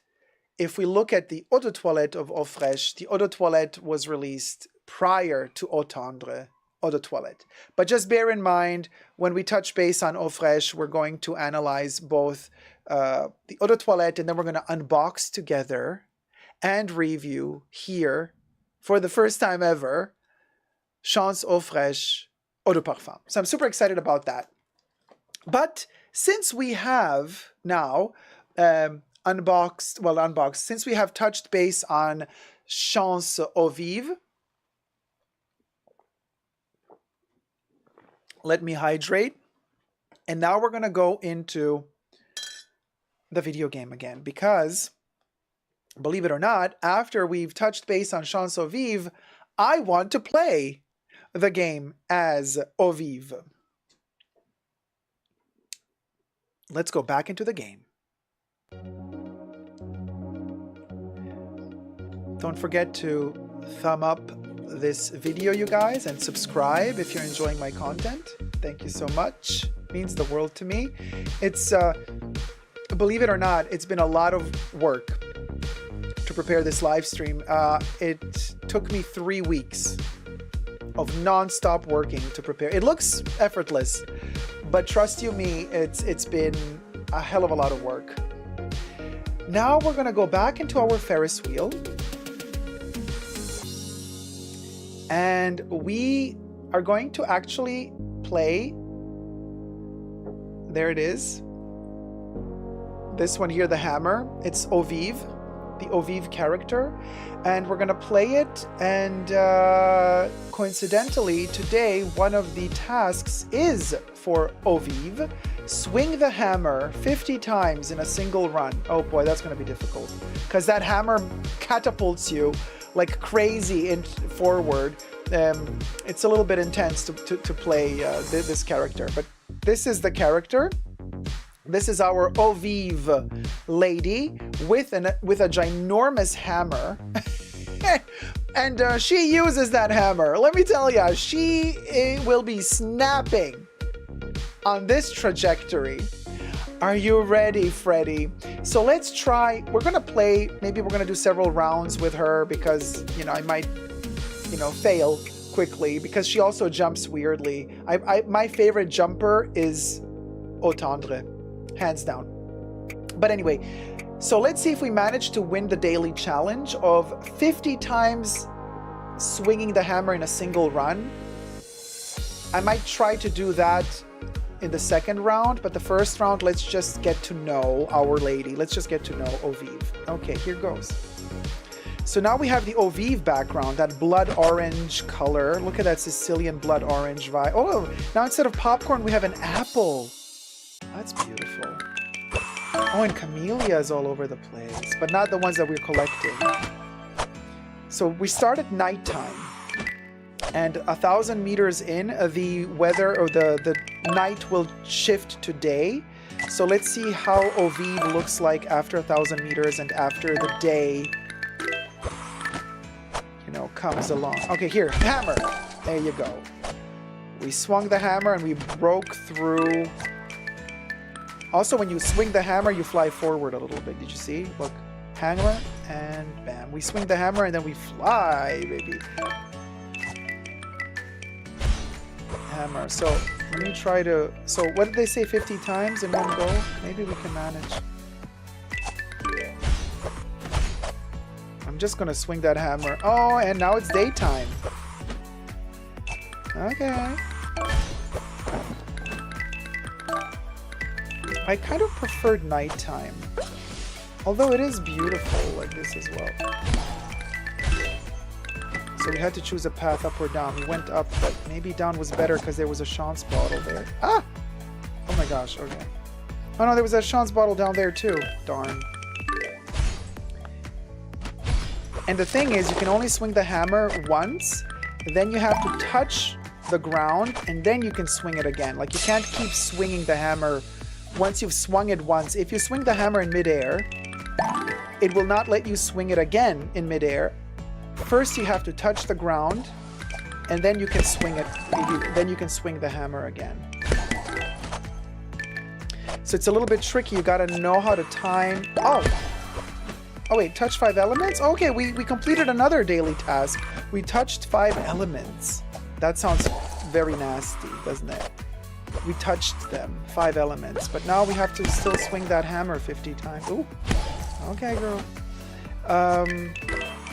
if we look at the Eau de Toilette of Eau Fraiche, the Eau de Toilette was released prior to Eau Tendre Eau de Toilette. But just bear in mind, when we touch base on Eau Fraiche, we're going to analyze both the Eau de Toilette, and then we're going to unbox together and review here, for the first time ever, Champ's Eau Fraiche Eau de Parfum. So I'm super excited about that. But since we have now since we have touched base on Champ's Eau Vive, let me hydrate. And now we're going to go into the video game again, because, believe it or not, after we've touched base on Champ's Eau Vive, I want to play the game as Eau Vive. Let's go back into the game. Don't forget to thumb up this video, you guys, and subscribe if you're enjoying my content. Thank you so much. It means the world to me. It's, believe it or not, it's been a lot of work to prepare this live stream. It took me 3 weeks of non-stop working to prepare. It looks effortless, but trust you me, it's been a hell of a lot of work. Now we're going to go back into our Ferris wheel, and we are going to actually play, there it is, this one here, the hammer. It's Eau Vive, the Eau Vive character, and we're gonna play it. And coincidentally, today one of the tasks is for Eau Vive. Swing the hammer 50 times in a single run. Oh boy, that's gonna be difficult, because that hammer catapults you like crazy and forward. It's a little bit intense to play this character, but this is the character. This is our Eau Vive lady with a ginormous hammer. And she uses that hammer. Let me tell you, she will be snapping on this trajectory. Are you ready, Freddy? So let's try. We're gonna play, maybe we're gonna do several rounds with her, because, you know, I might, you know, fail quickly because she also jumps weirdly. My favorite jumper is Au Tendre, hands down. But anyway, so let's see if we manage to win the daily challenge of 50 times swinging the hammer in a single run. I might try to do that in the second round, but the first round, let's just get to know Our Lady. Let's just get to know Au Vive. Okay, here goes. So now we have the Au Vive background, that blood orange color. Look at that Sicilian blood orange vibe. Oh, now instead of popcorn, we have an apple. That's beautiful. Oh, and camellias all over the place, but not the ones that we're collecting. So we start at nighttime, and 1,000 meters in, the weather or the night will shift to day. So let's see how Au Vive looks like after 1,000 meters and after the day, you know, comes along. Okay, here, hammer. There you go. We swung the hammer and we broke through. Also, when you swing the hammer, you fly forward a little bit. Did you see? Look, hammer and bam. We swing the hammer and then we fly, baby. Hammer. So let me try to. So what did they say? 50 times in one go? Maybe we can manage. I'm just gonna swing that hammer. Oh, and now it's daytime. Okay. I kind of preferred nighttime, although it is beautiful like this as well. So we had to choose a path up or down. We went up, but maybe down was better because there was a chance bottle there. Ah! Oh my gosh, okay. Oh no, there was a chance bottle down there too. Darn. And the thing is, you can only swing the hammer once, then you have to touch the ground, and then you can swing it again. Like, you can't keep swinging the hammer once you've swung it once. If you swing the hammer in midair, it will not let you swing it again in midair. First, you have to touch the ground, and then you can swing it. Then you can swing the hammer again. So it's a little bit tricky. You gotta know how to time. Oh wait, touch 5 elements? Okay, we completed another daily task. We touched 5 elements. That sounds very nasty, doesn't it? We touched them, 5 elements, but now we have to still swing that hammer 50 times. Ooh, okay, girl.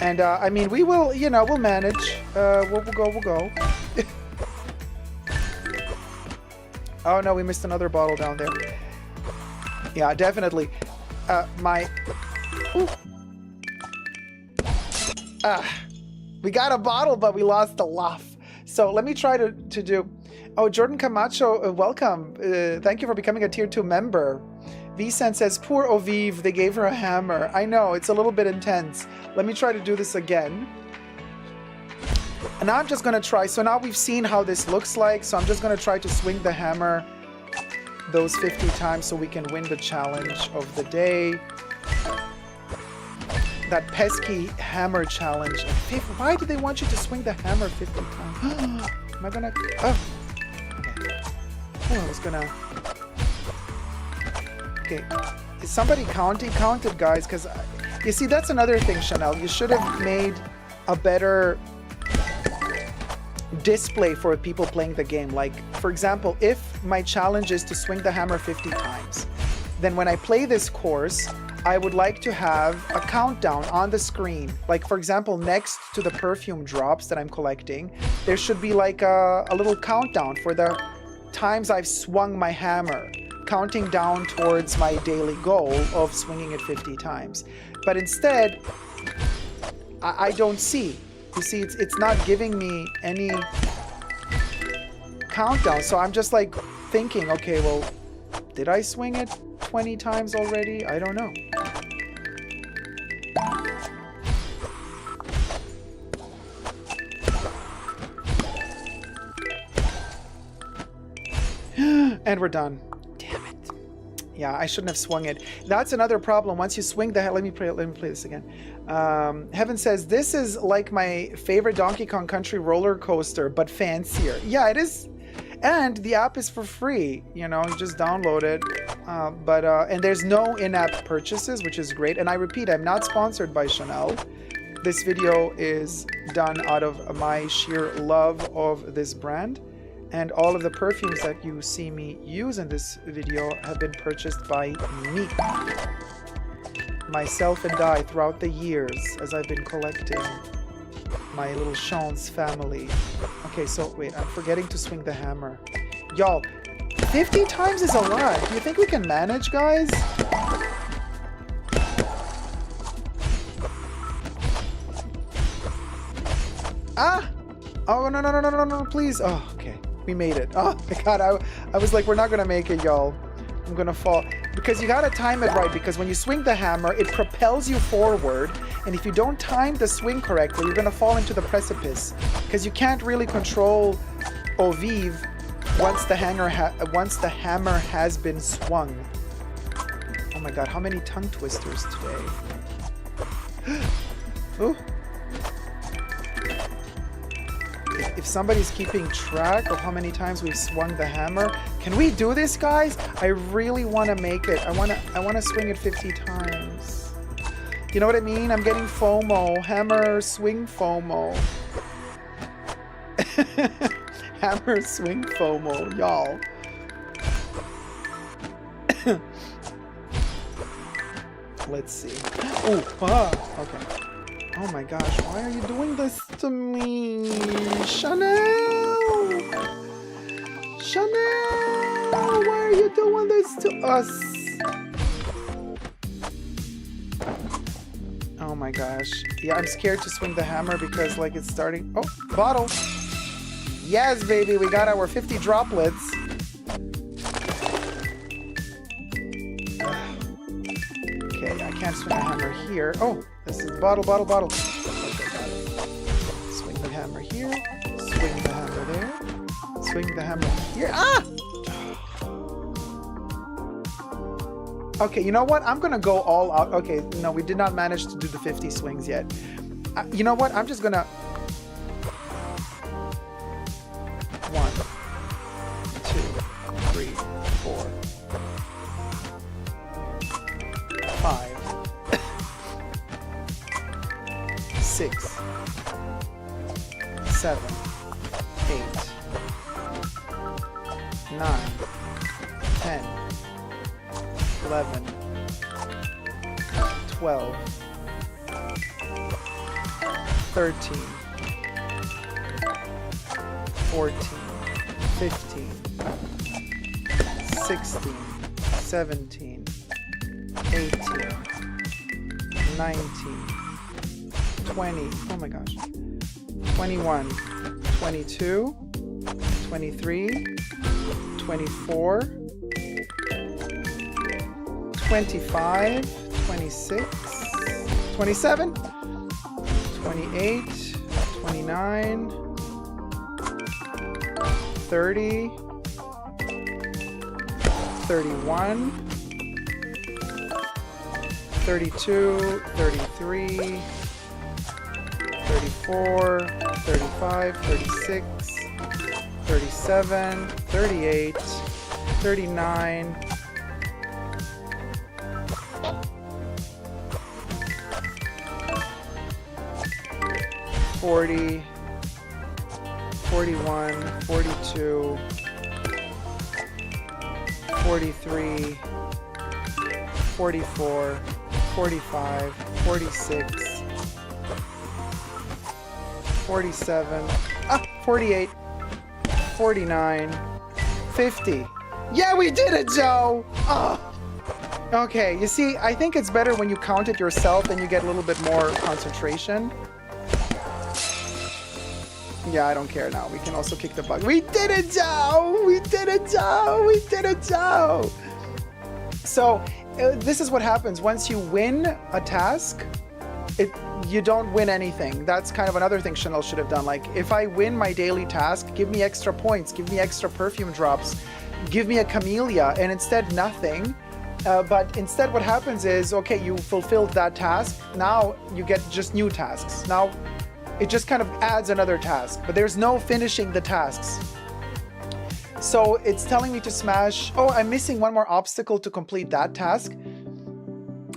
I mean, we will, you know, we'll manage. We'll go. Oh no, we missed another bottle down there. Yeah, definitely. Ooh. We got a bottle, but we lost a laugh. So let me try to do. Oh, Jordan Camacho, welcome. Thank you for becoming a tier 2 member. Vicent says, poor Au Vive, they gave her a hammer. I know, it's a little bit intense. Let me try to do this again. And now I'm just gonna try. So now we've seen how this looks like. So I'm just gonna try to swing the hammer those 50 times so we can win the challenge of the day. That pesky hammer challenge. Why do they want you to swing the hammer 50 times? Am I gonna... Oh. Okay. Oh, I was gonna... Okay. Is somebody counting? Counted, guys, because... You see, that's another thing, Chanel. You should have made a better display for people playing the game. Like, for example, if my challenge is to swing the hammer 50 times, then when I play this course, I would like to have a countdown on the screen. Like, for example, next to the perfume drops that I'm collecting, there should be like a little countdown for the times I've swung my hammer, counting down towards my daily goal of swinging it 50 times. But instead, I don't see. You see, it's not giving me any countdown. So I'm just like thinking, okay, well, did I swing it 20 times already? I don't know. And we're done. Damn it. Yeah, I shouldn't have swung it. That's another problem. Once you swing the... Let me play this again. Heaven says, this is like my favorite Donkey Kong Country roller coaster, but fancier. Yeah, it is. And the app is for free. You know, you just download it. And there's no in-app purchases, which is great. And I repeat, I'm not sponsored by Chanel. This video is done out of my sheer love of this brand, and all of the perfumes that you see me use in this video have been purchased by me, myself and I, throughout the years as I've been collecting my little Chance family. Okay, so wait, I'm forgetting to swing the hammer. Y'all, 50 times is a lot. Do you think we can manage, guys? Ah! Oh, no, no, no, no, no, no, please. Oh, okay. We made it. Oh, my God. I was like, we're not going to make it, y'all. I'm going to fall. Because you got to time it right. Because when you swing the hammer, it propels you forward. And if you don't time the swing correctly, you're going to fall into the precipice. Because you can't really control au vive once the hammer has been swung. Oh, my God. How many tongue twisters today? Ooh. If somebody's keeping track of how many times we've swung the hammer, can we do this, guys? I really want to make it. I want to swing it 50 times. You know what I mean? I'm getting FOMO. Hammer swing FOMO. Hammer swing FOMO, y'all. Let's see. Oh, okay. Oh my gosh, why are you doing this to me? Chanel! Chanel! Why are you doing this to us? Oh my gosh. Yeah, I'm scared to swing the hammer because like it's starting... Oh, bottle! Yes, baby, we got our 50 droplets. Okay, I can't swing the hammer here. Oh, this is bottle, bottle, bottle. Okay, got it. Swing the hammer here. Swing the hammer there. Swing the hammer here. Ah! Okay, you know what? I'm gonna go all out. Okay, no, we did not manage to do the 50 swings yet. You know what? I'm just gonna... 1, 2, 3, 4, 5, 6, 7, 8, 9, 10, 11, 12, 13, 14, 15, 16, 17, 18, 19, 20, oh my gosh, 21, 22, 23, 24, 25, 26, 27, 28, 29, 30, 31, 32, 33, 34, 35, 36, 37, 38, 39, 40, 41, 42, 43, 44, 45, 46, 47, 48, 49, 50. Yeah, we did it, Joe! Oh. Okay, you see, I think it's better when you count it yourself and you get a little bit more concentration. Yeah, I don't care now. We can also kick the bucket. We did it, Joe! We did it, Joe! We did it, Joe! So, this is what happens. Once you win a task, you don't win anything. That's kind of another thing Chanel should have done. Like, if I win my daily task, give me extra points, give me extra perfume drops, give me a camellia, and instead nothing. But instead what happens is, okay, you fulfilled that task. Now you get just new tasks. Now it just kind of adds another task, but there's no finishing the tasks. So it's telling me to smash, oh, I'm missing one more obstacle to complete that task.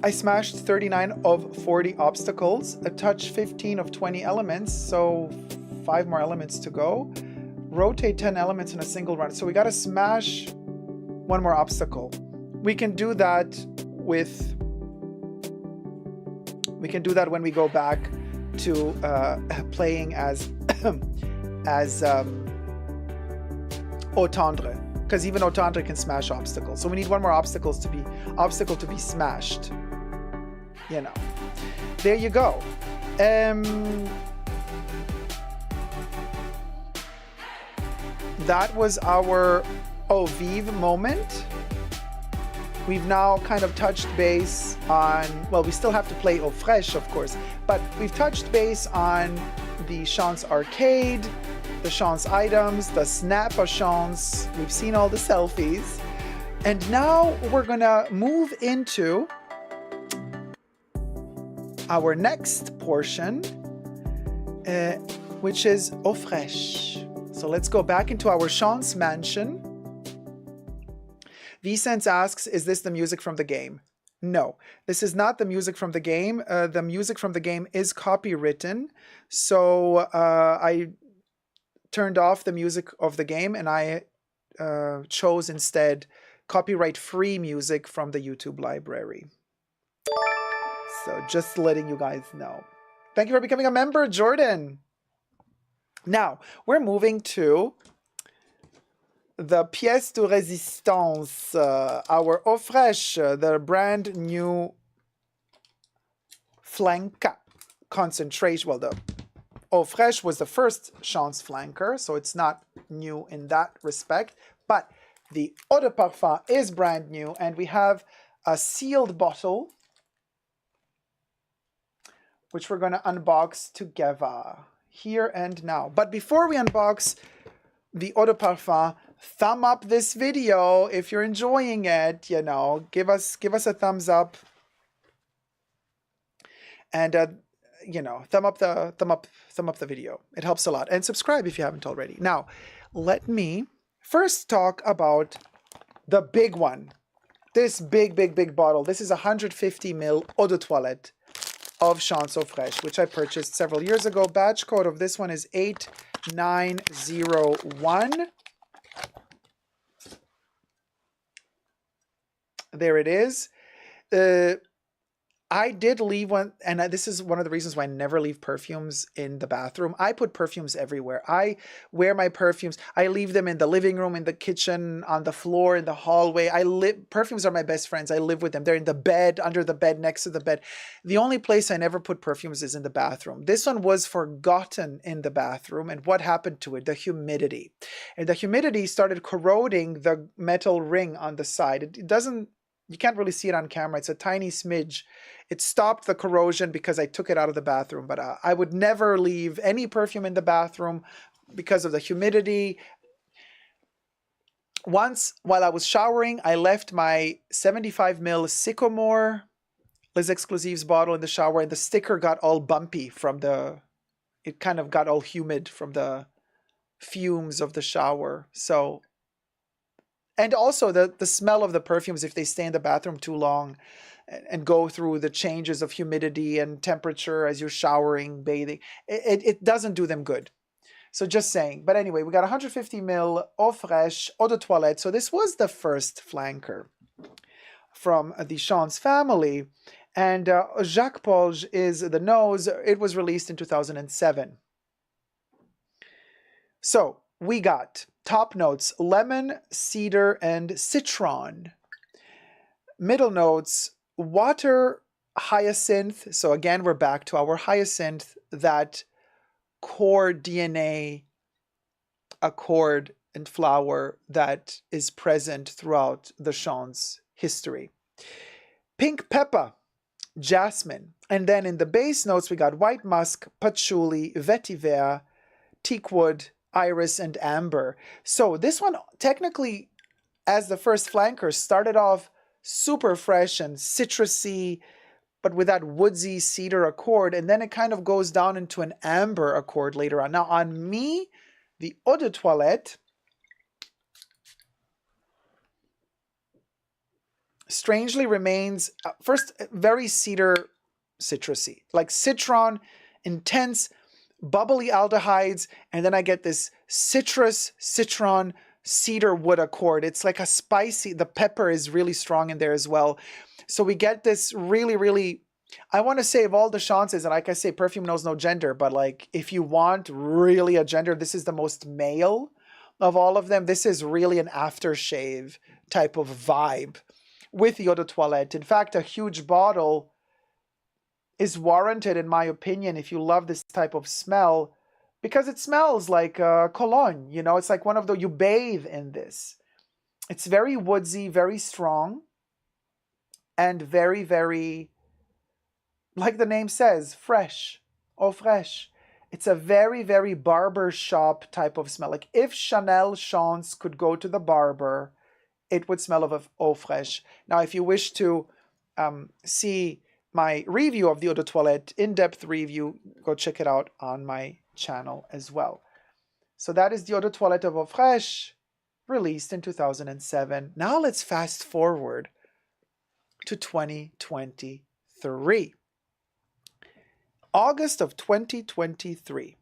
I smashed 39 of 40 obstacles, a touch 15 of 20 elements, so 5 more elements to go. Rotate 10 elements in a single run. So we got to smash 1 more obstacle. We can do that with... We can do that when we go back to playing as Otendre, because even Otendre can smash obstacles. So we need 1 more obstacle to be smashed. You know, there you go. That was our Au Vive moment. We've now kind of touched base on, well, we still have to play Au Fraîche, of course, but we've touched base on the Chance Arcade, the Chance items, the Snap a Chance. We've seen all the selfies. And now we're gonna move into our next portion, which is Au Fraîche. So let's go back into our Chance mansion. Vicens asks, is this the music from the game? No, this is not the music from the game. The music from the game is copywritten. So I turned off the music of the game and I chose instead copyright-free music from the YouTube library. So just letting you guys know. Thank you for becoming a member, Jordan. Now, we're moving to the pièce de résistance, our Au Fraîche, the brand new flanker concentration. Well, the Au Fraîche was the first Chance flanker, so it's not new in that respect. But the Eau de Parfum is brand new, and we have a sealed bottle, which we're going to unbox together here and now. But before we unbox the Eau de Parfum, thumb up this video if you're enjoying it. You know, give us a thumbs up, and you know, thumb up the video. It helps a lot, and subscribe if you haven't already. Now, let me first talk about the big one. This big bottle. This is 150 ml Eau de Toilette of Chance Au Fraîche, which I purchased several years ago. Batch code of this one is 8901. There it is. I did leave one, and this is one of the reasons why I never leave perfumes in the bathroom. I put perfumes everywhere. I wear my perfumes. I leave them in the living room, in the kitchen, on the floor, in the hallway. Perfumes are my best friends. I live with them. They're in the bed, under the bed, next to the bed. The only place I never put perfumes is in the bathroom. This one was forgotten in the bathroom, and what happened to it? The humidity. And the humidity started corroding the metal ring on the side. It doesn't, you can't really see it on camera. It's a tiny smidge. It stopped the corrosion because I took it out of the bathroom. But I would never leave any perfume in the bathroom because of the humidity. Once, while I was showering, I left my 75 ml Sycamore Les Exclusives bottle in the shower, and the sticker got all bumpy from it kind of got all humid from the fumes of the shower. So... And also the smell of the perfumes, if they stay in the bathroom too long and go through the changes of humidity and temperature as you're showering, bathing, it doesn't do them good. So just saying. But anyway, we got 150 ml Eau Fraîche, Eau de Toilette. So this was the first flanker from the Chance family. And Jacques Polge is the nose. It was released in 2007. So we got top notes: lemon, cedar, and citron. Middle notes: water, hyacinth. So again, we're back to our hyacinth, that core DNA accord and flower that is present throughout the Chance history. Pink pepper, jasmine. And then in the base notes, we got white musk, patchouli, vetiver, teakwood, iris, and amber. So this one, technically, as the first flanker, started off super fresh and citrusy, but with that woodsy cedar accord, and then it kind of goes down into an amber accord later on. Now on me, the Eau de Toilette strangely remains, first, very cedar citrusy, like citron, intense, bubbly aldehydes, and then I get this citrus, citron, cedar wood accord. It's like a spicy, the pepper is really strong in there as well. So we get this really, really, I want to say of all the chances, and like I say, perfume knows no gender, but like if you want really a gender, this is the most male of all of them. This is really an aftershave type of vibe with the eau de toilette. In fact, a huge bottle is warranted, in my opinion, if you love this type of smell, because it smells like cologne. You know, it's like one of the, you bathe in this. It's very woodsy, very strong, and very, very, like the name says, fresh, eau fraîche. It's a very, very barber shop type of smell. Like if Chanel Chance could go to the barber, it would smell of eau fraîche. Now, if you wish to see my review of the eau de toilette, in-depth review, go check it out on my channel as well. So that is the eau de toilette of eau fraîche, released in 2007. Now let's fast forward to 2023. August of 2023.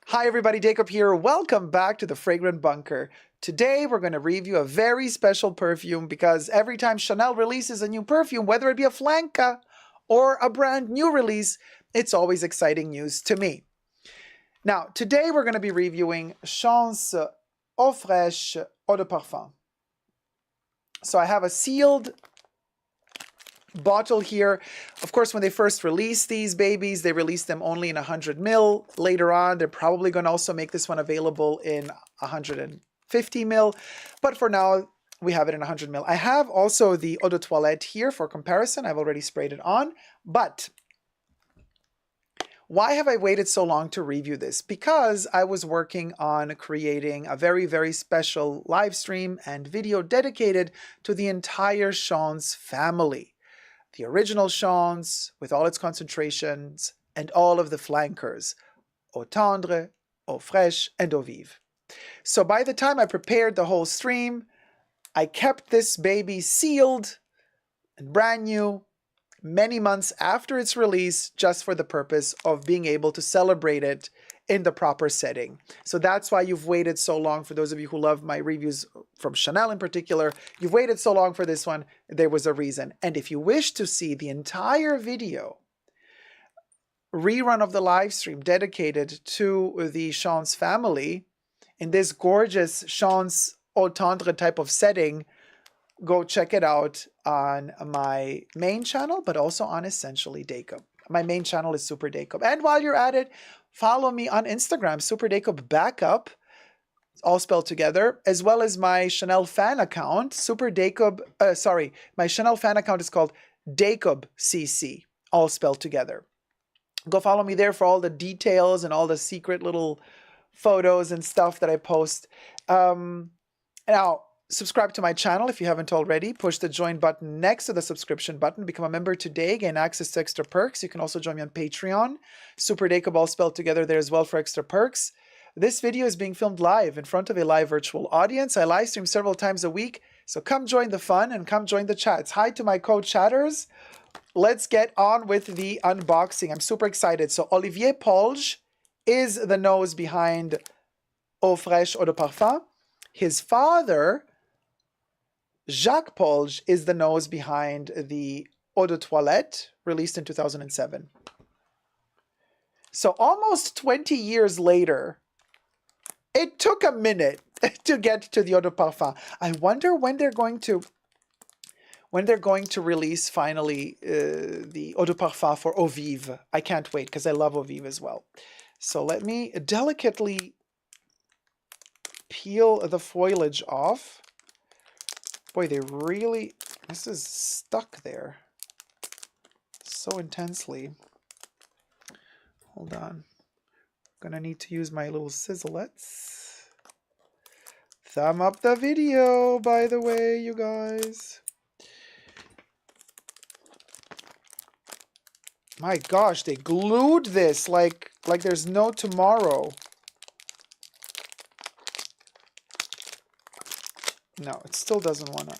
Hi everybody, Jacob here. Welcome back to the Fragrant Bunker. Today we're going to review a very special perfume because every time Chanel releases a new perfume, whether it be a flanca or a brand new release, it's always exciting news to me. Now, today we're going to be reviewing Chance Eau Fraîche Eau de Parfum. So I have a sealed bottle here. Of course, when they first released these babies, they released them only in 100 ml. Later on, they're probably going to also make this one available in 150 ml. But for now, we have it in 100 ml. I have also the eau de toilette here for comparison. I've already sprayed it on. But why have I waited so long to review this? Because I was working on creating a very, very special live stream and video dedicated to the entire Chance family. The original Chance with all its concentrations and all of the flankers, Eau Tendre, Eau Fraîche, and Eau Vive. So by the time I prepared the whole stream, I kept this baby sealed and brand new many months after its release, just for the purpose of being able to celebrate it in the proper setting. So that's why you've waited so long. For those of you who love my reviews from Chanel in particular, you've waited so long for this one. There was a reason. And if you wish to see the entire video rerun of the live stream dedicated to the Chance family in this gorgeous Chance Eau Tendre type of setting, go check it out on my main channel, but also on Essentially Jacob. My main channel is Super Jacob. And while you're at it, follow me on Instagram, Super Jacob Backup, all spelled together, as well as my Chanel fan account, Super Jacob, my Chanel fan account is called Jacob CC, all spelled together. Go follow me there for all the details and all the secret little photos and stuff that I post. Now, subscribe to my channel if you haven't already. Push the join button next to the subscription button. Become a member today. Gain access to extra perks. You can also join me on Patreon. Super Jacob, all spelled together there as well for extra perks. This video is being filmed live in front of a live virtual audience. I live stream several times a week. So come join the fun and come join the chats. Hi to my co-chatters. Let's get on with the unboxing. I'm super excited. So Olivier Polge is the nose behind Eau Fraîche Eau de Parfum. His father, Jacques Polge, is the nose behind the Eau de Toilette, released in 2007. So almost 20 years later, it took a minute to get to the Eau de Parfum. I wonder when they're going to release finally the Eau de Parfum for Eau Vive. I can't wait because I love Eau Vive as well. So let me delicately peel the foliage off. Boy, this is stuck there so intensely. Hold on. I'm gonna need to use my little sizzlets. Thumb up the video, by the way, you guys. My gosh, they glued this like there's no tomorrow. No, it still doesn't want to.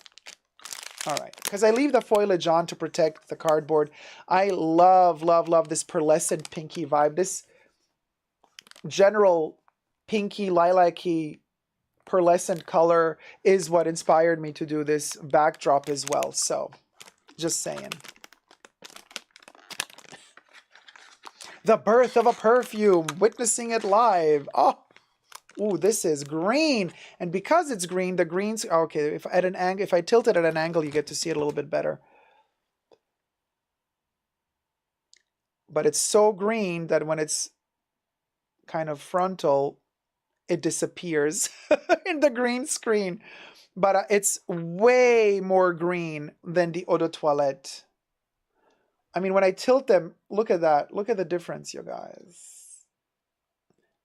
All right, because I leave the foliage on to protect the cardboard. I love, love, love this pearlescent pinky vibe. This general pinky, lilac-y, pearlescent color is what inspired me to do this backdrop as well. So, just saying. The birth of a perfume, witnessing it live. Oh, ooh, this is green. And because it's green, the greens, okay, if at an angle, if I tilt it at an angle, you get to see it a little bit better. But it's so green that when it's kind of frontal, it disappears in the green screen. But it's way more green than the Eau de Toilette. I mean, when I tilt them, look at that. Look at the difference, you guys.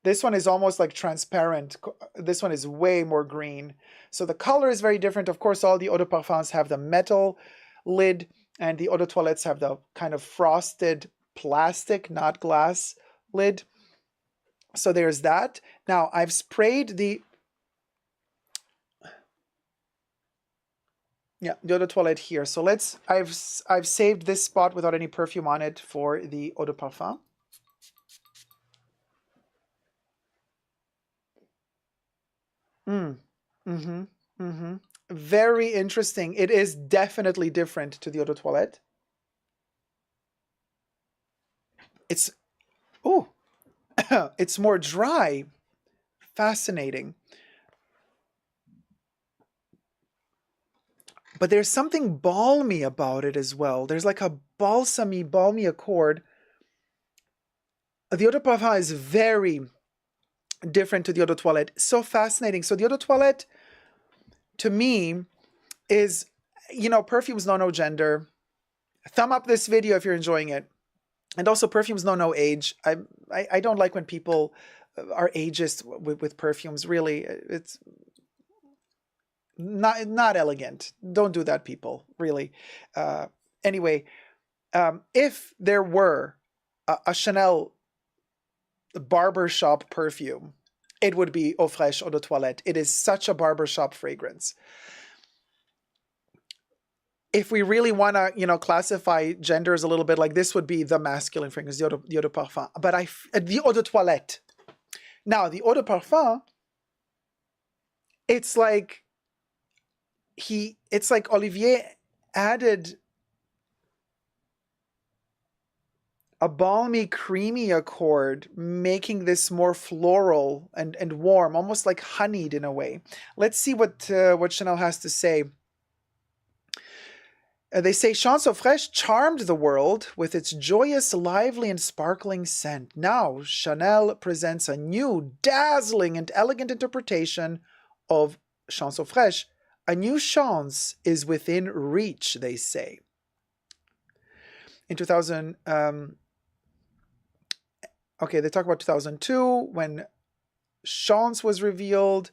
This one is almost like transparent. This one is way more green. So the color is very different. Of course, all the Eau de Parfums have the metal lid, and the Eau de Toilettes have the kind of frosted plastic, not glass lid. So there's that. Now, I've sprayed the Eau de Toilette here. So I've saved this spot without any perfume on it for the Eau de Parfum. Very interesting. It is definitely different to the Eau de Toilette. It's, oh, it's more dry. Fascinating. But there's something balmy about it as well. There's like a balmy accord. The Eau de Parfum is very different to the Eau de Toilette. So fascinating. So the Eau de Toilette, to me, is, you know, perfumes know no gender. Thumb up this video if you're enjoying it. And also, perfumes know no age. I don't like when people are ageist with perfumes. Really, it's not elegant. Don't do that, people. Really. Anyway, if there were a Chanel barbershop perfume, it would be Eau Fraiche Eau de Toilette. It is such a barbershop fragrance. If we really want to, you know, classify genders a little bit, like this would be the masculine fragrance, the Eau de Parfum. But the Eau de Toilette. Now, the Eau de Parfum, it's like Olivier added a balmy, creamy accord, making this more floral and warm, almost like honeyed in a way. Let's see what Chanel has to say. They say, Chanson Fraîche charmed the world with its joyous, lively, and sparkling scent. Now, Chanel presents a new, dazzling, and elegant interpretation of Chanson Fraîche. A new chance is within reach, they say. In 2000, okay, they talk about 2002, when Chance was revealed.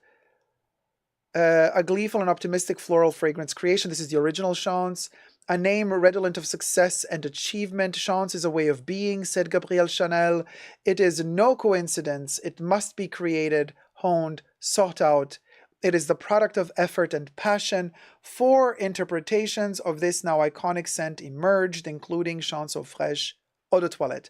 A gleeful and optimistic floral fragrance creation. This is the original Chance. A name redolent of success and achievement. Chance is a way of being, said Gabrielle Chanel. It is no coincidence. It must be created, honed, sought out. It is the product of effort and passion. 4 interpretations of this now iconic scent emerged, including Chanson Fraîche Eau de Toilette.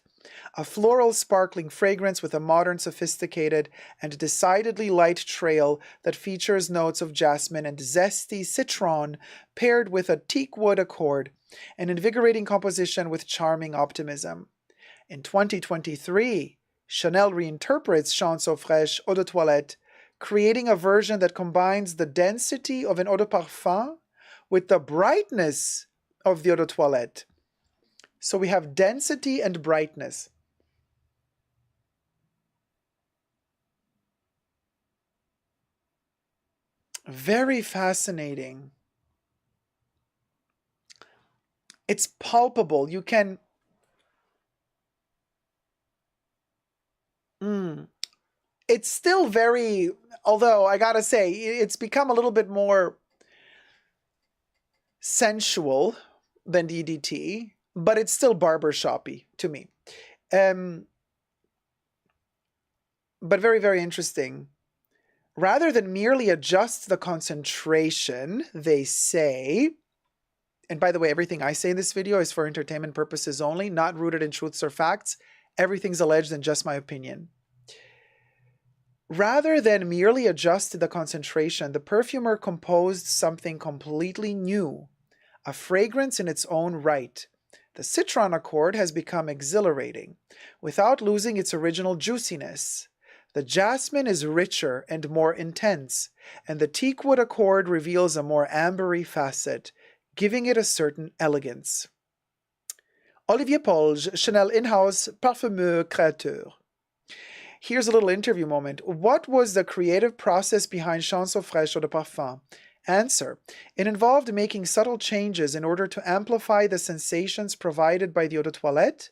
A floral, sparkling fragrance with a modern, sophisticated, and decidedly light trail that features notes of jasmine and zesty citron paired with a teak wood accord, an invigorating composition with charming optimism. In 2023, Chanel reinterprets Chanson Fraîche Eau de Toilette, creating a version that combines the density of an Eau de Parfum with the brightness of the Eau de Toilette. So we have density and brightness. Very fascinating. It's palpable. You can... It's still very... Although, I gotta say, it's become a little bit more sensual than DDT, but it's still barbershoppy to me. But very, very interesting. Rather than merely adjust the concentration, they say, and by the way, everything I say in this video is for entertainment purposes only, not rooted in truths or facts. Everything's alleged and just my opinion. Rather than merely adjust the concentration, the perfumer composed something completely new, a fragrance in its own right. The citron accord has become exhilarating, without losing its original juiciness. The jasmine is richer and more intense, and the teakwood accord reveals a more ambery facet, giving it a certain elegance. Olivier Polge, Chanel in-house parfumeur créateur. Here's a little interview moment. What was the creative process behind Chanson Fraîche Eau de Parfum? Answer. It involved making subtle changes in order to amplify the sensations provided by the eau de toilette.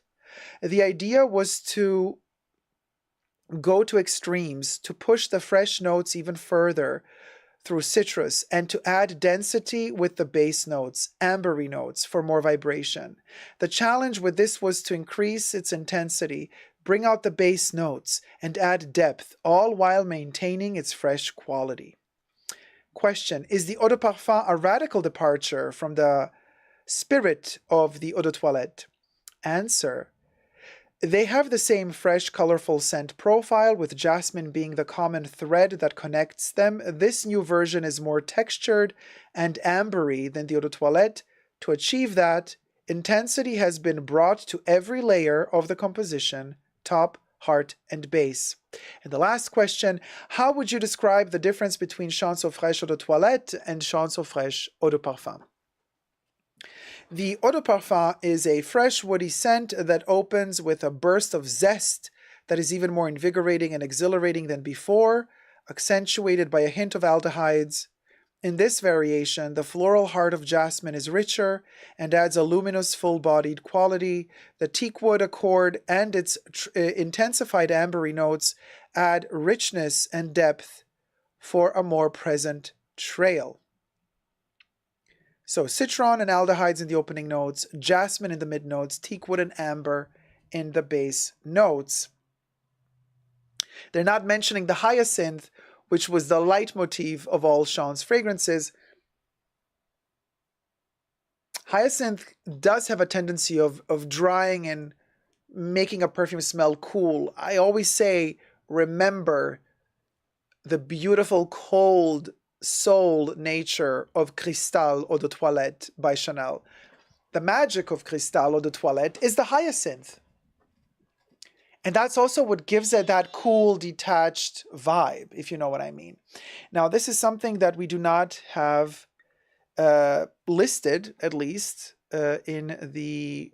The idea was to go to extremes, to push the fresh notes even further through citrus, and to add density with the base notes, ambery notes, for more vibration. The challenge with this was to increase its intensity, bring out the base notes, and add depth, all while maintaining its fresh quality. Question. Is the eau de parfum a radical departure from the spirit of the eau de toilette? Answer. They have the same fresh, colorful scent profile, with jasmine being the common thread that connects them. This new version is more textured and ambery than the eau de toilette. To achieve that, intensity has been brought to every layer of the composition, top, heart, and base. And the last question, how would you describe the difference between Chanson Fraîche Eau de Toilette and Chanson Fraîche Eau de Parfum? The eau de parfum is a fresh, woody scent that opens with a burst of zest that is even more invigorating and exhilarating than before, accentuated by a hint of aldehydes. In this variation, the floral heart of jasmine is richer and adds a luminous, full-bodied quality. The teakwood accord and its intensified ambery notes add richness and depth for a more present trail. So citron and aldehydes in the opening notes, jasmine in the mid notes, teakwood and amber in the base notes. They're not mentioning the hyacinth, which was the leitmotif of all Sean's fragrances. Hyacinth does have a tendency of drying and making a perfume smell cool. I always say, remember the beautiful, cold, soul nature of Cristal Eau de Toilette by Chanel. The magic of Cristal Eau de Toilette is the hyacinth. And that's also what gives it that cool, detached vibe, if you know what I mean. Now, this is something that we do not have listed, at least, in the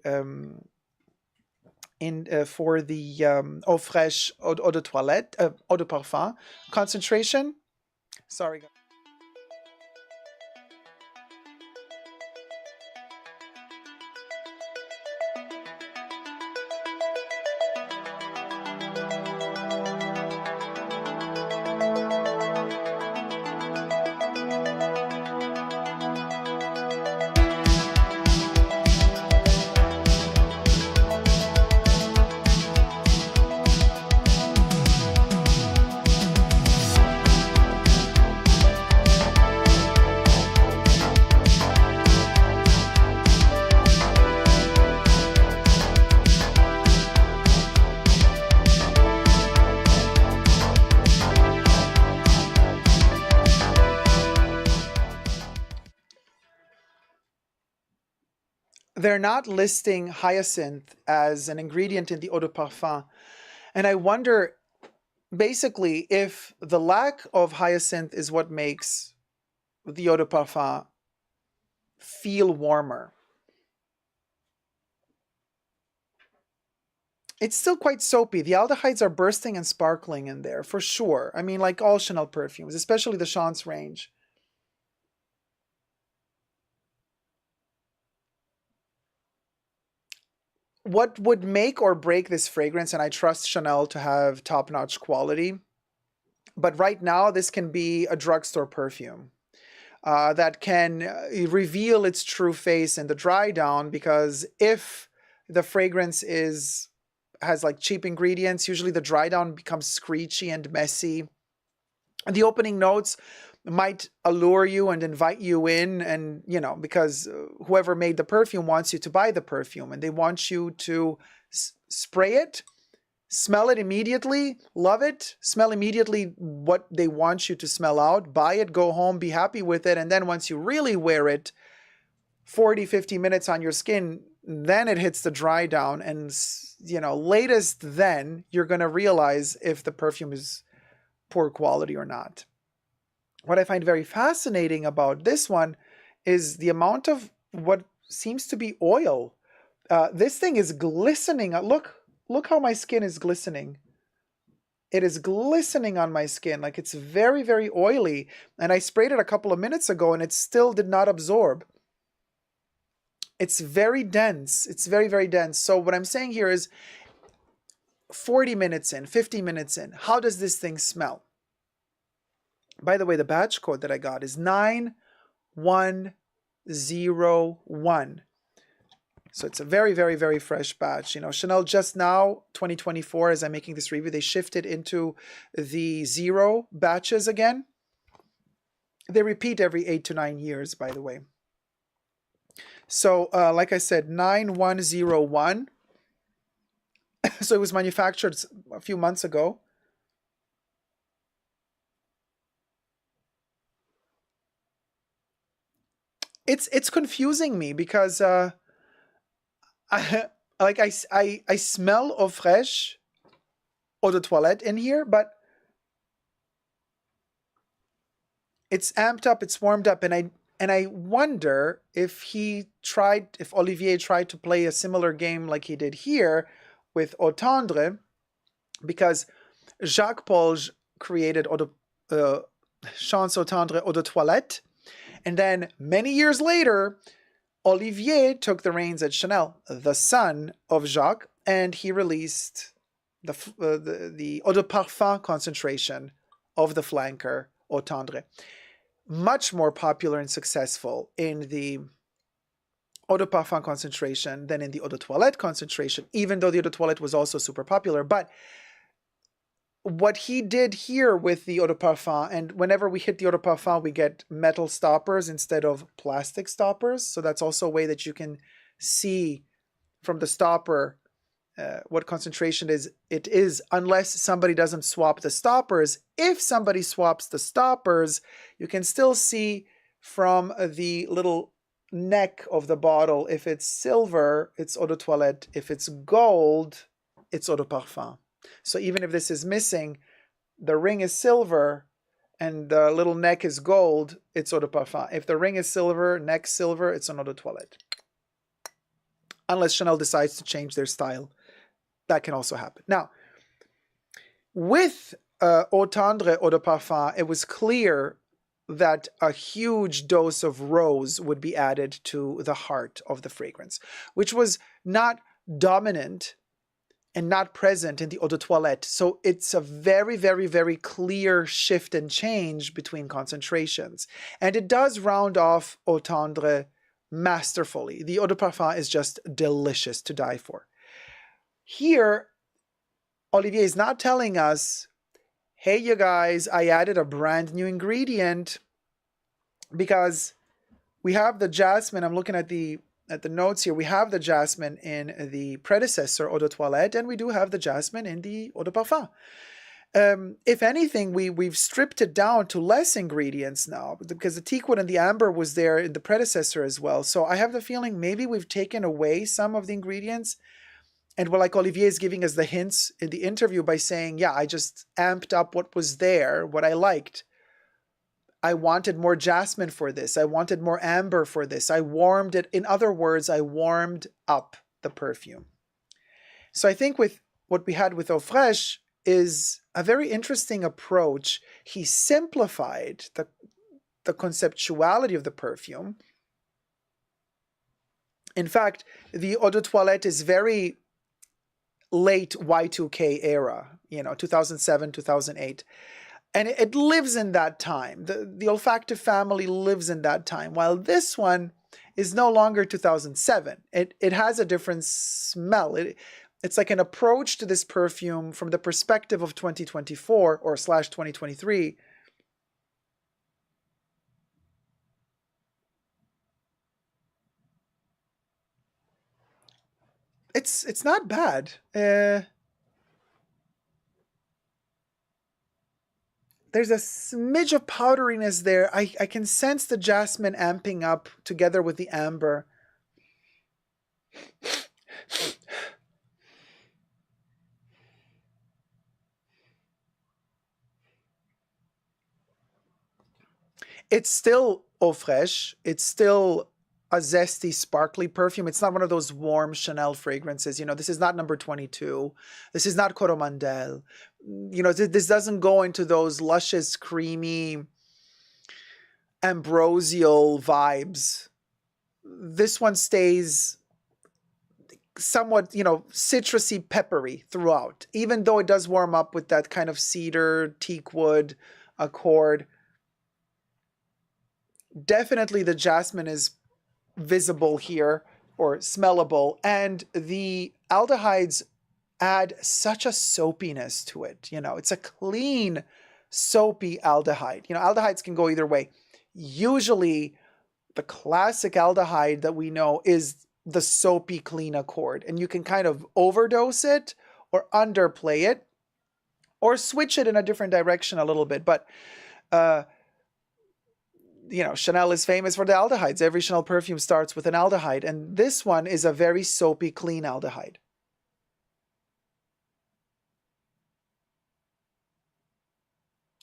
for the Eau Fraîche Eau de Toilette, Eau de Parfum concentration. Sorry, guys. They're not listing hyacinth as an ingredient in the eau de parfum. And I wonder, basically, if the lack of hyacinth is what makes the eau de parfum feel warmer. It's still quite soapy. The aldehydes are bursting and sparkling in there, for sure. I mean, like all Chanel perfumes, especially the Chance range. What would make or break this fragrance, and I trust Chanel to have top-notch quality, but right now this can be a drugstore perfume that can reveal its true face in the dry down, because if the fragrance has like cheap ingredients, usually the dry down becomes screechy and messy, The opening notes might allure you and invite you in, and you know, because whoever made the perfume wants you to buy the perfume, and they want you to spray it, smell it immediately, love it, smell immediately what they want you to smell out, buy it, go home, be happy with it, and then once you really wear it 40-50 minutes on your skin, then it hits the dry down, and you know, latest then you're going to realize if the perfume is poor quality or not. What I find very fascinating about this one is the amount of what seems to be oil. This thing is glistening. Look how my skin is glistening. It is glistening on my skin. Like, it's very, very oily. And I sprayed it a couple of minutes ago and it still did not absorb. It's very dense. It's very, very dense. So what I'm saying here is 40 minutes in, 50 minutes in, how does this thing smell? By the way, the batch code that I got is 9101. So it's a very, very, very fresh batch. You know, Chanel just now, 2024, as I'm making this review, they shifted into the 0 batches again. They repeat every 8 to 9 years, by the way. So, like I said, 9101. So it was manufactured a few months ago. It's confusing me because I smell eau fraîche, eau de toilette in here, but it's amped up, it's warmed up, and I wonder if Olivier tried to play a similar game like he did here with Eau Tendre, because Jacques Paul created Chance Eau Tendre Eau de Toilette, and then many years later, Olivier took the reins at Chanel, the son of Jacques, and he released the Eau de Parfum concentration of the flanker Eau Tendre. Much more popular and successful in the Eau de Parfum concentration than in the Eau de Toilette concentration, even though the Eau de Toilette was also super popular. But what he did here with the Eau de Parfum, and whenever we hit the Eau de Parfum, we get metal stoppers instead of plastic stoppers. So that's also a way that you can see from the stopper what concentration it is, unless somebody doesn't swap the stoppers. If somebody swaps the stoppers, you can still see from the little neck of the bottle, if it's silver, it's Eau de Toilette. If it's gold, it's Eau de Parfum. So even if this is missing, the ring is silver and the little neck is gold, it's Eau de Parfum. If the ring is silver, neck silver, it's an Eau de Toilette. Unless Chanel decides to change their style. That can also happen. Now, with Eau Tendre Eau de Parfum, it was clear that a huge dose of rose would be added to the heart of the fragrance, which was not dominant and not present in the Eau de Toilette. So it's a very, very, very clear shift and change between concentrations. And it does round off Eau Tendre masterfully. The Eau de Parfum is just delicious to die for. Here, Olivier is not telling us, hey, you guys, I added a brand new ingredient, because we have the jasmine. I'm looking at the notes here. We have the jasmine in the predecessor Eau de Toilette, and we do have the jasmine in the Eau de Parfum. If anything, we've stripped it down to less ingredients now, because the teakwood and the amber was there in the predecessor as well. So I have the feeling maybe we've taken away some of the ingredients. And like Olivier is giving us the hints in the interview by saying, yeah, I just amped up what was there, what I liked. I wanted more jasmine for this. I wanted more amber for this. I warmed it. In other words, I warmed up the perfume. So I think with what we had with Eau Fraiche is a very interesting approach. He simplified the conceptuality of the perfume. In fact, the Eau de Toilette is very late Y2K era, 2007, 2008. And it lives in that time. The olfactive family lives in that time, while this one is no longer 2007. It has a different smell. It's like an approach to this perfume from the perspective of 2024 or /2023 It's not bad. There's a smidge of powderiness there. I can sense the jasmine amping up together with the amber. It's still eau fraiche. It's still a zesty, sparkly perfume. It's not one of those warm Chanel fragrances. You know, this is not number 22. This is not Coromandel. You know, this doesn't go into those luscious, creamy, ambrosial vibes. This one stays somewhat, you know, citrusy, peppery throughout, even though it does warm up with that kind of cedar, teak wood accord. Definitely the jasmine is visible here, or smellable, and the aldehydes add such a soapiness to it. You know, it's a clean, soapy aldehyde. You know, aldehydes can go either way. Usually, the classic aldehyde that we know is the soapy clean accord, and you can kind of overdose it or underplay it or switch it in a different direction a little bit. But you know, Chanel is famous for the aldehydes. Every Chanel perfume starts with an aldehyde, and this one is a very soapy, clean aldehyde.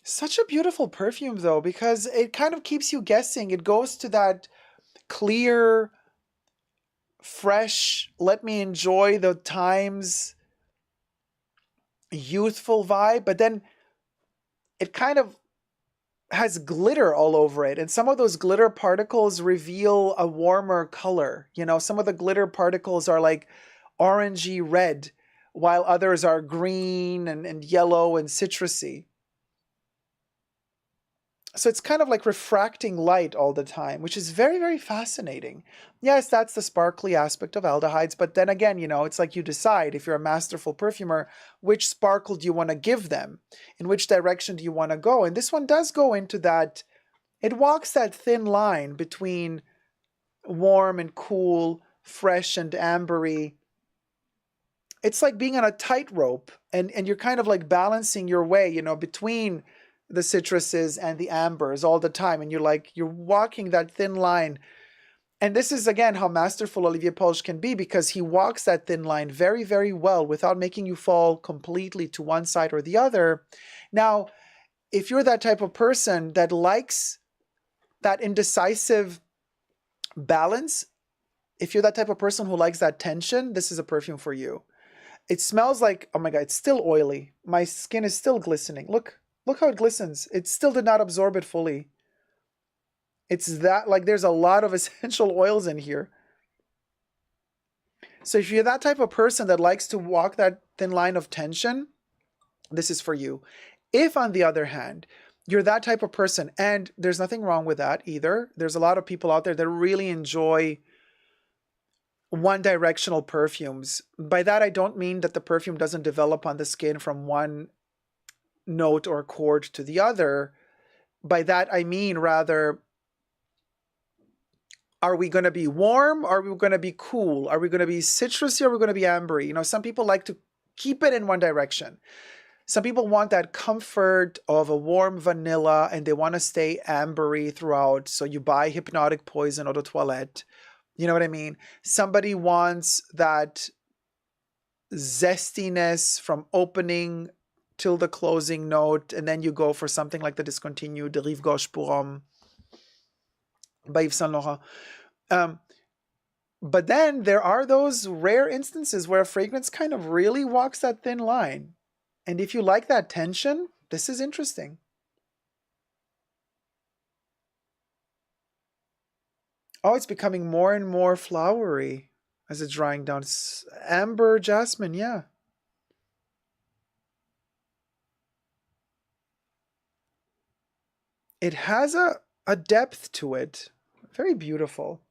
Such a beautiful perfume, though, because it kind of keeps you guessing. It goes to that clear, fresh, let me enjoy the times, youthful vibe, but then it kind of has glitter all over it, and some of those glitter particles reveal a warmer color. You know, some of the glitter particles are like orangey red, while others are green and yellow and citrusy. So it's kind of like refracting light all the time, which is very, very fascinating. Yes, that's the sparkly aspect of aldehydes, but then again, you know, it's like you decide, if you're a masterful perfumer, which sparkle do you want to give them? In which direction do you want to go? And this one does go into that, it walks that thin line between warm and cool, fresh and ambery. It's like being on a tightrope, and you're kind of like balancing your way, you know, between the citruses and the ambers all the time, and you're walking that thin line. And this is again how masterful Olivier Polge can be, because he walks that thin line very, very well without making you fall completely to one side or the other. Now, if you're that type of person that likes that indecisive balance, if you're that type of person who likes that tension, this is a perfume for you. It smells like, oh my God, it's still oily. My skin is still glistening. Look how it glistens. It still did not absorb it fully. It's that, like, there's a lot of essential oils in here. So if you're that type of person that likes to walk that thin line of tension, this is for you. If, on the other hand, you're that type of person, and there's nothing wrong with that either. There's a lot of people out there that really enjoy one-directional perfumes. By that, I don't mean that the perfume doesn't develop on the skin from one note or chord to the other. By that, I mean rather, are we going to be warm? Are we going to be cool? Are we going to be citrusy? Or are we going to be ambery? You know, some people like to keep it in one direction. Some people want that comfort of a warm vanilla, and they want to stay ambery throughout. So you buy Hypnotic Poison Eau de Toilette. You know what I mean? Somebody wants that zestiness from opening till the closing note, and then you go for something like the discontinued de Rive Gauche pour Homme by Yves Saint Laurent. But then there are those rare instances where a fragrance kind of really walks that thin line. And if you like that tension, this is interesting. Oh, it's becoming more and more flowery as it's drying down. It's amber jasmine, yeah. It has a depth to it. Very beautiful.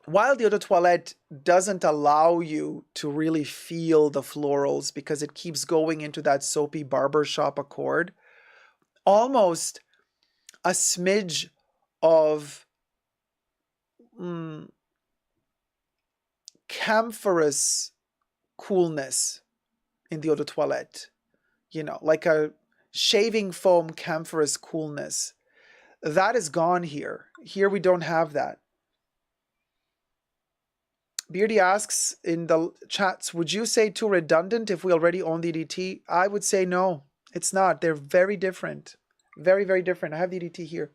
While the Eau de Toilette doesn't allow you to really feel the florals because it keeps going into that soapy barbershop accord, almost a smidge of mm, camphorous coolness in the eau de toilette. You know, like a shaving foam camphorous coolness. That is gone here. Here we don't have that. Beardy asks in the chats, would you say too redundant if we already own the EDT? I would say no, it's not. They're very different. Very, very different. I have the EDT here.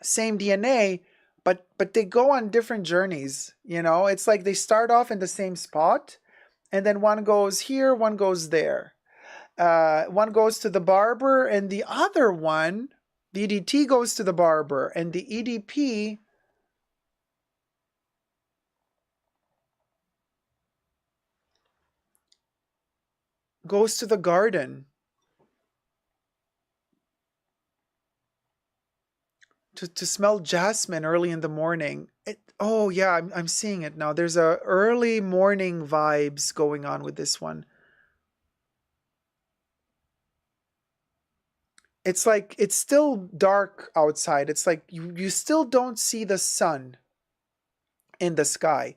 Same DNA, but they go on different journeys. You know, it's like they start off in the same spot, and then one goes here, one goes there. One goes to the barber, and the other one, the EDT goes to the barber, and the EDP goes to the garden to smell jasmine early in the morning. Oh yeah, I'm seeing it now. There's a early morning vibes going on with this one. It's like it's still dark outside. It's like you still don't see the sun in the sky.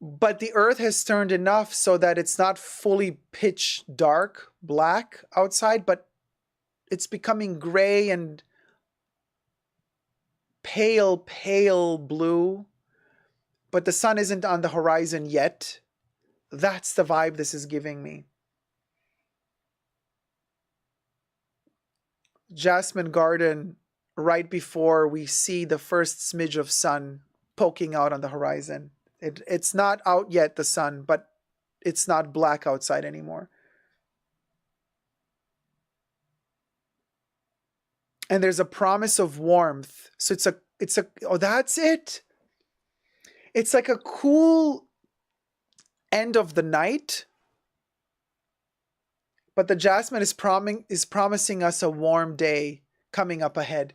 But the earth has turned enough so that it's not fully pitch dark black outside, but it's becoming gray and pale blue. But the sun isn't on the horizon yet. That's the vibe this is giving me. Jasmine garden right before we see the first smidge of sun poking out on the horizon. It's not out yet, the sun, but it's not black outside anymore. And there's a promise of warmth. So oh, that's it. It's like a cool end of the night, but the jasmine is promising us a warm day coming up ahead.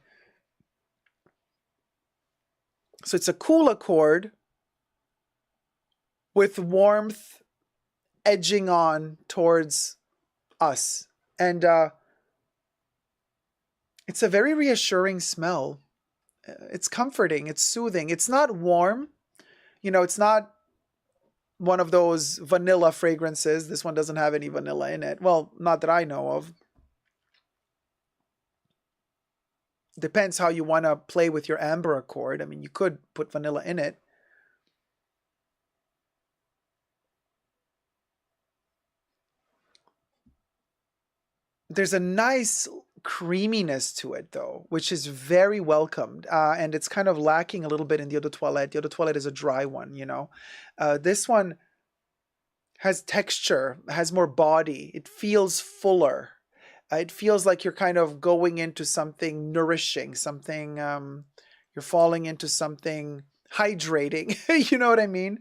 So it's a cool accord with warmth edging on towards us. And it's a very reassuring smell. It's comforting, it's soothing. It's not warm. You know, it's not one of those vanilla fragrances. This one doesn't have any vanilla in it. Well, not that I know of. Depends how you want to play with your amber accord. I mean, you could put vanilla in it. There's a nice creaminess to it, though, which is very welcomed. And it's kind of lacking a little bit in the eau de toilette. The eau de toilette is a dry one, you know. This one has texture, has more body. It feels fuller. It feels like you're kind of going into something nourishing, something, you're falling into something hydrating. You know what I mean?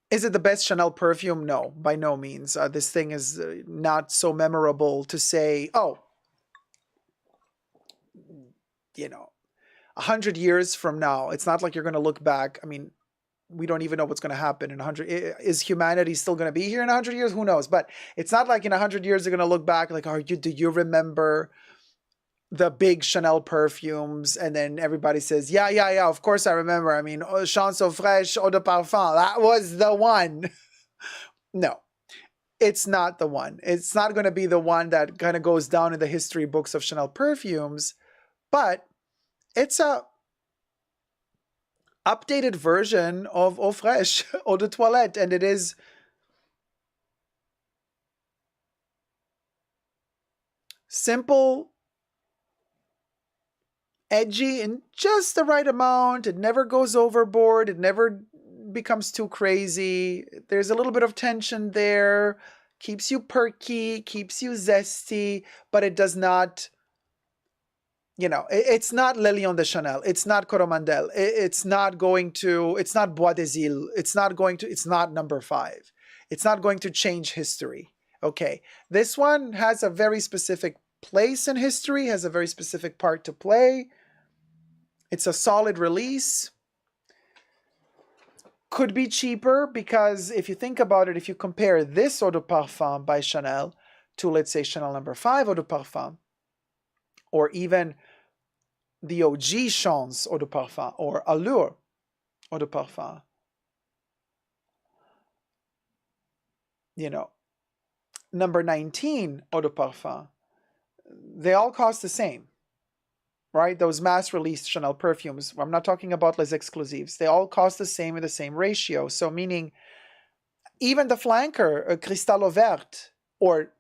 Is it the best Chanel perfume? No, by no means. This thing is not so memorable to say, oh, you know, 100 years from now. It's not like you're going to look back. I mean, we don't even know what's going to happen in 100. Is humanity still going to be here in 100 years? Who knows? But it's not like in 100 years they're going to look back like, do you remember the big Chanel perfumes? And then everybody says, yeah, of course I remember. I mean, Chanson Fraîche, Eau de Parfum, that was the one. No, it's not the one. It's not going to be the one that kind of goes down in the history books of Chanel perfumes, but it's a updated version of Eau Fraîche, Eau de Toilette, and it is simple, edgy, in just the right amount. It never goes overboard. It never becomes too crazy. There's a little bit of tension there. Keeps you perky, keeps you zesty, but it does not, you know, it's not Le Lion de Chanel. It's not Coromandel. It's not going to, it's not Bois des Îles. It's not going to, it's not number 5. It's not going to change history. Okay. This one has a very specific place in history, has a very specific part to play. It's a solid release. Could be cheaper because if you think about it, if you compare this eau de parfum by Chanel to, let's say, Chanel No. 5 eau de parfum, or even the OG Chance eau de parfum or Allure eau de parfum, you know, number 19 eau de parfum, they all cost the same, right? Those mass released Chanel perfumes, I'm not talking about les exclusives, they all cost the same in the same ratio. So meaning even the flanker, Cristal Eau Verte, or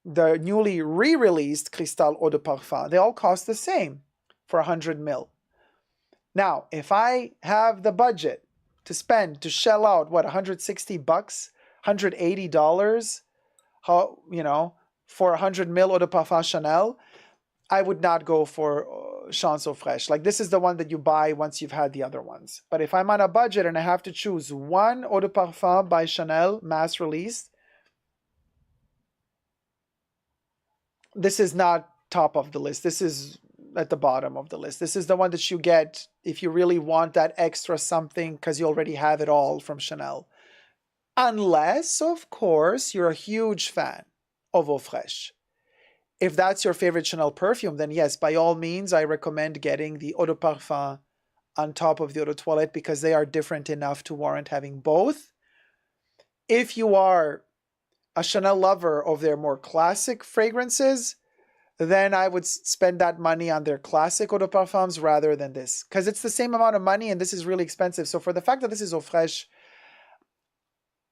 the newly re-released Cristal Eau de Parfum, they all cost the same for 100 ml. Now, if I have the budget to spend, to shell out, what, 160 bucks, $180, how, you know, for 100 ml Eau de Parfum Chanel, I would not go for Chance Eau Fraîche. Like, this is the one that you buy once you've had the other ones. But if I'm on a budget and I have to choose one Eau de Parfum by Chanel, mass released, this is not top of the list. This is at the bottom of the list. This is the one that you get if you really want that extra something because you already have it all from Chanel. Unless, of course, you're a huge fan of Eau Fraîche. If that's your favorite Chanel perfume, then yes, by all means, I recommend getting the Eau de Parfum on top of the Eau de Toilette because they are different enough to warrant having both. If you are a Chanel lover of their more classic fragrances, then I would spend that money on their classic eau de parfums rather than this. Because it's the same amount of money and this is really expensive. So for the fact that this is Eau Fraîche,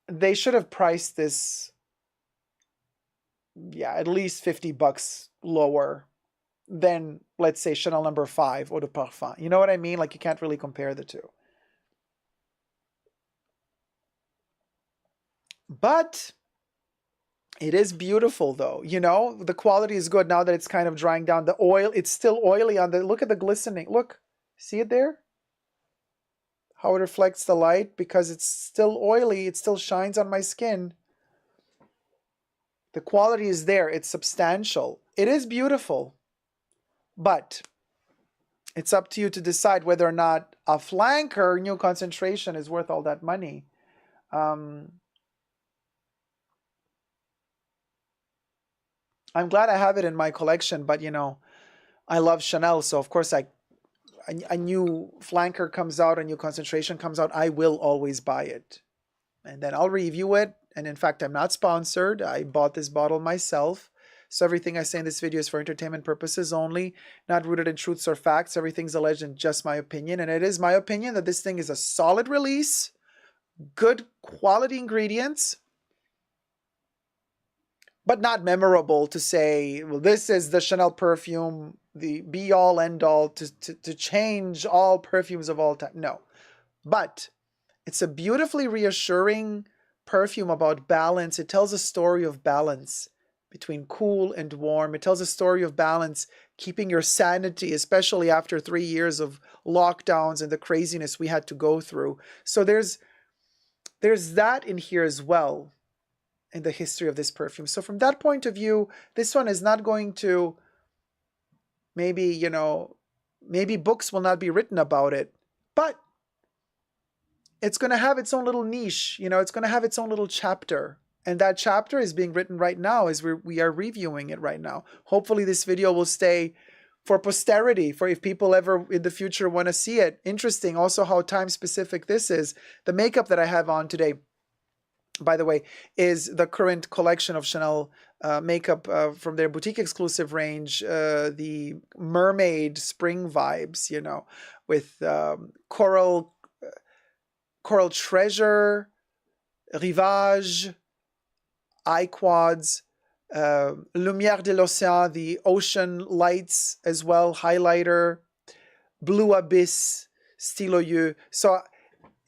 they should have priced this, yeah, at least 50 bucks lower than, let's say, Chanel No. 5 eau de parfum. You know what I mean? Like, you can't really compare the two. But it is beautiful though, you know, the quality is good now that it's kind of drying down. The oil, it's still oily on the, look at the glistening. Look, see it there? How it reflects the light because it's still oily. It still shines on my skin. The quality is there. It's substantial. It is beautiful. But it's up to you to decide whether or not a flanker new concentration is worth all that money. I'm glad I have it in my collection, but you know, I love Chanel, so of course a new flanker comes out, a new concentration comes out, I will always buy it. And then I'll review it. And in fact, I'm not sponsored. I bought this bottle myself. So everything I say in this video is for entertainment purposes only, not rooted in truths or facts. Everything's alleged in just my opinion. And it is my opinion that this thing is a solid release, good quality ingredients, but not memorable to say, well, this is the Chanel perfume, the be-all, end-all to change all perfumes of all time. No. But it's a beautifully reassuring perfume about balance. It tells a story of balance between cool and warm. It tells a story of balance, keeping your sanity, especially after 3 years of lockdowns and the craziness we had to go through. So there's that in here as well in the history of this perfume. So from that point of view, this one is not going to, maybe, you know, maybe books will not be written about it, but it's going to have its own little niche, you know, it's going to have its own little chapter. And that chapter is being written right now as we are reviewing it right now. Hopefully this video will stay for posterity, for if people ever in the future want to see it. Interesting also how time specific this is. The makeup that I have on today, by the way, is the current collection of Chanel makeup from their boutique exclusive range, the mermaid spring vibes, you know, with coral treasure, rivage, eye quads, lumière de l'océan, the ocean lights as well, highlighter, blue abyss, stylo yeux. So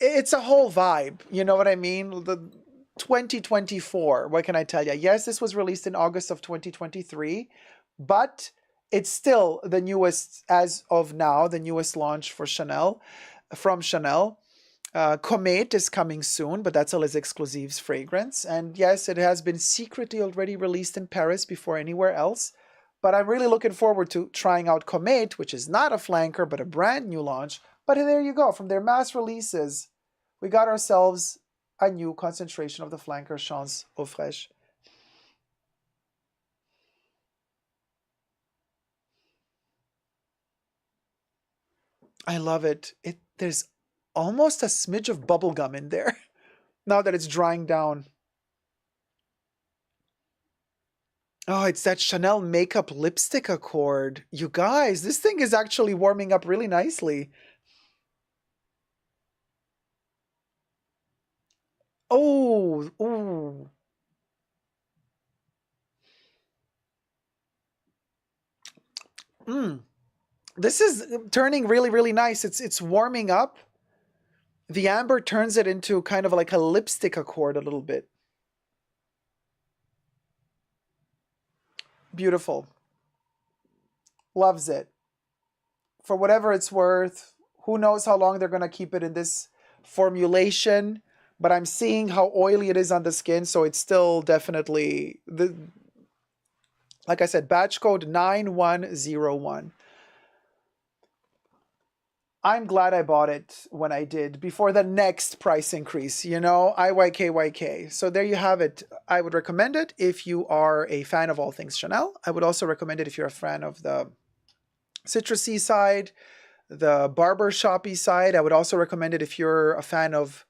it's a whole vibe, you know what I mean? The 2024, what can I tell you? Yes, this was released in August of 2023, but it's still the newest, as of now, the newest launch for Chanel, from Chanel. Comète is coming soon, but that's a Les Exclusives fragrance. And yes, it has been secretly already released in Paris before anywhere else. But I'm really looking forward to trying out Comet, which is not a flanker, but a brand new launch. But there you go. From their mass releases, we got ourselves a new concentration of the flanker Chance Eau Fraiche. I love it. There's almost a smidge of bubblegum in there now that it's drying down. Oh, it's that Chanel makeup lipstick accord. You guys, this thing is actually warming up really nicely. Oh, ooh. Mm. This is turning really, really nice. It's warming up. The amber turns it into kind of like a lipstick accord a little bit. Beautiful. Loves it. For whatever it's worth, who knows how long they're going to keep it in this formulation, but I'm seeing how oily it is on the skin, so it's still definitely, like I said, batch code 9101. I'm glad I bought it when I did before the next price increase, you know, IYKYK. So there you have it. I would recommend it if you are a fan of all things Chanel. I would also recommend it if you're a fan of the citrusy side, the barber shoppy side. I would also recommend it if you're a fan of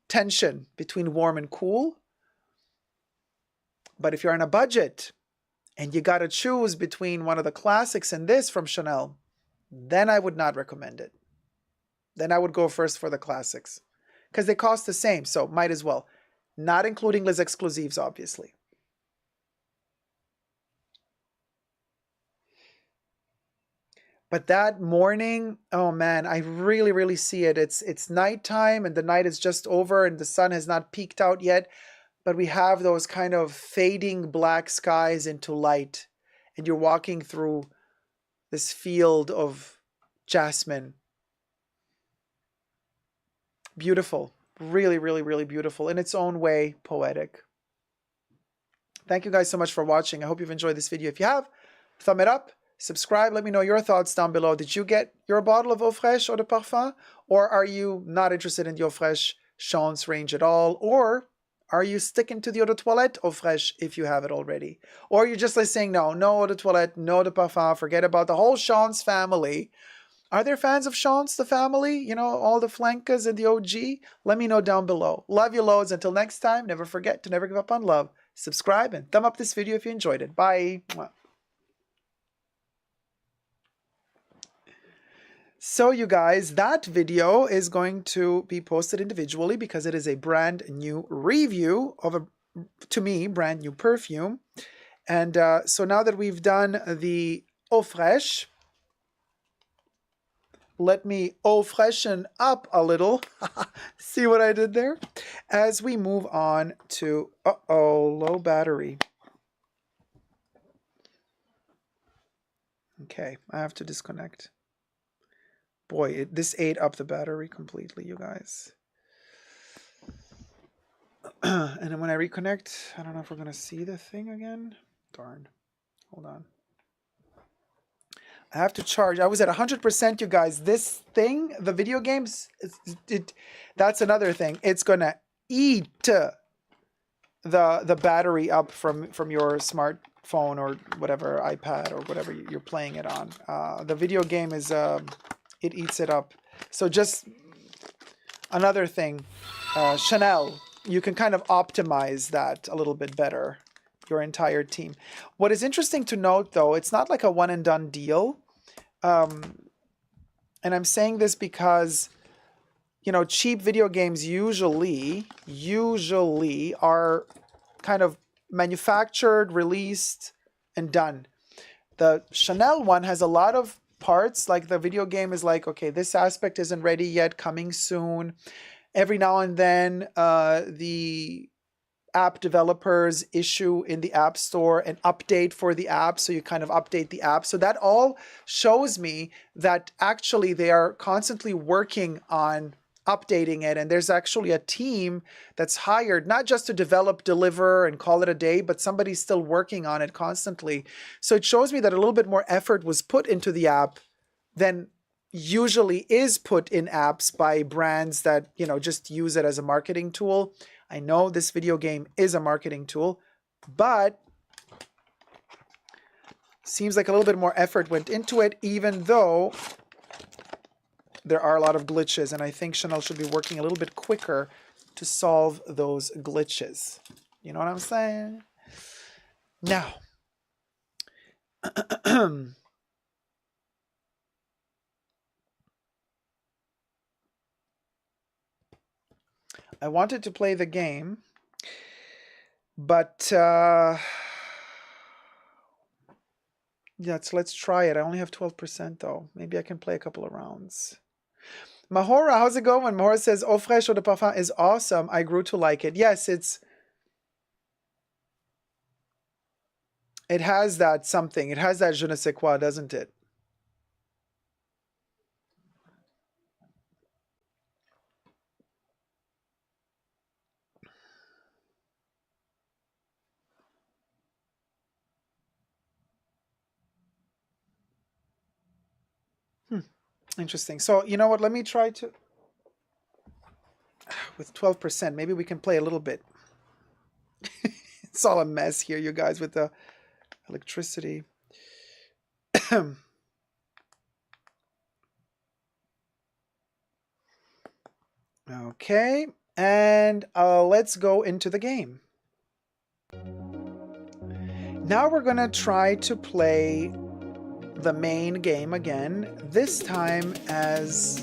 tension between warm and cool. But if you're on a budget and you got to choose between one of the classics and this from Chanel, then I would not recommend it. Then I would go first for the classics because they cost the same, so might as well. Not including Les Exclusives, obviously. But that morning, oh man, I really, really see it. It's nighttime and the night is just over and the sun has not peaked out yet, but we have those kind of fading black skies into light, and you're walking through this field of jasmine. Beautiful. Really, really, really beautiful. In its own way, poetic. Thank you guys so much for watching. I hope you've enjoyed this video. If you have, thumb it up, subscribe, let me know your thoughts down below. Did you get your bottle of Eau Fraiche Eau de Parfum? Or are you not interested in the Eau Fraiche Chance range at all? Or are you sticking to the Eau de Toilette Eau Fraiche if you have it already? Or you're just like saying, no Eau de Toilette, no Eau de Parfum, forget about the whole Chance family. Are there fans of Chance, the family? You know, all the flankers and the OG? Let me know down below. Love you loads. Until next time, never forget to never give up on love. Subscribe and thumb up this video if you enjoyed it. Bye. So you guys, that video is going to be posted individually because it is a brand new review of a, to me, brand new perfume. And so now that we've done the Eau Fraiche, let me eau freshen up a little. See what I did there? As we move on to, low battery. Okay, I have to disconnect. Boy, this ate up the battery completely, you guys. And then when I reconnect, I don't know if we're going to see the thing again. Darn. Hold on. I have to charge. I was at 100%, you guys. This thing, the video games, that's another thing. It's going to eat the battery up from your smartphone or whatever, iPad or whatever you're playing it on. The video game is, it eats it up. So just another thing, Chanel, you can kind of optimize that a little bit better. Your entire team. What is interesting to note, though, it's not like a one and done deal. And I'm saying this because, you know, cheap video games usually are kind of manufactured, released, and done. The Chanel one has a lot of parts. Like the video game is like, okay, this aspect isn't ready yet, coming soon. Every now and then, the app developers issue in the App Store an update for the app, so you kind of update the app. So that all shows me that actually they are constantly working on updating it, and there's actually a team that's hired not just to develop, deliver, and call it a day, but somebody's still working on it constantly. So it shows me that a little bit more effort was put into the app than usually is put in apps by brands that, you know, just use it as a marketing tool. I know this video game is a marketing tool, but seems like a little bit more effort went into it, even though there are a lot of glitches, and I think Chanel should be working a little bit quicker to solve those glitches. You know what I'm saying? Now, I wanted to play the game, but yeah, so let's try it. I only have 12% though. Maybe I can play a couple of rounds. Mahora, how's it going? Mahora says, Eau Fraiche Eau de Parfum is awesome. I grew to like it. Yes, it has that something. It has that je ne sais quoi, doesn't it? Interesting. So, you know what? Let me try to... With 12%, maybe we can play a little bit. It's all a mess here, you guys, with the electricity. Okay, and let's go into the game. Now we're gonna try to play the main game again, this time as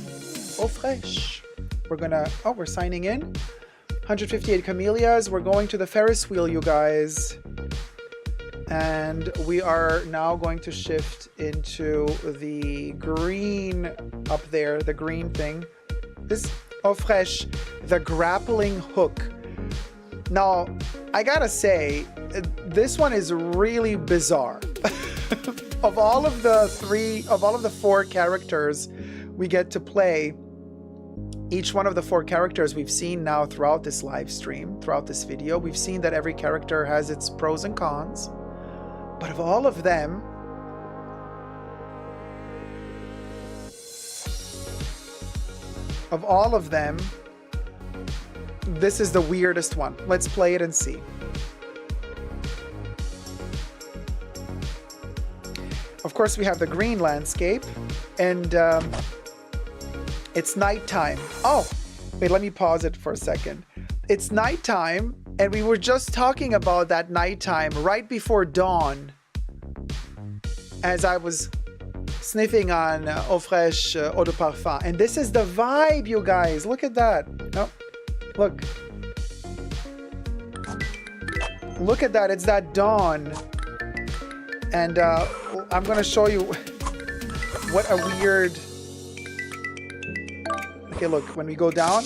Eau Fraiche. We're gonna, oh, we're signing in. 158 camellias. We're going to the Ferris wheel, you guys. And we are now going to shift into the green up there, the green thing. This Eau Fraiche, the grappling hook. Now, I gotta say, this one is really bizarre. Of all of the 4 characters we get to play, each one of the 4 characters we've seen now throughout this live stream, throughout this video, we've seen that every character has its pros and cons. But of all of them, this is the weirdest one. Let's play it and see. Of course, we have the green landscape, and it's nighttime. Oh, wait, let me pause it for a second. It's nighttime, and we were just talking about that nighttime right before dawn as I was sniffing on Eau Fraiche Eau de Parfum. And this is the vibe, you guys. Look at that. Oh, look. Look at that. It's that dawn. And I'm going to show you what a weird... Okay, look, when we go down,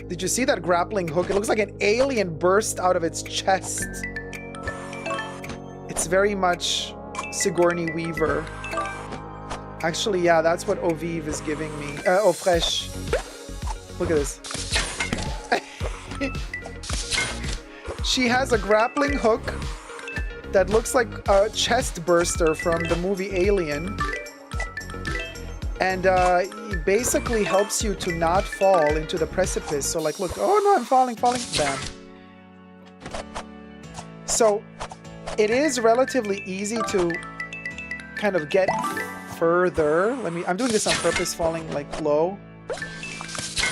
did you see that grappling hook? It looks like an alien burst out of its chest. It's very much Sigourney Weaver. Actually, yeah, that's what Eau Vive is giving me. Eau Fraiche. Look at this. She has a grappling hook that looks like a chest burster from the movie Alien. And it basically helps you to not fall into the precipice. So like, look, oh no, I'm falling. Bam. So it is relatively easy to kind of get further. I'm doing this on purpose, falling like low,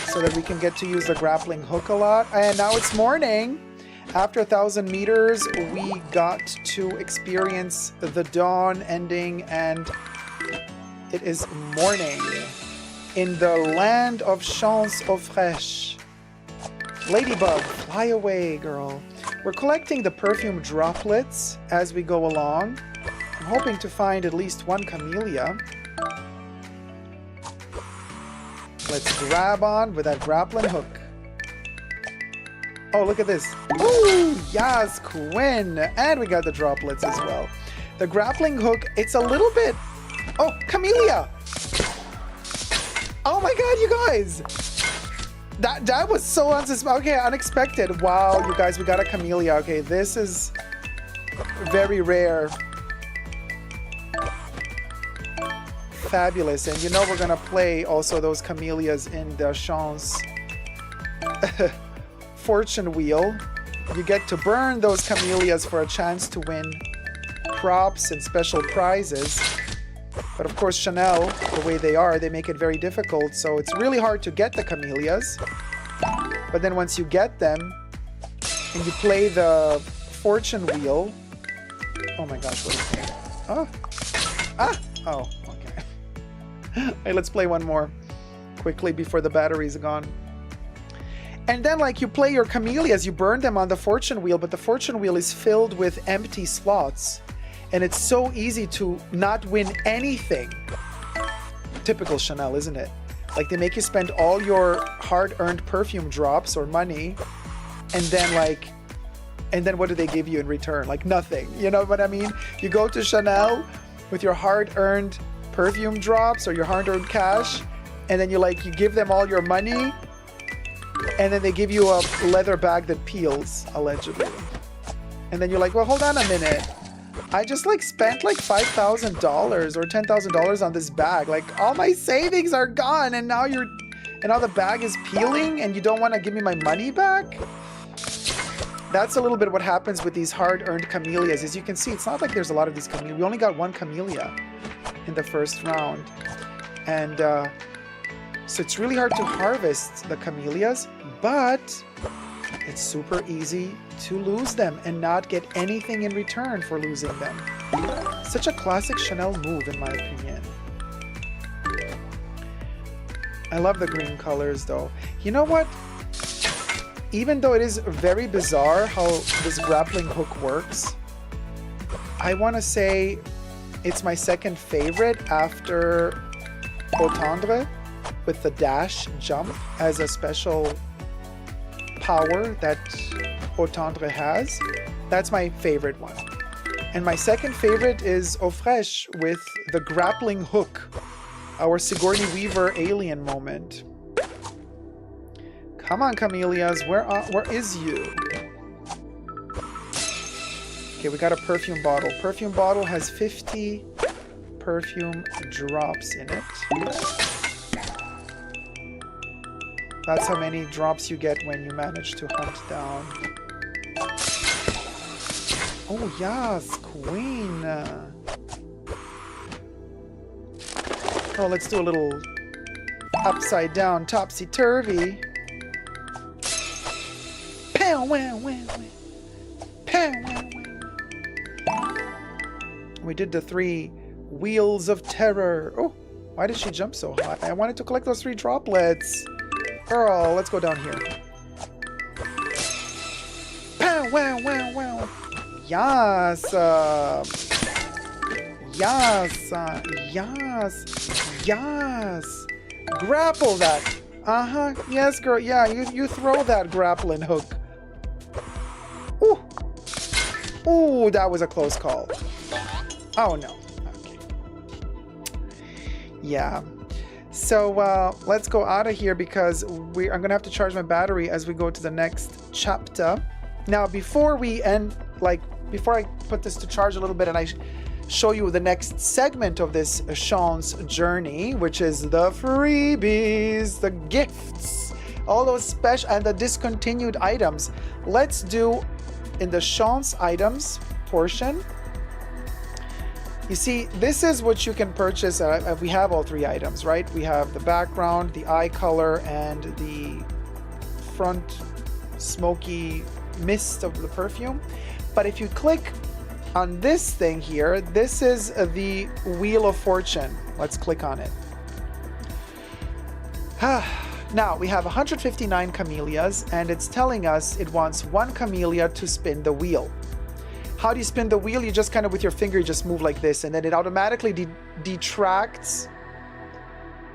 so that we can get to use the grappling hook a lot. And now it's morning. After 1,000 meters, we got to experience the dawn ending, and it is morning in the land of Chance Eau Fraiche. Ladybug, fly away, girl. We're collecting the perfume droplets as we go along. I'm hoping to find at least one camellia. Let's grab on with that grappling hook. Oh, look at this. Ooh, yes, Quinn. And we got the droplets as well. The grappling hook, it's a little bit... Oh, camellia! Oh my god, you guys! That was so okay, unexpected. Wow, you guys, we got a camellia. Okay, this is very rare. Fabulous. And you know we're gonna play also those camellias in the Chance fortune wheel. You get to burn those camellias for a chance to win props and special prizes. But of course, Chanel, the way they are, they make it very difficult. So it's really hard to get the camellias. But then once you get them and you play the fortune wheel, oh my gosh, what is that? Oh, oh, okay. Hey, let's play one more quickly before the batteries are gone. And then, like, you play your camellias, you burn them on the fortune wheel, but the fortune wheel is filled with empty slots. And it's so easy to not win anything. Typical Chanel, isn't it? Like, they make you spend all your hard-earned perfume drops or money, and then what do they give you in return? Like, nothing. You know what I mean? You go to Chanel with your hard-earned perfume drops or your hard-earned cash, and then you give them all your money, and then they give you a leather bag that peels, allegedly. And then you're like, well, hold on a minute. I just spent $5,000 or $10,000 on this bag. Like, all my savings are gone, and now the bag is peeling, and you don't want to give me my money back? That's a little bit what happens with these hard-earned camellias. As you can see, it's not like there's a lot of these camellias. We only got one camellia in the first round. And so it's really hard to harvest the camellias, but it's super easy to lose them and not get anything in return for losing them. Such a classic Chanel move, in my opinion. I love the green colors, though. You know what? Even though it is very bizarre how this grappling hook works, I want to say it's my second favorite after Autendre with the dash jump as a special power that Autendre has. That's my favorite one. And my second favorite is Eau Fraiche with the grappling hook, our Sigourney Weaver alien moment. Come on, camellias, where is you? Okay, we got a perfume bottle. Perfume bottle has 50 perfume drops in it. That's how many drops you get when you manage to hunt down. Oh yes, queen. Oh, let's do a little upside down, topsy-turvy. Pow, wow, wow, wow. Pow, wow, wow. We did the 3 wheels of terror. Oh, why did she jump so high? I wanted to collect those 3 droplets. Girl, let's go down here. Pow, wow, wow, wow. Yes. Yes. Yes. Yes. Grapple that. Uh-huh. Yes, girl. Yeah, you throw that grappling hook. Ooh. Ooh, that was a close call. Oh, no. Okay. Yeah. So let's go out of here because I'm going to have to charge my battery as we go to the next chapter. Now, before we end, before I put this to charge a little bit and I show you the next segment of this Chance journey, which is the freebies, the gifts, all those special and the discontinued items. Let's do in the Chance items portion. You see, this is what you can purchase. We have all 3 items, right? We have the background, the eye color, and the front smoky mist of the perfume. But if you click on this thing here, this is the Wheel of Fortune. Let's click on it. Now, we have 159 camellias, and it's telling us it wants 1 camellia to spin the wheel. How do you spin the wheel? You just kind of with your finger, you just move like this, and then it automatically detracts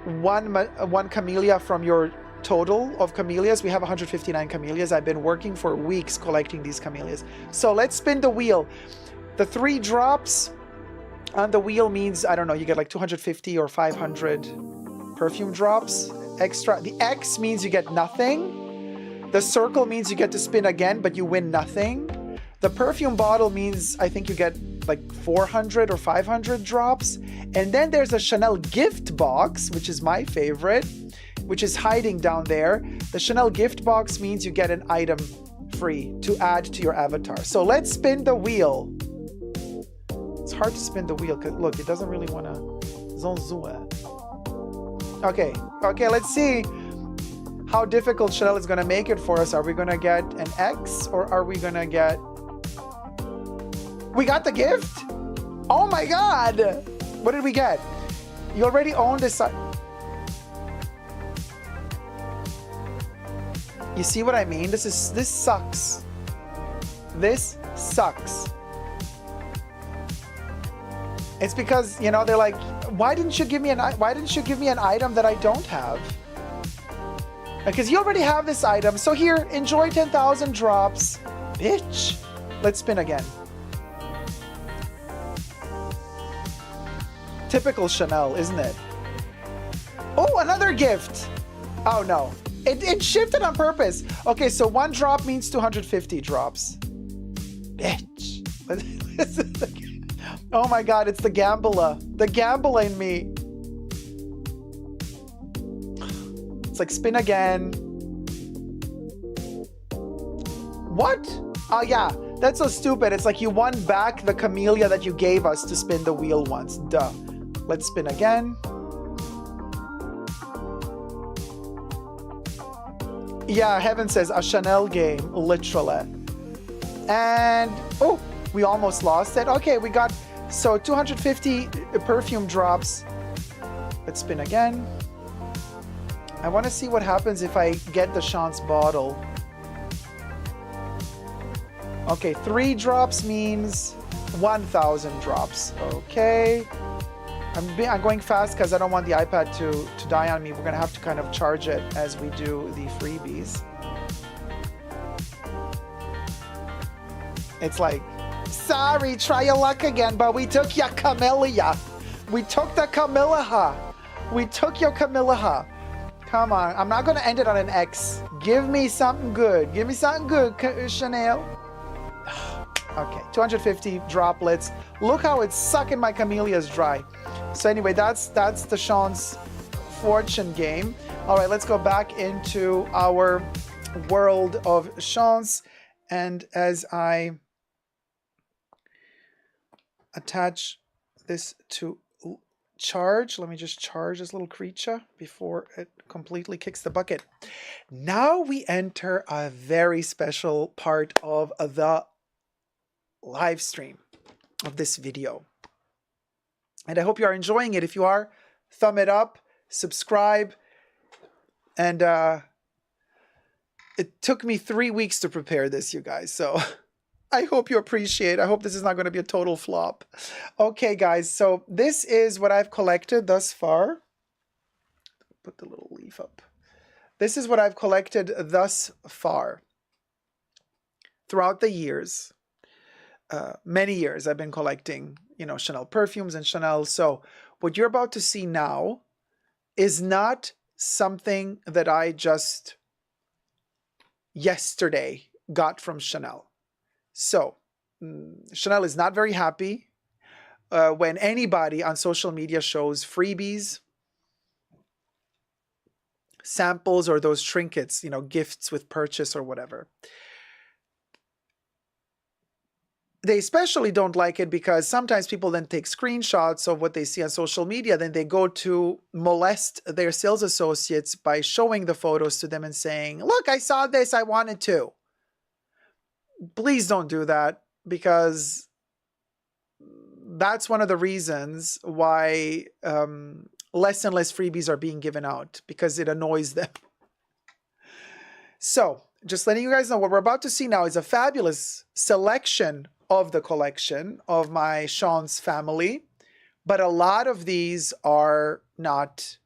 one camellia from your total of camellias. We have 159 camellias. I've been working for weeks collecting these camellias. So let's spin the wheel. The 3 drops on the wheel means, I don't know, you get 250 or 500 perfume drops. extra. The X means you get nothing. The circle means you get to spin again, but you win nothing. The perfume bottle means I think you get like 400 or 500 drops. And then there's a Chanel gift box, which is my favorite, which is hiding down there. The Chanel gift box means you get an item free to add to your avatar. So let's spin the wheel. It's hard to spin the wheel because look, it doesn't really want to. Okay, let's see how difficult Chanel is going to make it for us. Are we going to get an X or are we going to get... We got the gift? Oh my God! What did we get? You already own this. You see what I mean? This sucks. This sucks. It's because, you know, they're like, why didn't you give me an item that I don't have? Because you already have this item. So here, enjoy 10,000 drops. Bitch. Let's spin again. Typical Chanel, isn't it? Oh, another gift. Oh no. It shifted on purpose. Okay, so 1 drop means 250 drops. Bitch. Oh my God, it's the gambler. The gambler in me. It's like spin again. What? Oh yeah, that's so stupid. It's like you won back the camellia that you gave us to spin the wheel once. Duh. Let's spin again. Yeah, Heaven says a Chanel game, literally. And, oh, we almost lost it. Okay, we got, so 250 perfume drops. Let's spin again. I want to see what happens if I get the Chance bottle. Okay, 3 drops means 1,000 drops. Okay. I'm going fast because I don't want the iPad to die on me. We're going to have to kind of charge it as we do the freebies. It's like, sorry, try your luck again, but we took your camellia. We took the camellia. We took your camellia. Come on, I'm not going to end it on an X. Give me something good. Give me something good, Chanel. Okay, 250 droplets. Look how it's sucking my camellias dry. So anyway, that's the Chance fortune game. All right, let's go back into our world of Chance. And as I attach this to charge, let me just charge this little creature before it completely kicks the bucket. Now we enter a very special part of the live stream of this video. And I hope you are enjoying it. If you are, thumb it up, subscribe. And it took me 3 weeks to prepare this, you guys. So I hope you appreciate. I hope this is not going to be a total flop. Okay, guys. So this is what I've collected thus far. Put the little leaf up. This is what I've collected thus far. Throughout the years. Many years I've been collecting, you know, Chanel perfumes and Chanel. So what you're about to see now is not something that I just yesterday got from Chanel. So Chanel is not very happy when anybody on social media shows freebies, samples, or those trinkets, you know, gifts with purchase or whatever. They especially don't like it because sometimes people then take screenshots of what they see on social media. Then they go to molest their sales associates by showing the photos to them and saying, look, I saw this, I wanted to. Please don't do that, because that's one of the reasons why less and less freebies are being given out, because it annoys them. So just letting you guys know, what we're about to see now is a fabulous selection of the collection of my Chance family, but a lot of these are not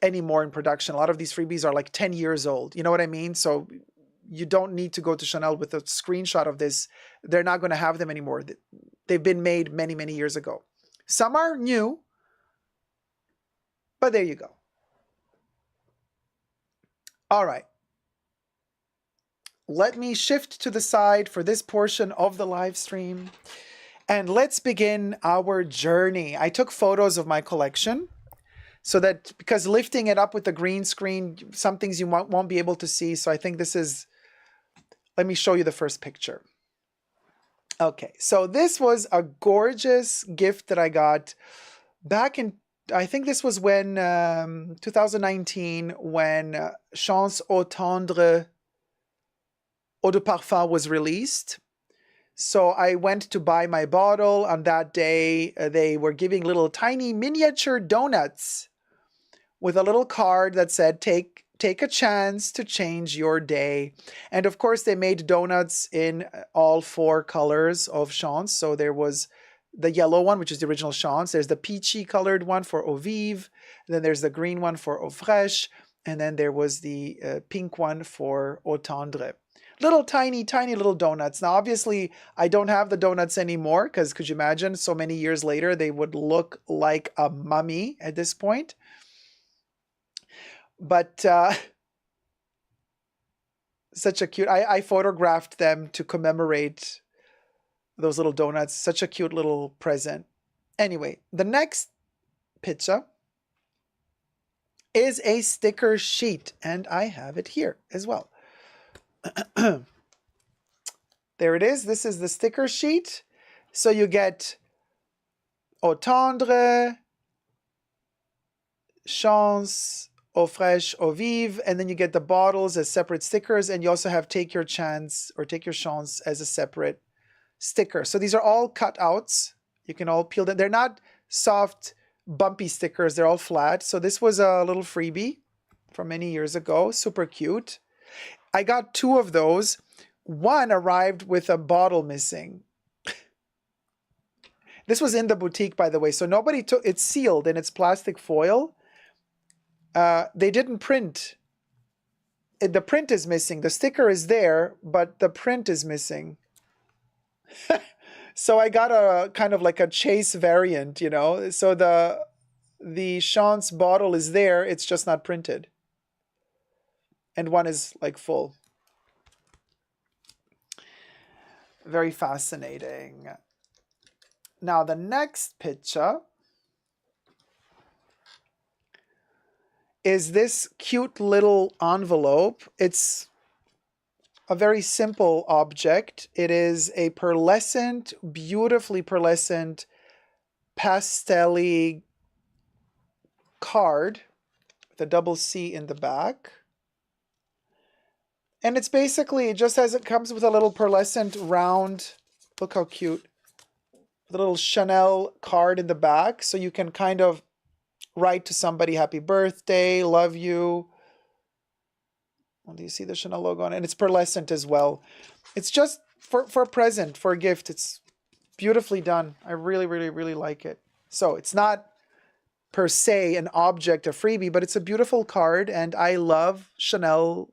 anymore in production. A lot of these freebies are like 10 years old. You know what I mean? So you don't need to go to Chanel with a screenshot of this. They're not going to have them anymore. They've been made many, many years ago. Some are new, But there you go. All right. Let me shift to the side for this portion of the live stream. And let's begin our journey. I took photos of my collection so that, because lifting it up with the green screen, some things you won't be able to see. So I think this is, let me show you the first picture. Okay, so this was a gorgeous gift that I got back in, I think this was when, 2019, when Chance Eau Tendre Eau de Parfum was released. So I went to buy my bottle. On that day, they were giving little tiny miniature donuts with a little card that said, take a chance to change your day. And of course, they made donuts in all 4 colors of Chance. So there was the yellow one, which is the original Chance. There's the peachy colored one for Eau Vive. Then there's the green one for Eau Fraîche. And then there was the pink one for Eau Tendre. Little tiny little donuts. Now, obviously, I don't have the donuts anymore because could you imagine so many years later, they would look like a mummy at this point. But such a cute, I photographed them to commemorate those little donuts. Such a cute little present. Anyway, the next picture is a sticker sheet, and I have it here as well. There it is. This is the sticker sheet. So you get Eau Tendre, Chance, Eau Fraîche, Eau Vive, and then you get the bottles as separate stickers, and you also have Take Your Chance or Take Your Chance as a separate sticker. So these are all cutouts. You can all peel them. They're not soft, bumpy stickers. They're all flat. So this was a little freebie from many years ago. Super cute. I got 2 of those. One arrived with a bottle missing. This was in the boutique, by the way. So nobody took, it's sealed in its plastic foil. They didn't print. The print is missing. The sticker is there, but the print is missing. So I got a kind of like a chase variant, you know. So the Chance bottle is there. It's just not printed. And one is like full. Very fascinating. Now the next picture is this cute little envelope. It's a very simple object. It is a pearlescent, beautifully pearlescent, pastel-y card with a double C in the back. And it's basically, just as it comes with a little pearlescent round, look how cute, the little Chanel card in the back. So you can kind of write to somebody, happy birthday, love you. Well, do you see the Chanel logo on it? And it's pearlescent as well. It's just for a present, for a gift. It's beautifully done. I really, really, really like it. So it's not per se an object, a freebie, but it's a beautiful card. And I love Chanel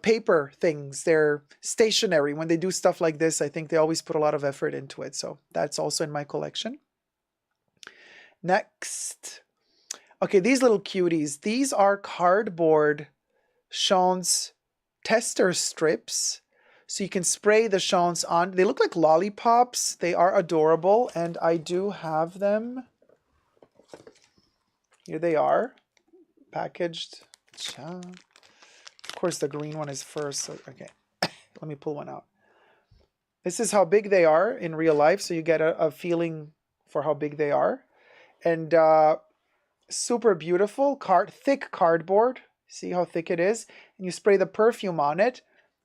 paper things. They're stationary. When they do stuff like this, I think they always put a lot of effort into it. So that's also in my collection. Next. Okay, these little cuties. These are cardboard Chance tester strips. So you can spray the Chance on. They look like lollipops. They are adorable. And I do have them. Here they are. Packaged. Of course, the green one is first. So, okay, let me pull one out. This is how big they are in real life. So you get a feeling for how big they are. And super beautiful. Thick cardboard. See how thick it is? And you spray the perfume on it.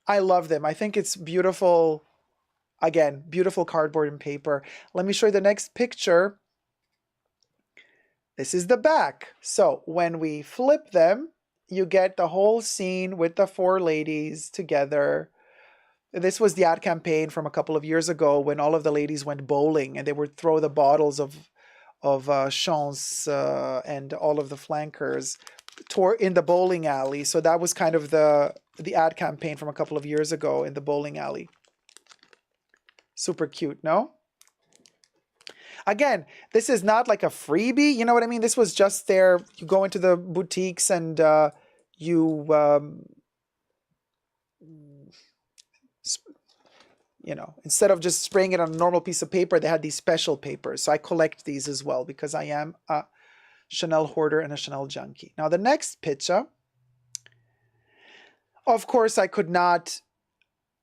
I love them. I think it's beautiful. Again, beautiful cardboard and paper. Let me show you the next picture. This is the back. So when we flip them, you get the whole scene with the 4 ladies together. This was the ad campaign from a couple of years ago when all of the ladies went bowling and they would throw the bottles of Chance and all of the flankers in the bowling alley. So that was kind of the ad campaign from a couple of years ago in the bowling alley. Super cute, no? Again, this is not like a freebie. You know what I mean? This was just there. You go into the boutiques and you, you know, instead of just spraying it on a normal piece of paper, they had these special papers. So I collect these as well because I am a Chanel hoarder and a Chanel junkie. Now the next picture, of course, I could not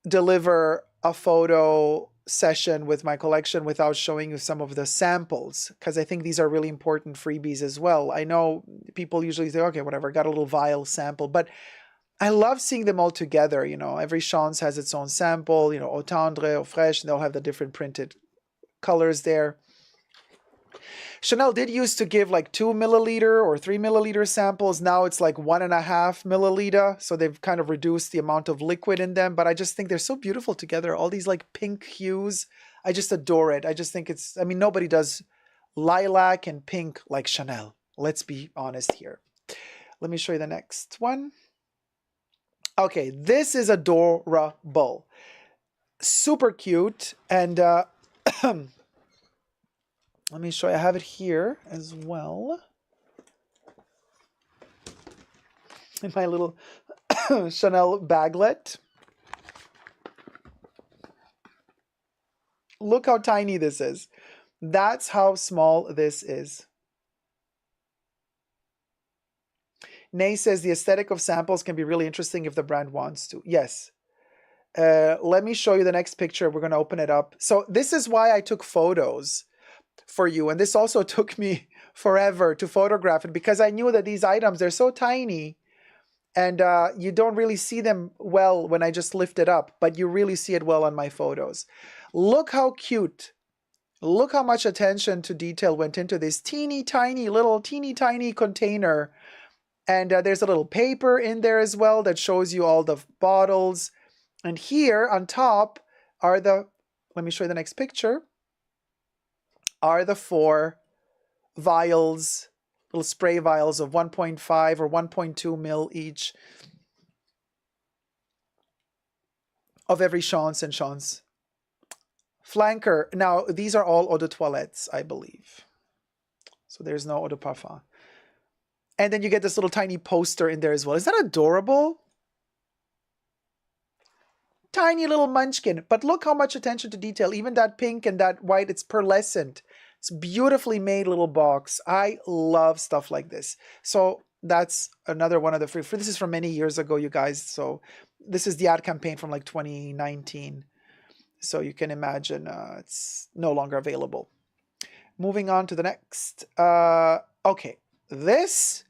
deliver a photo session with my collection without showing you some of the samples, because I think these are really important freebies as well. I know people usually say, okay, whatever, got a little vial sample, but I love seeing them all together. You know, every Chance has its own sample, you know, Au Tendre, Au Fraîche, and they'll have the different printed colors there. Chanel did used to give like 2 milliliter or 3 milliliter samples. Now it's like 1.5 milliliter. So they've kind of reduced the amount of liquid in them. But I just think they're so beautiful together. All these like pink hues. I just adore it. I just think it's, I mean, nobody does lilac and pink like Chanel. Let's be honest here. Let me show you the next one. Okay, this is adorable. Super cute. And let me show you. I have it here as well. In my little Chanel baglet. Look how tiny this is. That's how small this is. Nay says the aesthetic of samples can be really interesting if the brand wants to. Yes. Let me show you the next picture. We're going to open it up. So this is why I took photos for you. And this also took me forever to photograph it because I knew that these items, they're so tiny and you don't really see them well when I just lift it up, but you really see it well on my photos. Look how cute. Look how much attention to detail went into this teeny tiny container. And there's a little paper in there as well that shows you all the bottles. And here on top are the, let me show you the next picture, are the 4 vials, little spray vials of 1.5 or 1.2 mil each of every Chance and Chance flanker. Now, these are all eau de toilettes, I believe. So there's no eau de parfum. And then you get this little tiny poster in there as well. Is that adorable? Tiny little munchkin. But look how much attention to detail. Even that pink and that white, it's pearlescent. It's beautifully made little box. I love stuff like this. So that's another one of the free. This is from many years ago, you guys. So this is the ad campaign from like 2019. So you can imagine it's no longer available. Moving on to the next. Okay, this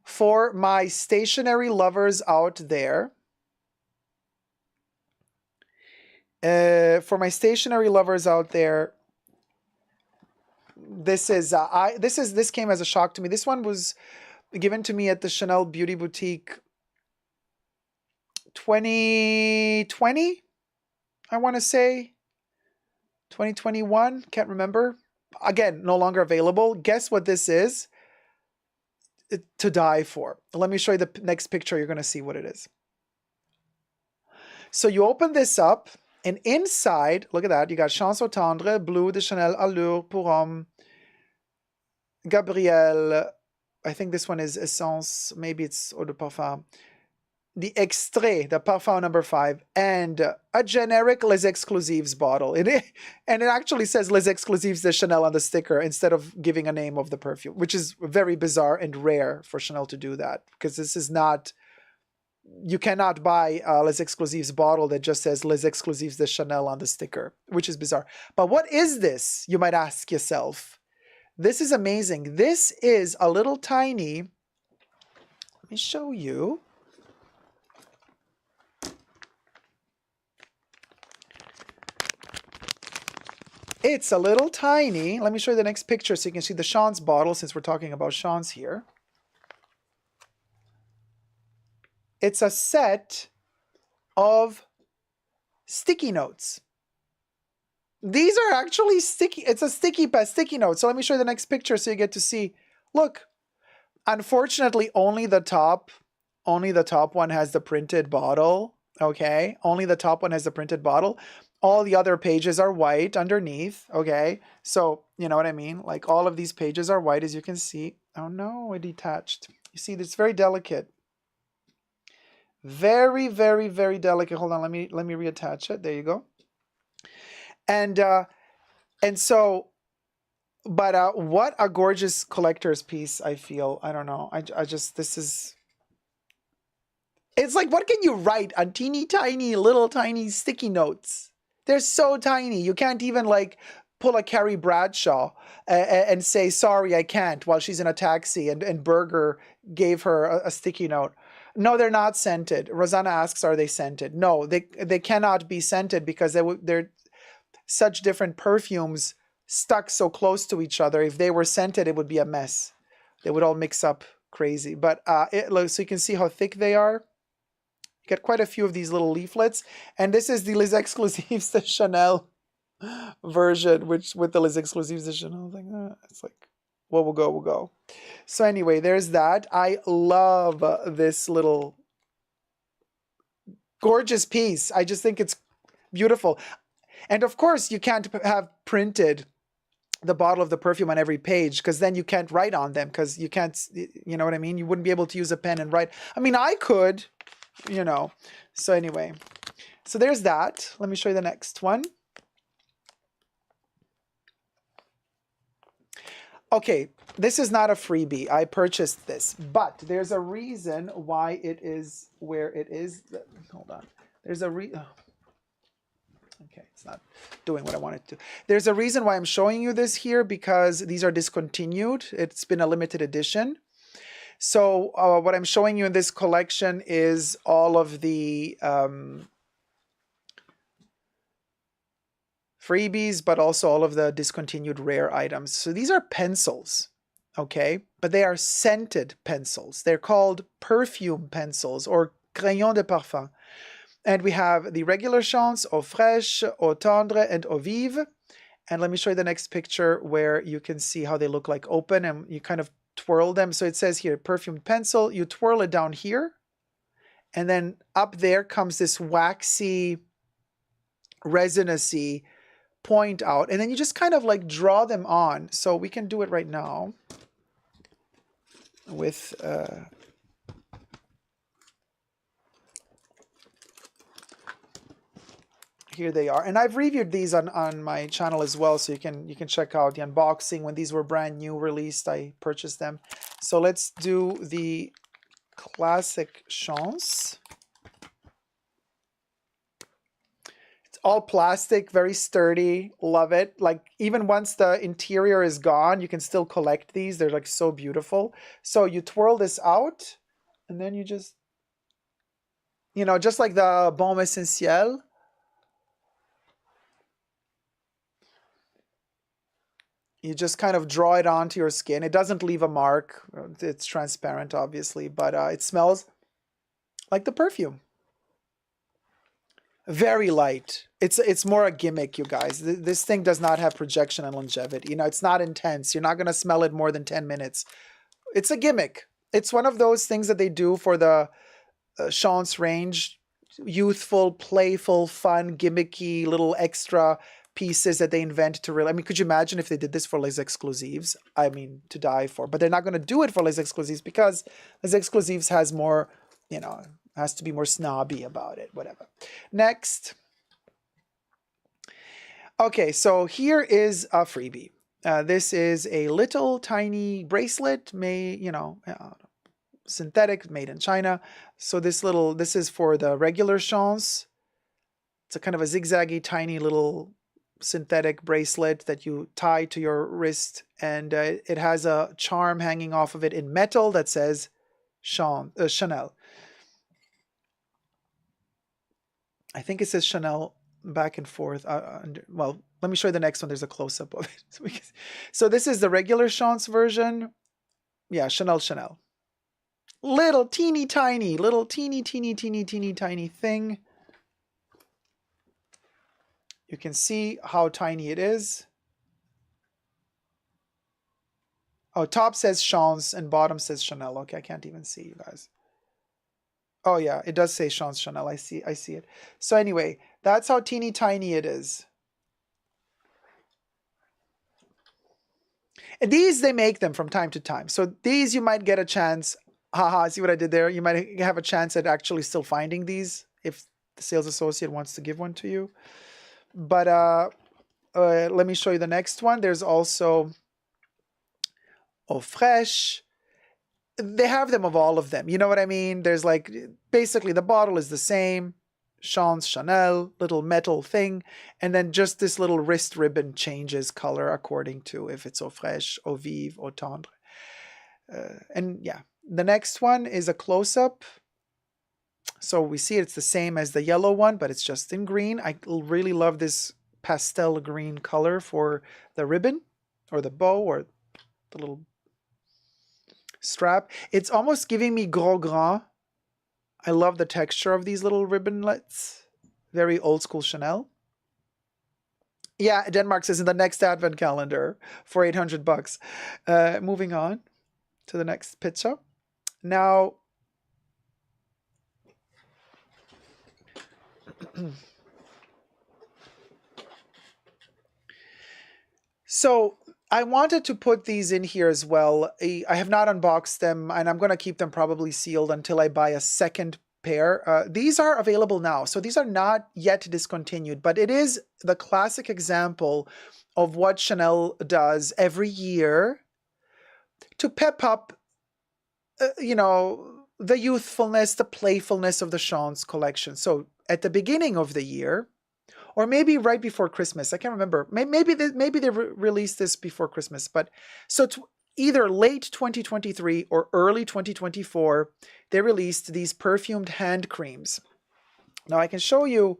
for my stationery lovers out there. For my stationery lovers out there, this is this came as a shock to me. This one was given to me at the Chanel Beauty Boutique 2020, I want to say 2021, can't remember. Again, no longer available. Guess what this is? To die for. Let me show you the next picture. You're going to see what it is. So you open this up, and inside, look at that, you got Chance Au Tendre, Bleu de Chanel, Allure, Pour Homme, Gabrielle, I think this one is Essence, maybe it's Eau de Parfum, the Extrait, the Parfum number 5, and a generic Les Exclusives bottle. And it actually says Les Exclusives de Chanel on the sticker instead of giving a name of the perfume, which is very bizarre and rare for Chanel to do that, because this is not, you cannot buy a Les Exclusives bottle that just says Les Exclusives de Chanel on the sticker, which is bizarre. But what is this, you might ask yourself? This is amazing. This is a little tiny, let me show you. It's a little tiny. Let me show you the next picture so you can see the Chance bottle, since we're talking about Chance here. It's a set of sticky notes. These are actually sticky. It's a sticky note. So let me show you the next picture so you get to see. Look, unfortunately, only the top one has the printed bottle. Okay, only the top one has the printed bottle. All the other pages are white underneath, okay? So, you know what I mean? Like all of these pages are white, as you can see. Oh no, it detached. You see, it's very delicate. Very, very, very delicate. Hold on, let me reattach it. There you go. And so, but what a gorgeous collector's piece, I feel. I don't know. I just, this is, it's like, what can you write on teeny tiny, little tiny sticky notes? They're so tiny. You can't even like pull a Carrie Bradshaw and say, sorry, I can't, while she's in a taxi and Berger gave her a sticky note. No, they're not scented. Rosanna asks, are they scented? No, they cannot be scented because they're such different perfumes stuck so close to each other. If they were scented, it would be a mess. They would all mix up crazy. But so you can see how thick they are. Get quite a few of these little leaflets, and this is the Les Exclusives de Chanel version, which with the Les Exclusives de Chanel thing, it's like, well, we'll go. So anyway, there's that. I love this little gorgeous piece. I just think it's beautiful, and of course, you can't have printed the bottle of the perfume on every page because then you can't write on them because you can't, you know what I mean? You wouldn't be able to use a pen and write. I mean, I could, you know. So anyway, so there's that. Let me show you the next one. Okay, this is not a freebie. I purchased this, but there's a reason why it is where it is. Hold on. There's a okay, it's not doing what I want it to. There's a reason why I'm showing you this here because these are discontinued. It's been a limited edition. So what I'm showing you in this collection is all of the freebies, but also all of the discontinued rare items. So these are pencils, okay? But they are scented pencils. They're called perfume pencils or crayons de parfum. And we have the regular chance, eau fraîche, eau tendre, and eau vive. And let me show you the next picture where you can see how they look like open and you kind of twirl them. So it says here, perfume pencil, you twirl it down here. And then up there comes this waxy, resinous-y point out. And then you just kind of like draw them on. So we can do it right now with... here they are, and I've reviewed these on my channel as well, so you can check out the unboxing. When these were brand new released, I purchased them. So let's do the classic Chance. It's all plastic, very sturdy, love it. Like even once the interior is gone, you can still collect these. They're like so beautiful. So you twirl this out and then you just, you know, just like the Baume Essentiel. You just kind of draw it onto your skin. It doesn't leave a mark. It's transparent, obviously, but it smells like the perfume. Very light. It's more a gimmick, you guys. This thing does not have projection and longevity. You know, it's not intense. You're not going to smell it more than 10 minutes. It's a gimmick. It's one of those things that they do for the Chance range. Youthful, playful, fun, gimmicky, little extra pieces that they invent to really... I mean, could you imagine if they did this for Les Exclusives? I mean, to die for. But they're not going to do it for Les Exclusives because Les Exclusives has more, you know, has to be more snobby about it, whatever. Next. Okay, so here is a freebie. This is a little tiny bracelet made, you know, synthetic, made in China. So this is for the regular Chance. It's a kind of a zigzaggy, tiny little synthetic bracelet that you tie to your wrist, and it has a charm hanging off of it in metal that says Chanel. I think it says Chanel back and forth. Well, let me show you the next one. There's a close-up of it. So this is the regular Chance version. Yeah, Chanel. Little teeny tiny thing. You can see how tiny it is. Oh, top says Chance and bottom says Chanel. Okay, I can't even see you guys. Oh yeah, it does say Chance Chanel. I see it. So anyway, that's how teeny tiny it is. And these, they make them from time to time. So these you might get a chance. Haha, see what I did there? You might have a chance at actually still finding these if the sales associate wants to give one to you. But let me show you the next one. There's also Eau Fraiche. They have them of all of them. You know what I mean? There's like, basically the bottle is the same. Chance Chanel, little metal thing. And then just this little wrist ribbon changes color according to if it's Eau Fraiche, Eau Vive, Eau Tendre. And yeah, the next one is a close-up. So we see it's the same as the yellow one, but it's just in green. I really love this pastel green color for the ribbon or the bow or the little strap. It's almost giving me Gros Grand. I love the texture of these little ribbonlets. Very old school Chanel. Yeah, Denmark says in the next advent calendar for 800 bucks. Moving on to the next picture. Now, so I wanted to put these in here as well. I have not unboxed them, and I'm going to keep them probably sealed until I buy a second pair. These are available now, so these are not yet discontinued, but it is the classic example of what Chanel does every year to pep up, you know, the youthfulness, the playfulness of the Chance collection. So at the beginning of the year, or maybe right before Christmas. I can't remember. Maybe they released this before Christmas. But so either late 2023 or early 2024, they released these perfumed hand creams. Now I can show you,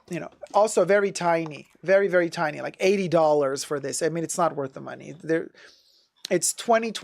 you know, also very tiny, very, very tiny, like $80 for this. I mean, it's not worth the money. It's 20,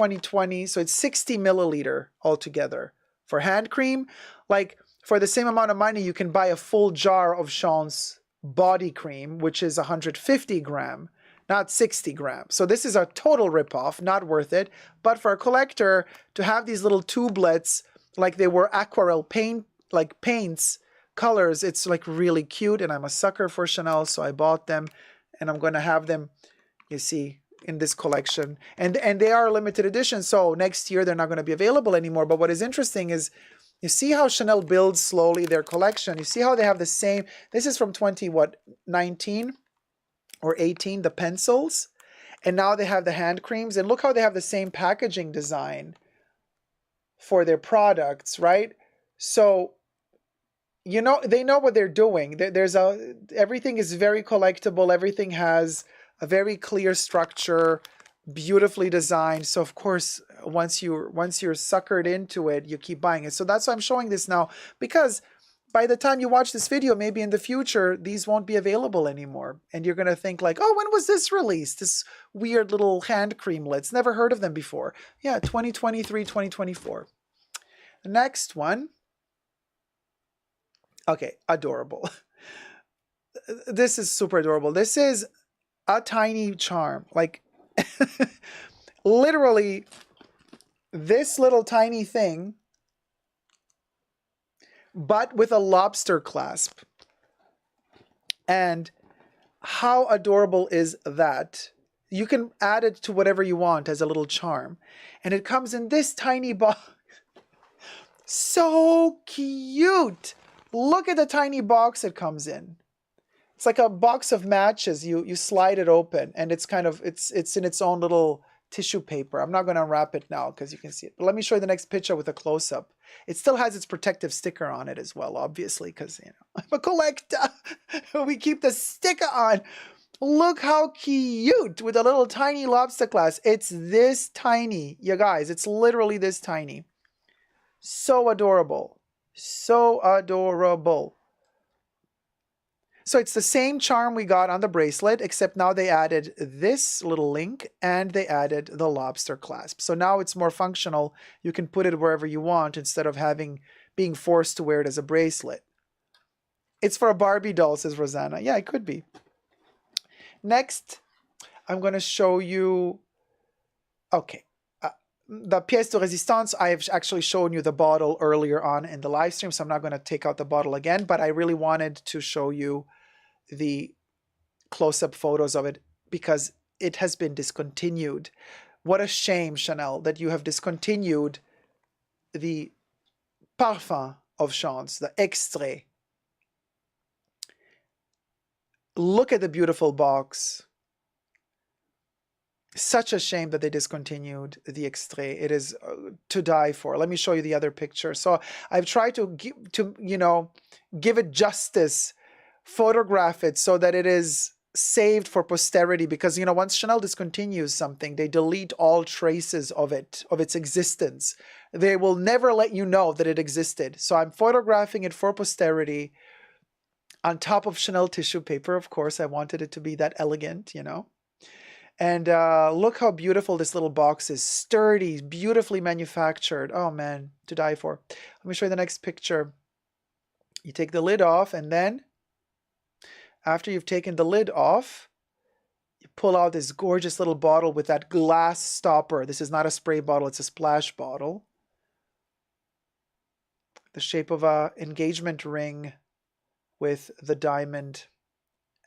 so it's 60 milliliter altogether for hand cream. Like, for the same amount of money, you can buy a full jar of Chance body cream, which is 150 gram, not 60 grams. So this is a total ripoff, not worth it. But for a collector, to have these little tubelets, like they were aquarelle paint, like paints, colors, it's like really cute. And I'm a sucker for Chanel, so I bought them. And I'm going to have them, you see, in this collection. And they are limited edition, so next year they're not going to be available anymore. But what is interesting is, you see how Chanel builds slowly their collection. You see how they have the same, this is from 19 or 18, the pencils. And now they have the hand creams. And look how they have the same packaging design for their products, right? So, you know, they know what they're doing. Everything is very collectible. Everything has a very clear structure, beautifully designed. So of course, once you're suckered into it, you keep buying it. So that's why I'm showing this now, because by the time you watch this video, maybe in the future, these won't be available anymore. And you're going to think like, oh, when was this released? This weird little hand creamlets. Never heard of them before. Yeah, 2023, 2024. The next one. Okay, adorable. This is super adorable. This is a tiny charm. Like, literally, this little tiny thing, but with a lobster clasp. And how adorable is that? You can add it to whatever you want as a little charm. And it comes in this tiny box. So cute! Look at the tiny box it comes in. It's like a box of matches. You slide it open, and it's kind of, it's in its own little tissue paper. I'm not going to unwrap it now because you can see it. But let me show you the next picture with a close-up. It still has its protective sticker on it as well, obviously, because, you know, I'm a collector. We keep the sticker on. Look how cute with a little tiny lobster clasp. It's this tiny, you guys. It's literally this tiny. So adorable. So adorable. So it's the same charm we got on the bracelet, except now they added this little link and they added the lobster clasp. So now it's more functional. You can put it wherever you want instead of being forced to wear it as a bracelet. It's for a Barbie doll, says Rosanna. Yeah, it could be. Next, I'm going to show you. Okay. the pièce de résistance, I've actually shown you the bottle earlier on in the live stream, so I'm not going to take out the bottle again, but I really wanted to show you the close-up photos of it because it has been discontinued. What a shame, Chanel, that you have discontinued the Parfum of Chance, the Extrait. Look at the beautiful box. Such a shame that they discontinued the Extrait. It is to die for. Let me show you the other picture. So I've tried to give it justice, photograph it so that it is saved for posterity, because once Chanel discontinues something, they delete all traces of it, of its existence. They will never let you know that it existed. So I'm photographing it for posterity on top of Chanel tissue paper. Of course, I wanted it to be that elegant, And look how beautiful this little box is. Sturdy, beautifully manufactured. Oh man, to die for. Let me show you the next picture. You take the lid off, and then after you've taken the lid off, you pull out this gorgeous little bottle with that glass stopper. This is not a spray bottle, it's a splash bottle. The shape of an engagement ring with the diamond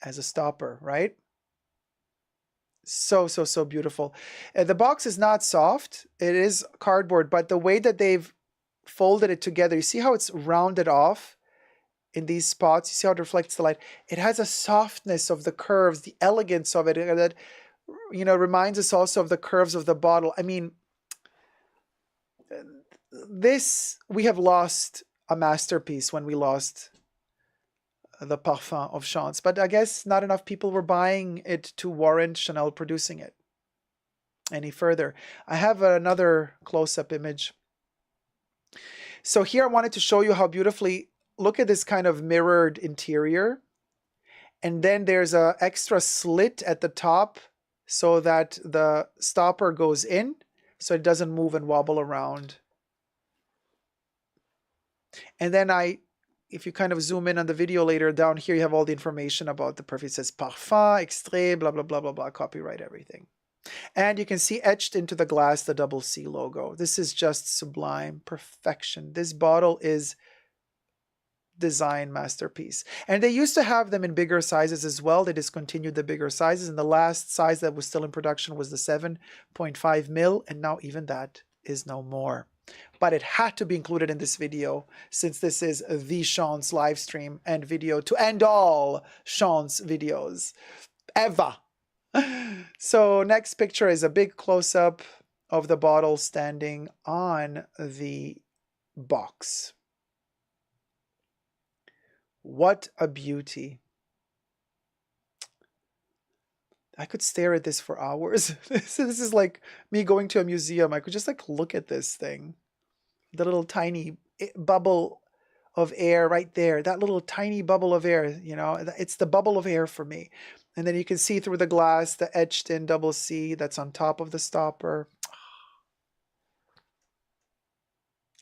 as a stopper, right? So beautiful. The box is not soft. It is cardboard, but the way that they've folded it together, you see how it's rounded off in these spots? You see how it reflects the light? It has a softness of the curves, the elegance of it that, reminds us also of the curves of the bottle. I mean, we have lost a masterpiece when we lost the Parfum of Chance, but I guess not enough people were buying it to warrant Chanel producing it any further. I have another close-up image. So here I wanted to show you how beautifully, look at this kind of mirrored interior. And then there's an extra slit at the top so that the stopper goes in so it doesn't move and wobble around. And then if you kind of zoom in on the video later, down here you have all the information about the perfume. It says Parfum, Extrait, blah, blah, blah, blah, blah, copyright, everything. And you can see etched into the glass the double C logo. This is just sublime perfection. This bottle is design masterpiece. And they used to have them in bigger sizes as well. They discontinued the bigger sizes, and the last size that was still in production was the 7.5 mil, and now even that is no more. But it had to be included in this video since this is the Chance live stream and video to end all Chance videos ever. So next picture is a big close-up of the bottle standing on the box. What a beauty. I could stare at this for hours. This is like me going to a museum. I could just look at this thing. The little tiny bubble of air right there. That little tiny bubble of air, it's the bubble of air for me. And then you can see through the glass the etched in double C that's on top of the stopper.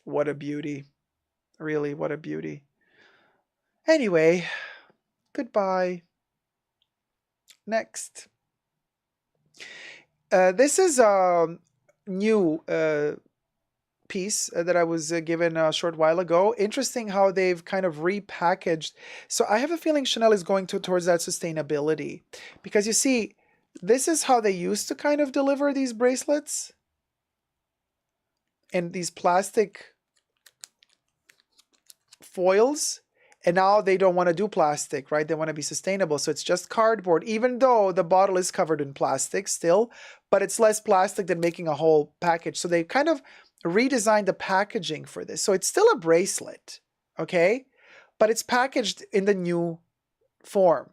What a beauty. Really, what a beauty. Anyway, goodbye. Next. This is a new piece that I was given a short while ago. Interesting how they've kind of repackaged. So I have a feeling Chanel is going towards that sustainability, because you see, this is how they used to kind of deliver these bracelets in these plastic foils. And now they don't want to do plastic, right? They want to be sustainable. So it's just cardboard, even though the bottle is covered in plastic still, but it's less plastic than making a whole package. So they kind of redesigned the packaging for this. So it's still a bracelet, okay? But it's packaged in the new form.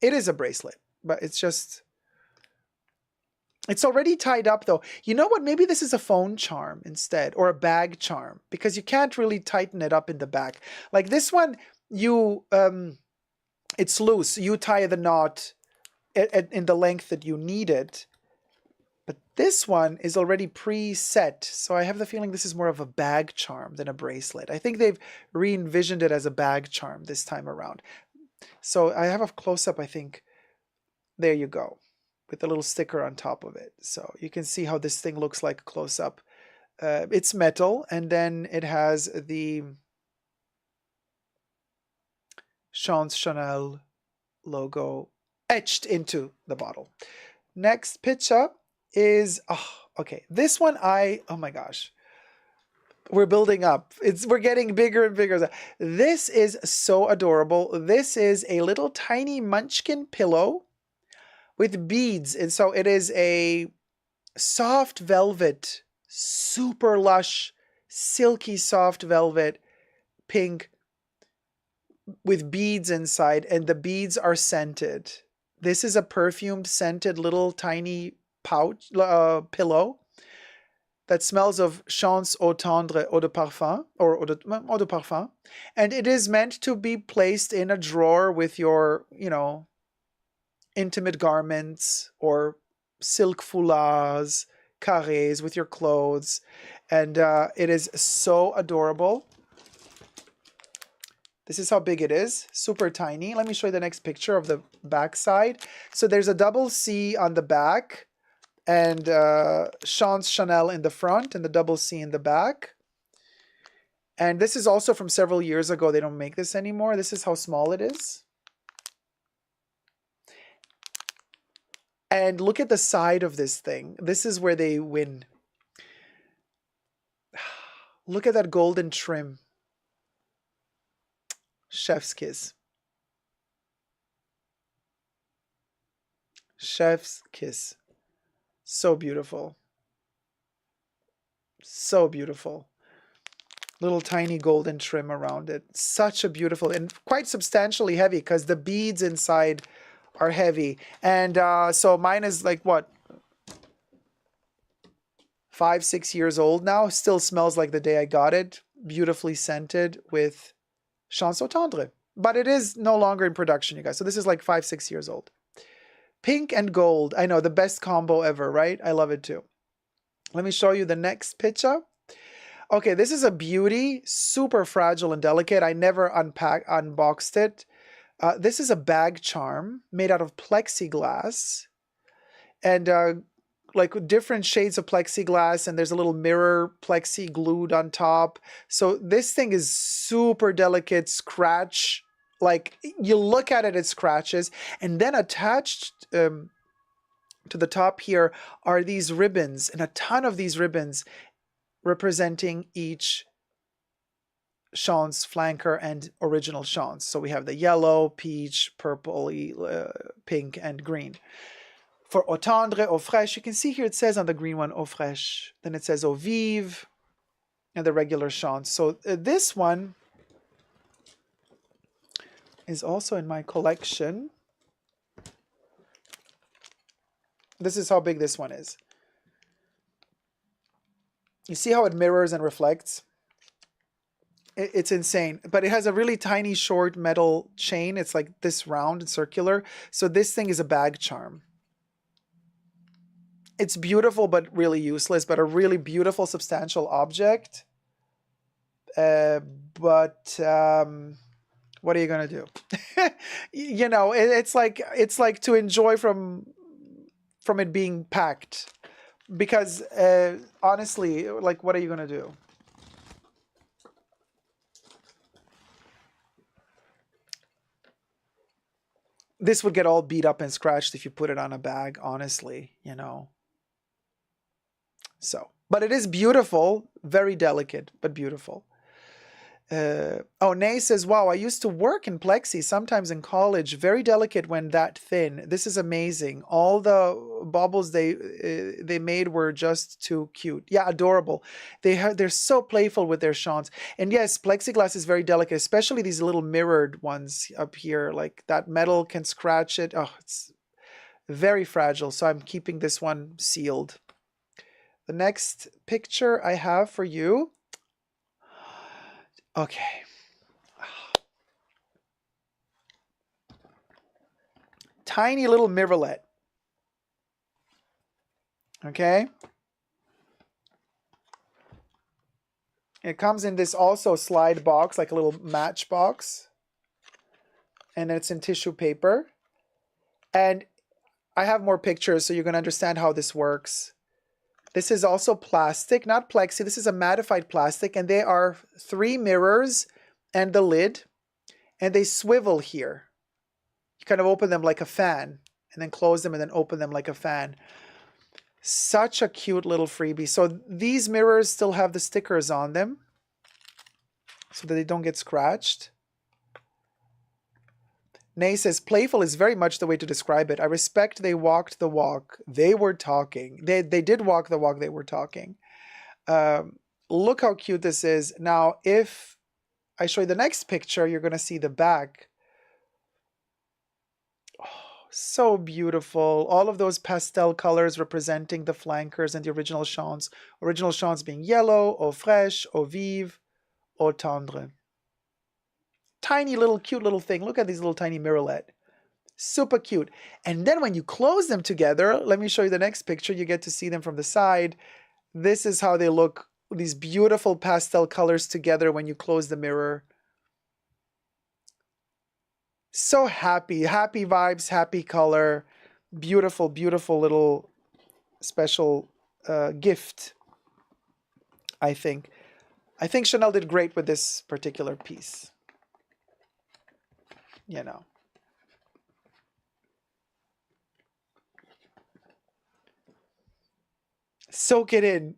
It is a bracelet, but it's already tied up though. You know what? Maybe this is a phone charm instead, or a bag charm, because you can't really tighten it up in the back. Like this one, it's loose. You tie the knot in the length that you need it. But this one is already preset. So I have the feeling this is more of a bag charm than a bracelet. I think they've re-envisioned it as a bag charm this time around. So I have a close-up, I think. There you go. with a little sticker on top of it. So you can see how this thing looks like close up. It's metal, and then it has the Chance Chanel logo etched into the bottle. Next picture is, oh, okay, this one oh my gosh. We're building up. We're getting bigger and bigger. This is so adorable. This is a little tiny munchkin pillow with beads. And so it is a soft velvet, super lush, silky soft velvet, pink with beads inside, and the beads are scented. This is a perfumed, scented little tiny pouch pillow that smells of Chance Eau Tendre Eau de Parfum, or Eau de Parfum, and it is meant to be placed in a drawer with your, intimate garments or silk foulards, carrés with your clothes, and it is so adorable. This is how big it is, super tiny. Let me show you the next picture of the back side. So there's a double C on the back, and Chance Chanel in the front, and the double C in the back. And this is also from several years ago. They don't make this anymore. This is how small it is. And look at the side of this thing. This is where they win. Look at that golden trim. Chef's kiss. Chef's kiss. So beautiful. So beautiful. Little tiny golden trim around it. Such a beautiful, and quite substantially heavy, because the beads inside are heavy. And so mine is like, what, 5, 6 years old now. Still smells like the day I got it. Beautifully scented with Chance Eau Tendre. But it is no longer in production, you guys. So this is like 5, 6 years old. Pink and gold. I know, the best combo ever, right? I love it too. Let me show you the next picture. Okay, this is a beauty. Super fragile and delicate. I never unboxed it. This is a bag charm made out of plexiglass. And like different shades of plexiglass, and there's a little mirror plexi glued on top. So this thing is super delicate, scratch. Like you look at it, it scratches. And then attached to the top here are these ribbons, and a ton of these ribbons representing each Chance flanker and original Chance. So we have the yellow, peach, purple, pink, and green. For Eau Tendre, Eau Fraîche, you can see here it says on the green one, Eau Fraîche. Then it says Eau Vive, and the regular Chance. So this one is also in my collection. This is how big this one is. You see how it mirrors and reflects? It's insane. But it has a really tiny, short metal chain. It's like this round and circular. So this thing is a bag charm. It's beautiful, but really useless, but a really beautiful, substantial object. But what are you going to do? You know, it's like to enjoy from it being packed. Because honestly, like, what are you going to do? This would get all beat up and scratched if you put it on a bag, honestly, you know. So, but it is beautiful, very delicate, but beautiful. Oh, Nay says, wow, I used to work in plexi, sometimes in college, very delicate when that thin. This is amazing. All the baubles they made were just too cute. Yeah, adorable. They're so playful with their Chance. And yes, plexiglass is very delicate, especially these little mirrored ones up here. Like that metal can scratch it. Oh, it's very fragile. So I'm keeping this one sealed. The next picture I have for you. Okay. Tiny little mirrorlet. Okay. It comes in this also slide box, like a little match box. And it's in tissue paper. And I have more pictures so you're going to understand how this works. This is also plastic, not plexi. This is a mattified plastic, and they are 3 mirrors and the lid, and they swivel here. You kind of open them like a fan, and then close them, and then open them like a fan. Such a cute little freebie. So these mirrors still have the stickers on them so that they don't get scratched. Nay says, playful is very much the way to describe it. I respect they walked the walk. They were talking. They did walk the walk. They were talking. Look how cute this is. Now, if I show you the next picture, you're going to see the back. Oh, so beautiful. All of those pastel colors representing the flankers and the original chants. Original chants being yellow, eau fraîche, eau vive, eau tendre. Tiny little cute little thing. Look at these little tiny mirrorlet. Super cute. And then when you close them together, let me show you the next picture. You get to see them from the side. This is how they look. These beautiful pastel colors together when you close the mirror. So happy. Happy vibes, happy color. Beautiful, beautiful little special gift, I think. I think Chanel did great with this particular piece. You know. Soak it in.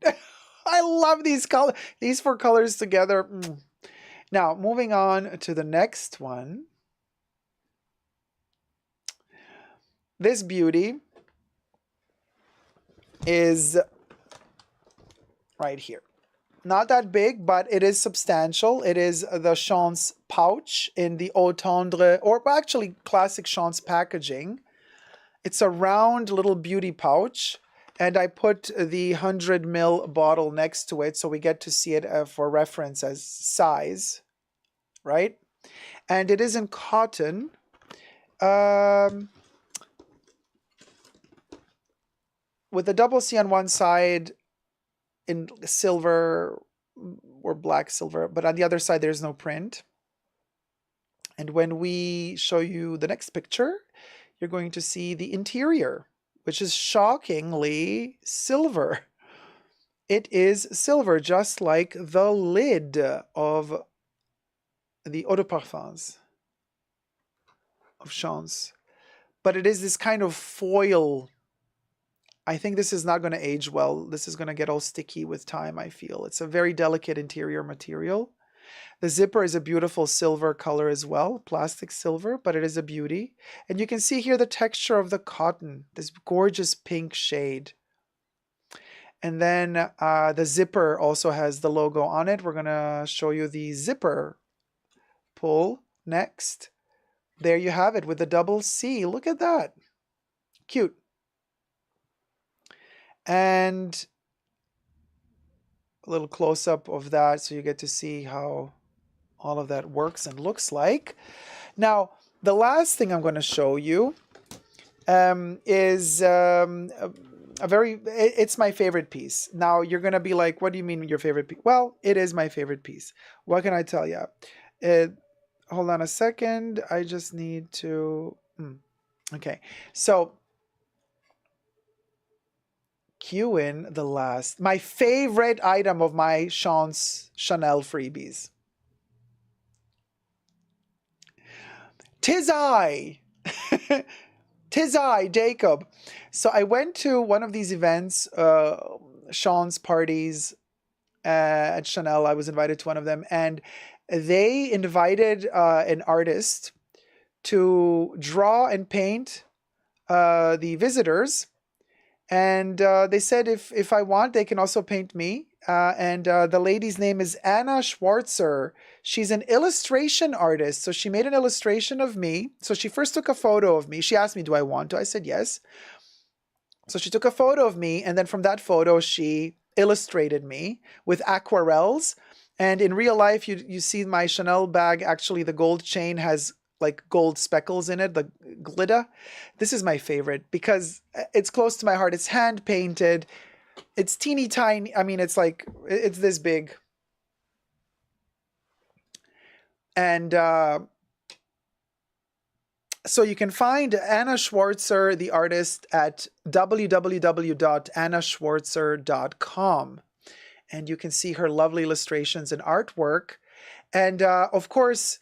I love these colors. These 4 colors together. Now, moving on to the next one. This beauty is right here. Not that big, but it is substantial. It is the Chance pouch in the Eau Tendre, or actually classic Chance packaging. It's a round little beauty pouch, and I put the 100 ml bottle next to it so we get to see it for reference as size, right? And it is in cotton. With the double C on one side in silver or black silver, but on the other side there's no print. And when we show you the next picture, you're going to see the interior, which is shockingly silver. It is silver, just like the lid of the Eau de Parfums of Chance. But it is this kind of foil. I think this is not going to age well. This is going to get all sticky with time, I feel. It's a very delicate interior material. The zipper is a beautiful silver color as well, plastic silver, but it is a beauty. And you can see here the texture of the cotton, this gorgeous pink shade. And then the zipper also has the logo on it. We're going to show you the zipper pull next. There you have it with the double C. Look at that. Cute. And a little close-up of that so you get to see how all of that works and looks like. Now, the last thing I'm going to show you is it's my favorite piece. Now, you're going to be like, what do you mean your favorite piece? Well, it is my favorite piece. What can I tell you? Hold on a second. I just need to... Okay, so cue in the last, my favorite item of my Chance Chanel freebies. 'Tis I. 'Tis I, Jacob. So I went to one of these events, Chance parties at Chanel. I was invited to one of them, and they invited an artist to draw and paint the visitors. And they said if I want, they can also paint me. And the lady's name is Anna Schwarzer. She's an illustration artist. So she made an illustration of me. So she first took a photo of me. She asked me, do I want to? I said yes. So she took a photo of me. And then from that photo, she illustrated me with aquarels. And in real life, you see my Chanel bag. Actually, the gold chain has like gold speckles in it, the glitter. This is my favorite because it's close to my heart. It's hand painted. It's teeny tiny. I mean, it's like, it's this big. And So you can find Anna Schwarzer, the artist, at www.annaschwarzer.com. And you can see her lovely illustrations and artwork. And of course,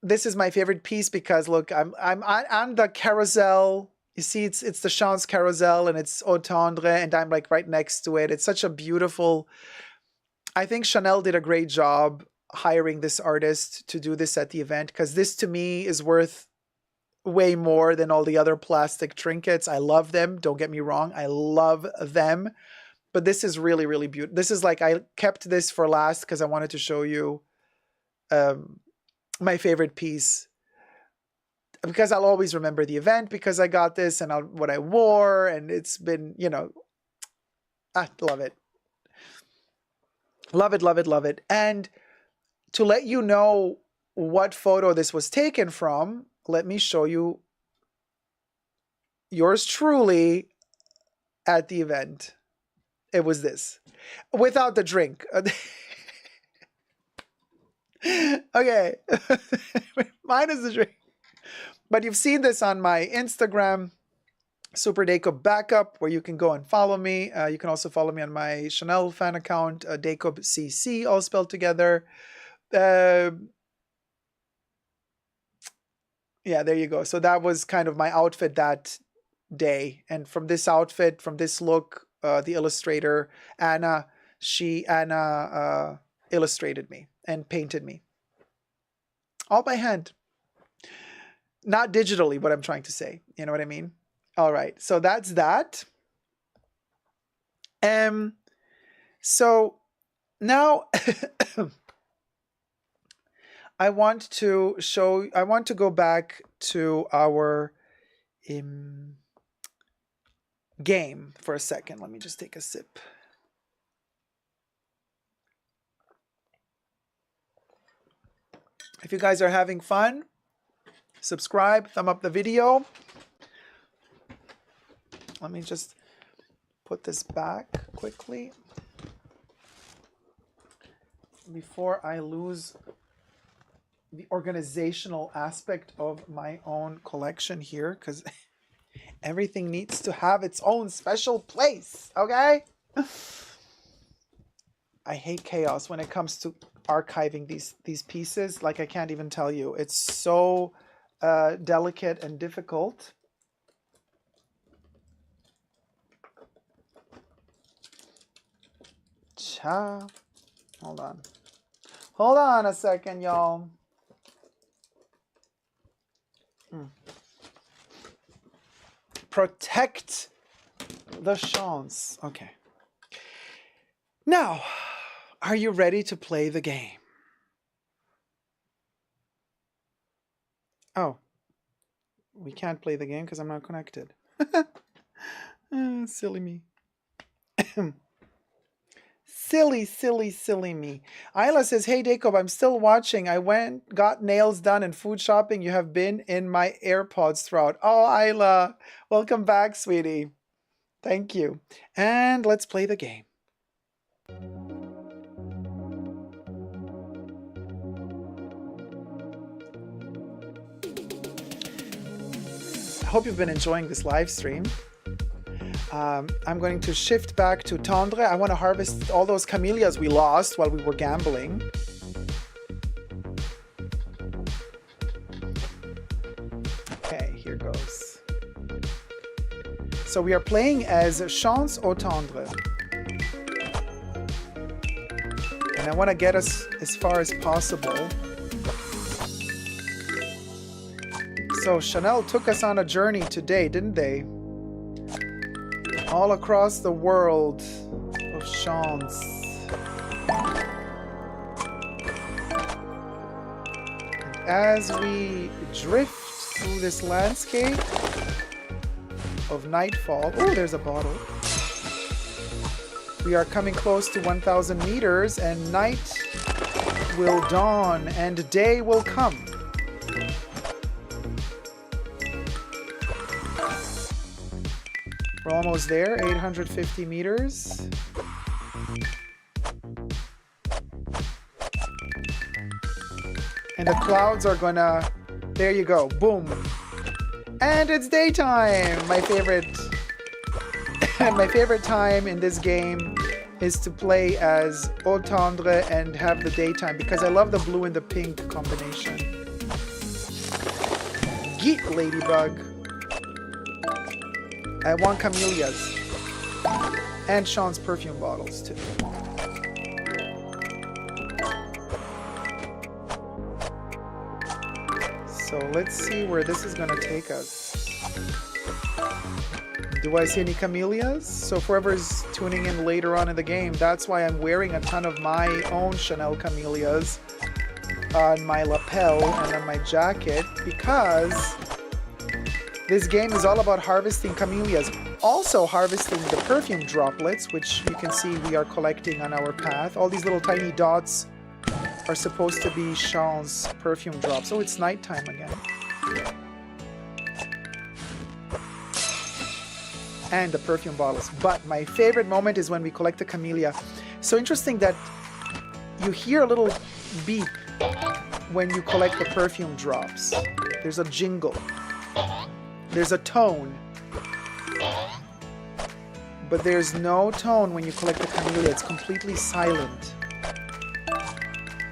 this is my favorite piece because look, I'm on the carousel. You see, it's the Chance carousel and it's Au Tendre, and I'm like right next to it. It's such a beautiful. I think Chanel did a great job hiring this artist to do this at the event, because this to me is worth way more than all the other plastic trinkets. I love them. Don't get me wrong. I love them. But this is really, really beautiful. This is like, I kept this for last because I wanted to show you my favorite piece, because I'll always remember the event because I got this and what I wore, and it's been, you know, I love it. Love it, love it, love it. And to let you know what photo this was taken from, let me show you yours truly at the event. It was this, without the drink. Okay, minus the drink. But you've seen this on my Instagram, Super Dacob Backup, where you can go and follow me. You can also follow me on my Chanel fan account, Dacob CC, all spelled together. Yeah, there you go. So that was kind of my outfit that day. And from this outfit, from this look, the illustrator, Anna illustrated me and painted me. All by hand. Not digitally, what I'm trying to say. You know what I mean? All right. So that's that. So now I want to go back to our game for a second. Let me just take a sip. If you guys are having fun, subscribe, thumb up the video. Let me just put this back quickly before I lose the organizational aspect of my own collection here, because everything needs to have its own special place, okay? I hate chaos when it comes to archiving these pieces. Like, I can't even tell you. It's so delicate and difficult. Hold on. Hold on a second, y'all. Protect the chance. Okay. Now, are you ready to play the game? Oh, we can't play the game because I'm not connected. Silly me. Silly me. Isla says, hey, Dacob, I'm still watching. I got nails done and food shopping. You have been in my AirPods throughout. Oh, Isla, welcome back, sweetie. Thank you. And let's play the game. I hope you've been enjoying this live stream. I'm going to shift back to Tendre. I want to harvest all those camellias we lost while we were gambling. Okay, here goes. So we are playing as Chance au Tendre. And I want to get us as far as possible. So Chanel took us on a journey today, didn't they? All across the world of Chance. And as we drift through this landscape of nightfall, oh, there's a bottle. We are coming close to 1,000 meters, and night will dawn and day will come. We're almost there, 850 meters. And the clouds are gonna There you go. Boom. And it's daytime. My favorite my favorite time in this game is to play as Eau Tendre and have the daytime because I love the blue and the pink combination. Geet, ladybug. I want camellias. And Sean's perfume bottles too. So let's see where this is gonna take us. Do I see any camellias? So for whoever's tuning in later on in the game, that's why I'm wearing a ton of my own Chanel camellias on my lapel and on my jacket, because this game is all about harvesting camellias. Also harvesting the perfume droplets, which you can see we are collecting on our path. All these little tiny dots are supposed to be Sean's perfume drops. Oh, it's nighttime again. And the perfume bottles. But my favorite moment is when we collect the camellia. So interesting that you hear a little beep when you collect the perfume drops. There's a jingle. There's a tone. But there's no tone when you collect the camellia. It's completely silent.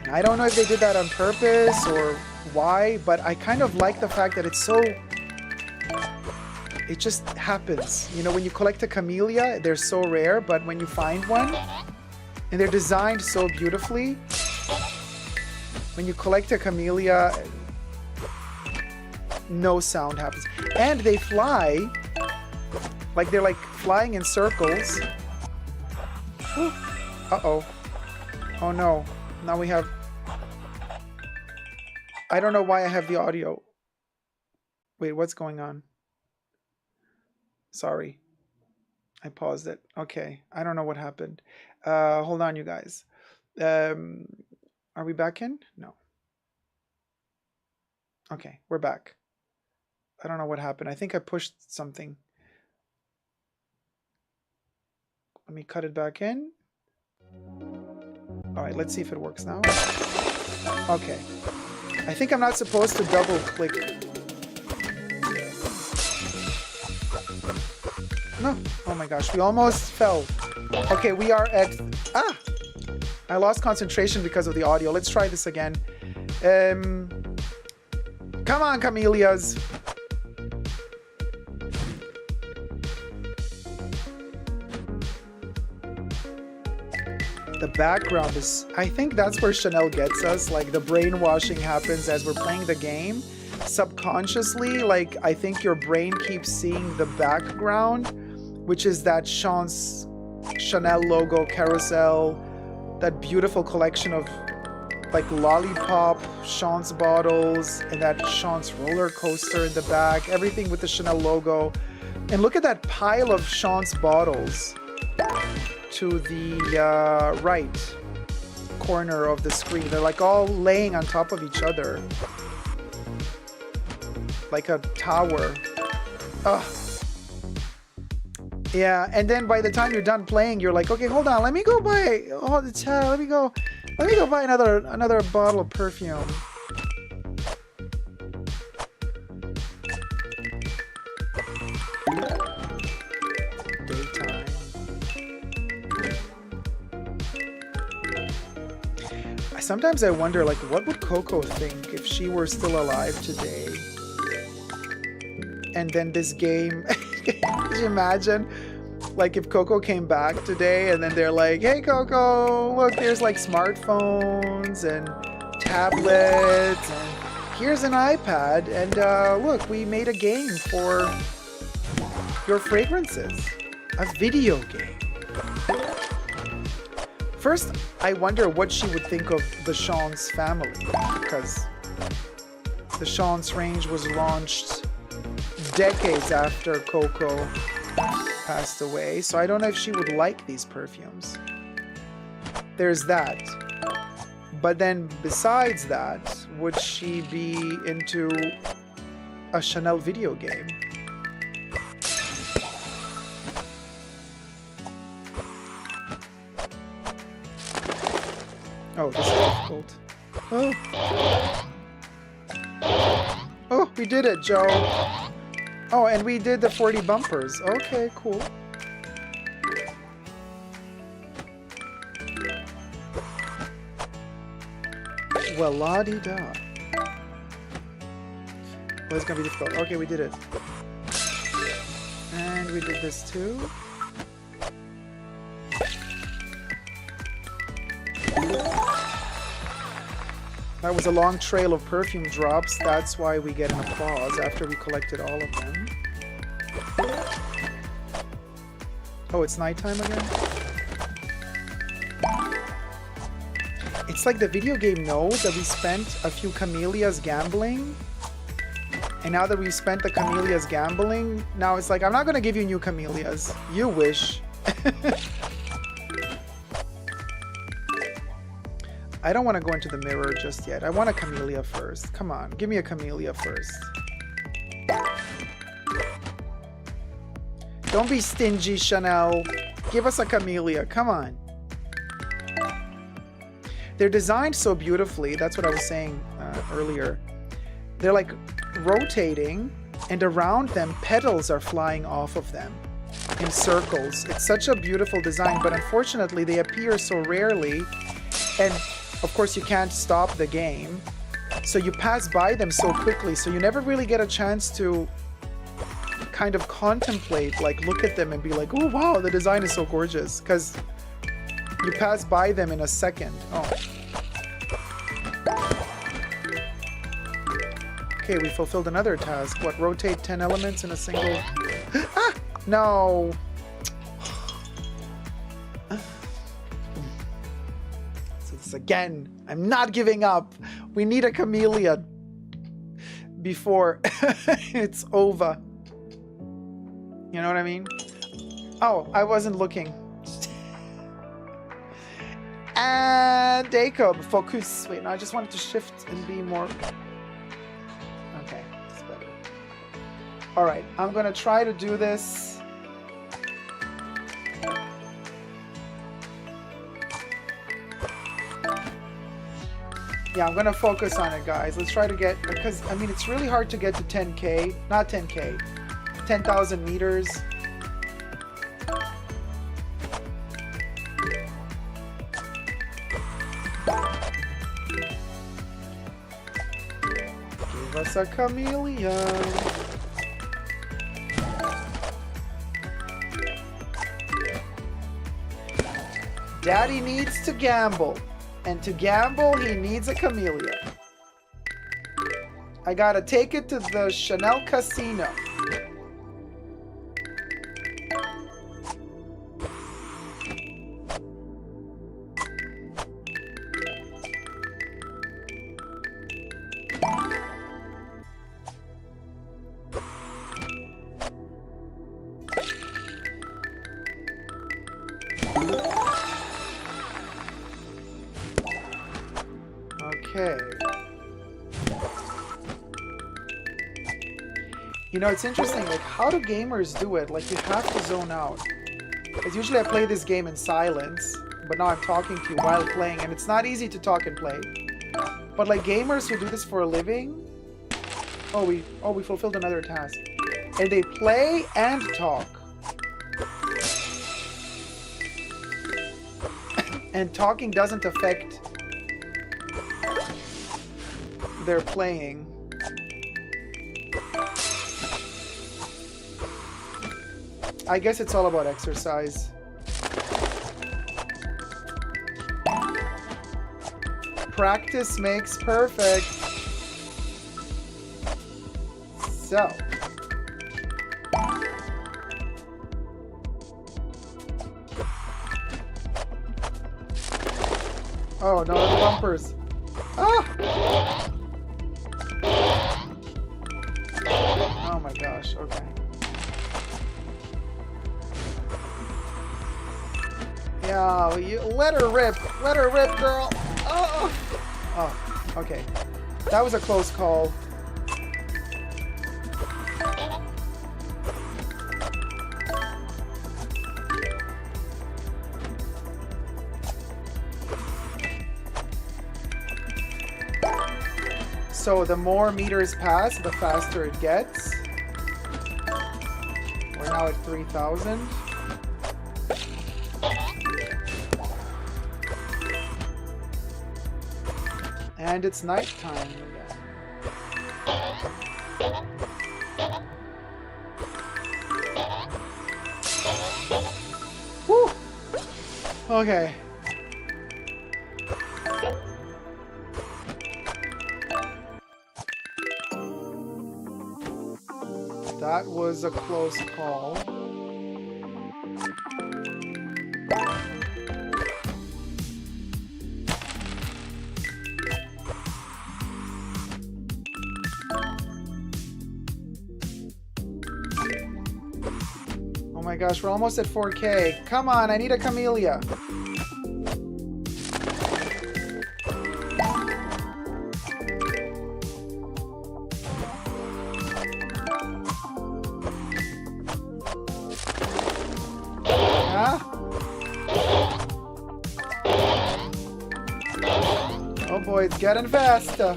And I don't know if they did that on purpose or why, but I kind of like the fact that it's so... It just happens. You know, when you collect a camellia, they're so rare, but when you find one, and they're designed so beautifully, when you collect a camellia, no sound happens. And they fly, like they're like flying in circles. Ooh. Uh-oh. Oh no. Now we have... I don't know why I have the audio. Wait, what's going on? Sorry. I paused it. Okay. I don't know what happened. Hold on, you guys. Are we back in? No. Okay, we're back. I don't know what happened. I think I pushed something. Let me cut it back in. All right, let's see if it works now. Okay. I think I'm not supposed to double click. No. Oh my gosh, we almost fell. Okay, we are at... Ah! I lost concentration because of the audio. Let's try this again. Come on, camellias. The background is... I think that's where Chanel gets us. Like, the brainwashing happens as we're playing the game. Subconsciously, like, I think your brain keeps seeing the background, which is that Sean's Chanel logo carousel, that beautiful collection of, like, lollipop Sean's bottles, and that Sean's roller coaster in the back, everything with the Chanel logo. And look at that pile of Sean's bottles to the right corner of the screen. They're like all laying on top of each other, like a tower. Ugh. Yeah, and then by the time you're done playing, you're like, okay, hold on, let me go buy. Oh, let me go buy another bottle of perfume. Daytime. Sometimes I wonder, like, what would Coco think if she were still alive today? And then this game, could you imagine? Like, if Coco came back today and then they're like, hey Coco, look, there's like smartphones and tablets, and here's an iPad, and look, we made a game for your fragrances. A video game. First, I wonder what she would think of the Sean's family, because the Sean's range was launched decades after Coco passed away, so I don't know if she would like these perfumes. There's that. But then besides that, would she be into a Chanel video game? Oh, this is difficult. Oh. We did it, Joe. Oh, and we did the 40 bumpers. Okay, cool. Well, la-di-da. Oh, it's gonna be difficult. Okay, we did it. And we did this too. That was a long trail of perfume drops. That's why we get an applause after we collected all of them. Oh, it's nighttime again? It's like the video game knows that we spent a few camellias gambling. And now that we've spent the camellias gambling, now it's like, I'm not going to give you new camellias. You wish. I don't want to go into the mirror just yet. I want a camellia first. Come on, give me a camellia first. Don't be stingy, Chanel. Give us a camellia. Come on. They're designed so beautifully. That's what I was saying earlier. They're like rotating, and around them, petals are flying off of them in circles. It's such a beautiful design, but unfortunately, they appear so rarely. And of course, you can't stop the game. So you pass by them so quickly, so you never really get a chance to kind of contemplate, like look at them and be like, oh wow, the design is so gorgeous, because you pass by them in a second. Oh. Okay, we fulfilled another task. What, rotate 10 elements in a single... Ah! No! So this again, I'm not giving up. We need a camellia before it's over. You know what I mean? Oh, I wasn't looking. And Jacob, focus. Wait, no, I just wanted to shift and be more... Okay, it's better. Alright, I'm gonna try to do this. Yeah, I'm gonna focus on it, guys. Let's try to get... Because, I mean, it's really hard to get to 10K. Not 10K. 10,000 meters. Give us a camellia. Daddy needs to gamble. And to gamble, he needs a camellia. I gotta take it to the Chanel Casino. Okay. You know, it's interesting, like, how do gamers do it? Like, you have to zone out. Because usually I play this game in silence, but now I'm talking to you while playing, and it's not easy to talk and play. But, like, gamers who do this for a living... Oh, we fulfilled another task. And they play and talk. And talking doesn't affect their playing. I guess it's all about exercise. Practice makes perfect. So. Oh, no, the bumpers. Ah! Oh my gosh, okay. Yeah, you let her rip, girl. Oh, oh, okay. That was a close call. So the more meters pass, the faster it gets. We're now at 3,000. And it's nighttime again. Woo! Okay. That was a close call. Oh my gosh, we're almost at 4K. Come on, I need a camellia. Huh? Oh boy, it's getting faster.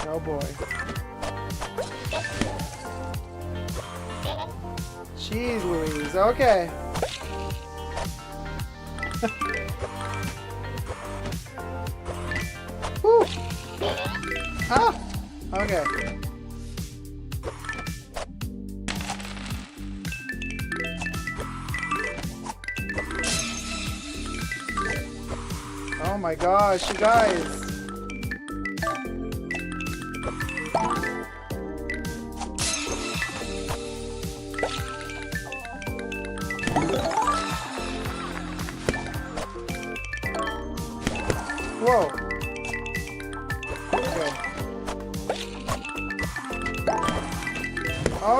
Oh boy. Jeez Louise, okay. Whew. Ah! Okay. Oh my gosh, you guys. Whoa.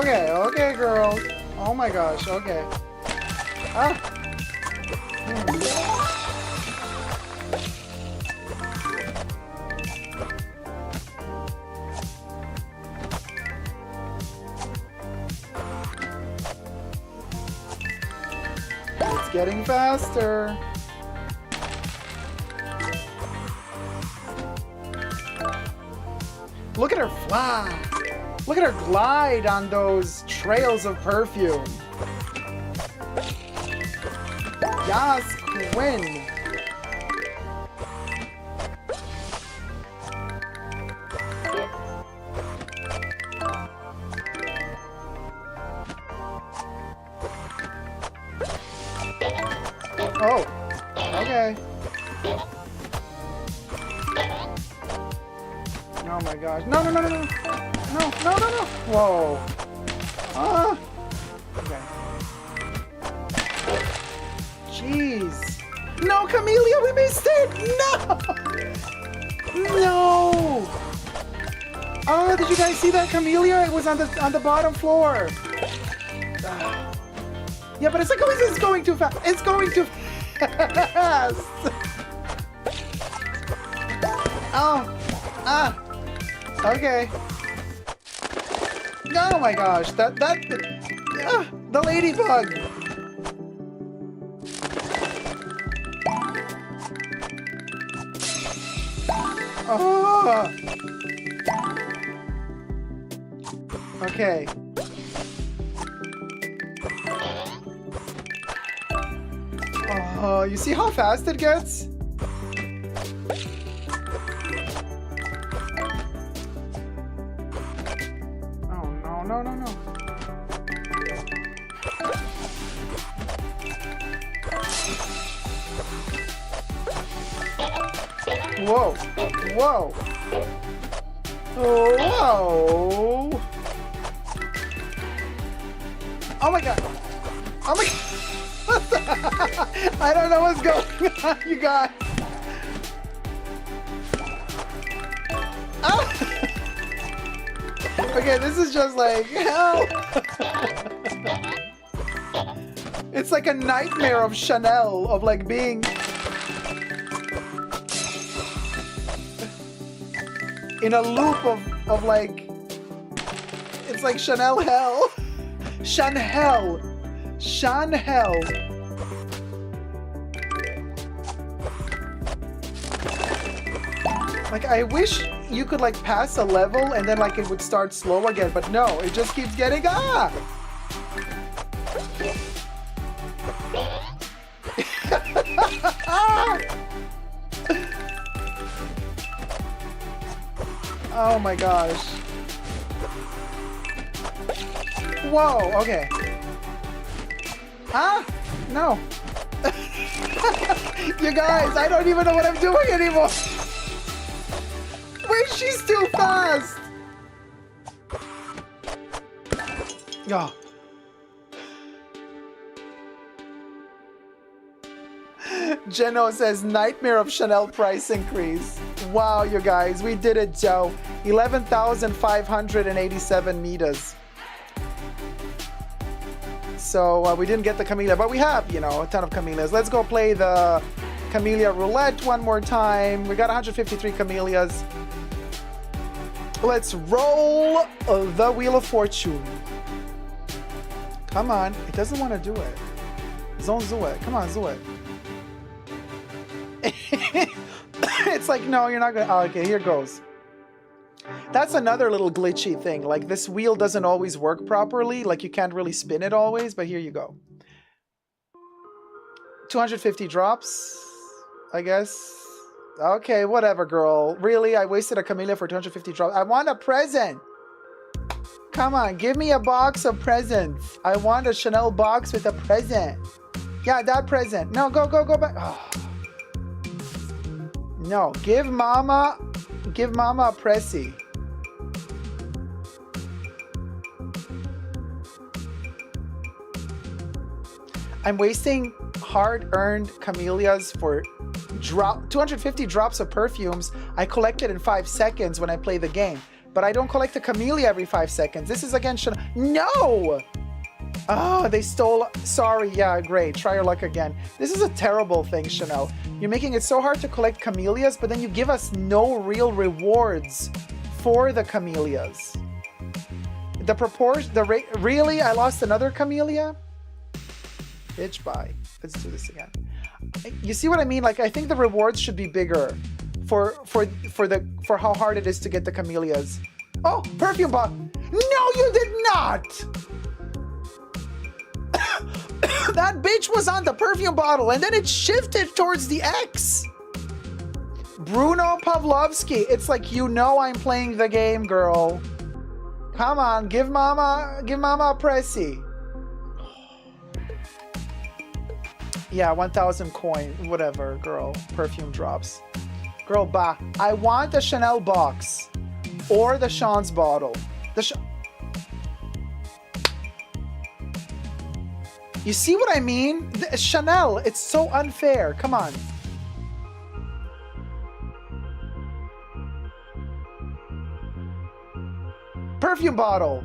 Okay. Okay, girl. Oh my gosh, okay. Ah. It's getting faster. Look at her fly. Look at her glide on those trails of perfume. Yes, Quinn. Oh, okay. Oh my gosh. No, no, no, no, no. No, no, no, no. Whoa. Ah. Okay. Jeez. No, Camellia, we missed it. No. No. Oh, did you guys see that, Camellia? It was on the bottom floor. Ah. Yeah, but it's like it's going too fast. It's going too fast. Oh. Ah. Okay. Oh my gosh, the ladybug. Oh. Okay. Oh, you see how fast it gets? No, no, no. Whoa. Whoa. Whoa. Oh my god. Oh my god. I don't know what's going on, you guys. Ah. Okay, this is just like hell. It's like a nightmare of Chanel, of like being in a loop of like, it's like Chanel hell. Chanel. Chanel. Like, I wish you could like pass a level and then like it would start slow again, but no, it just keeps getting Oh my gosh. Whoa, okay. Huh? No. You guys, I don't even know what I'm doing anymore. Wait, she's too fast. Yeah. Geno says, nightmare of Chanel price increase. Wow, you guys, we did it, Joe. 11,587 meters. So we didn't get the Camellia, but we have, you know, a ton of Camellias. Let's go play the Camellia Roulette one more time. We got 153 Camellias. Let's roll the Wheel of Fortune. Come on. It doesn't want to do it. Don't do it. Come on, do it. It's like, no, you're not going to. Oh, okay, here goes. That's another little glitchy thing. Like, this wheel doesn't always work properly. Like, you can't really spin it always, but here you go. 250 drops, I guess. Okay, whatever, girl. Really? I wasted a Camellia for 250 drops. I want a present. Come on, give me a box of presents. I want a Chanel box with a present. Yeah, that present. No, go back. Oh. No, give mama a Pressy. I'm wasting hard-earned Camellias for 250 drops of perfumes. I collected in 5 seconds when I play the game, but I don't collect a Camellia every 5 seconds. This is again Chanel. No! Oh, they stole. Sorry, yeah, great. Try your luck again. This is a terrible thing, Chanel. You're making it so hard to collect Camellias, but then you give us no real rewards for the Camellias. The proportion, the rate. Really? I lost another Camellia? Bitch, bye. Let's do this again. You see what I mean? Like, I think the rewards should be bigger for how hard it is to get the Camellias. Oh, perfume bottle. No, you did not. That bitch was on the perfume bottle and then it shifted towards the X. Bruno Pavlovsky. It's like, you know, I'm playing the game, girl. Come on, give mama a Pressy. Yeah, 1,000 coin, whatever, girl. Perfume drops. Girl, bah. I want the Chanel box or the Sean's bottle. You see what I mean? Chanel, it's so unfair. Come on. Perfume bottle.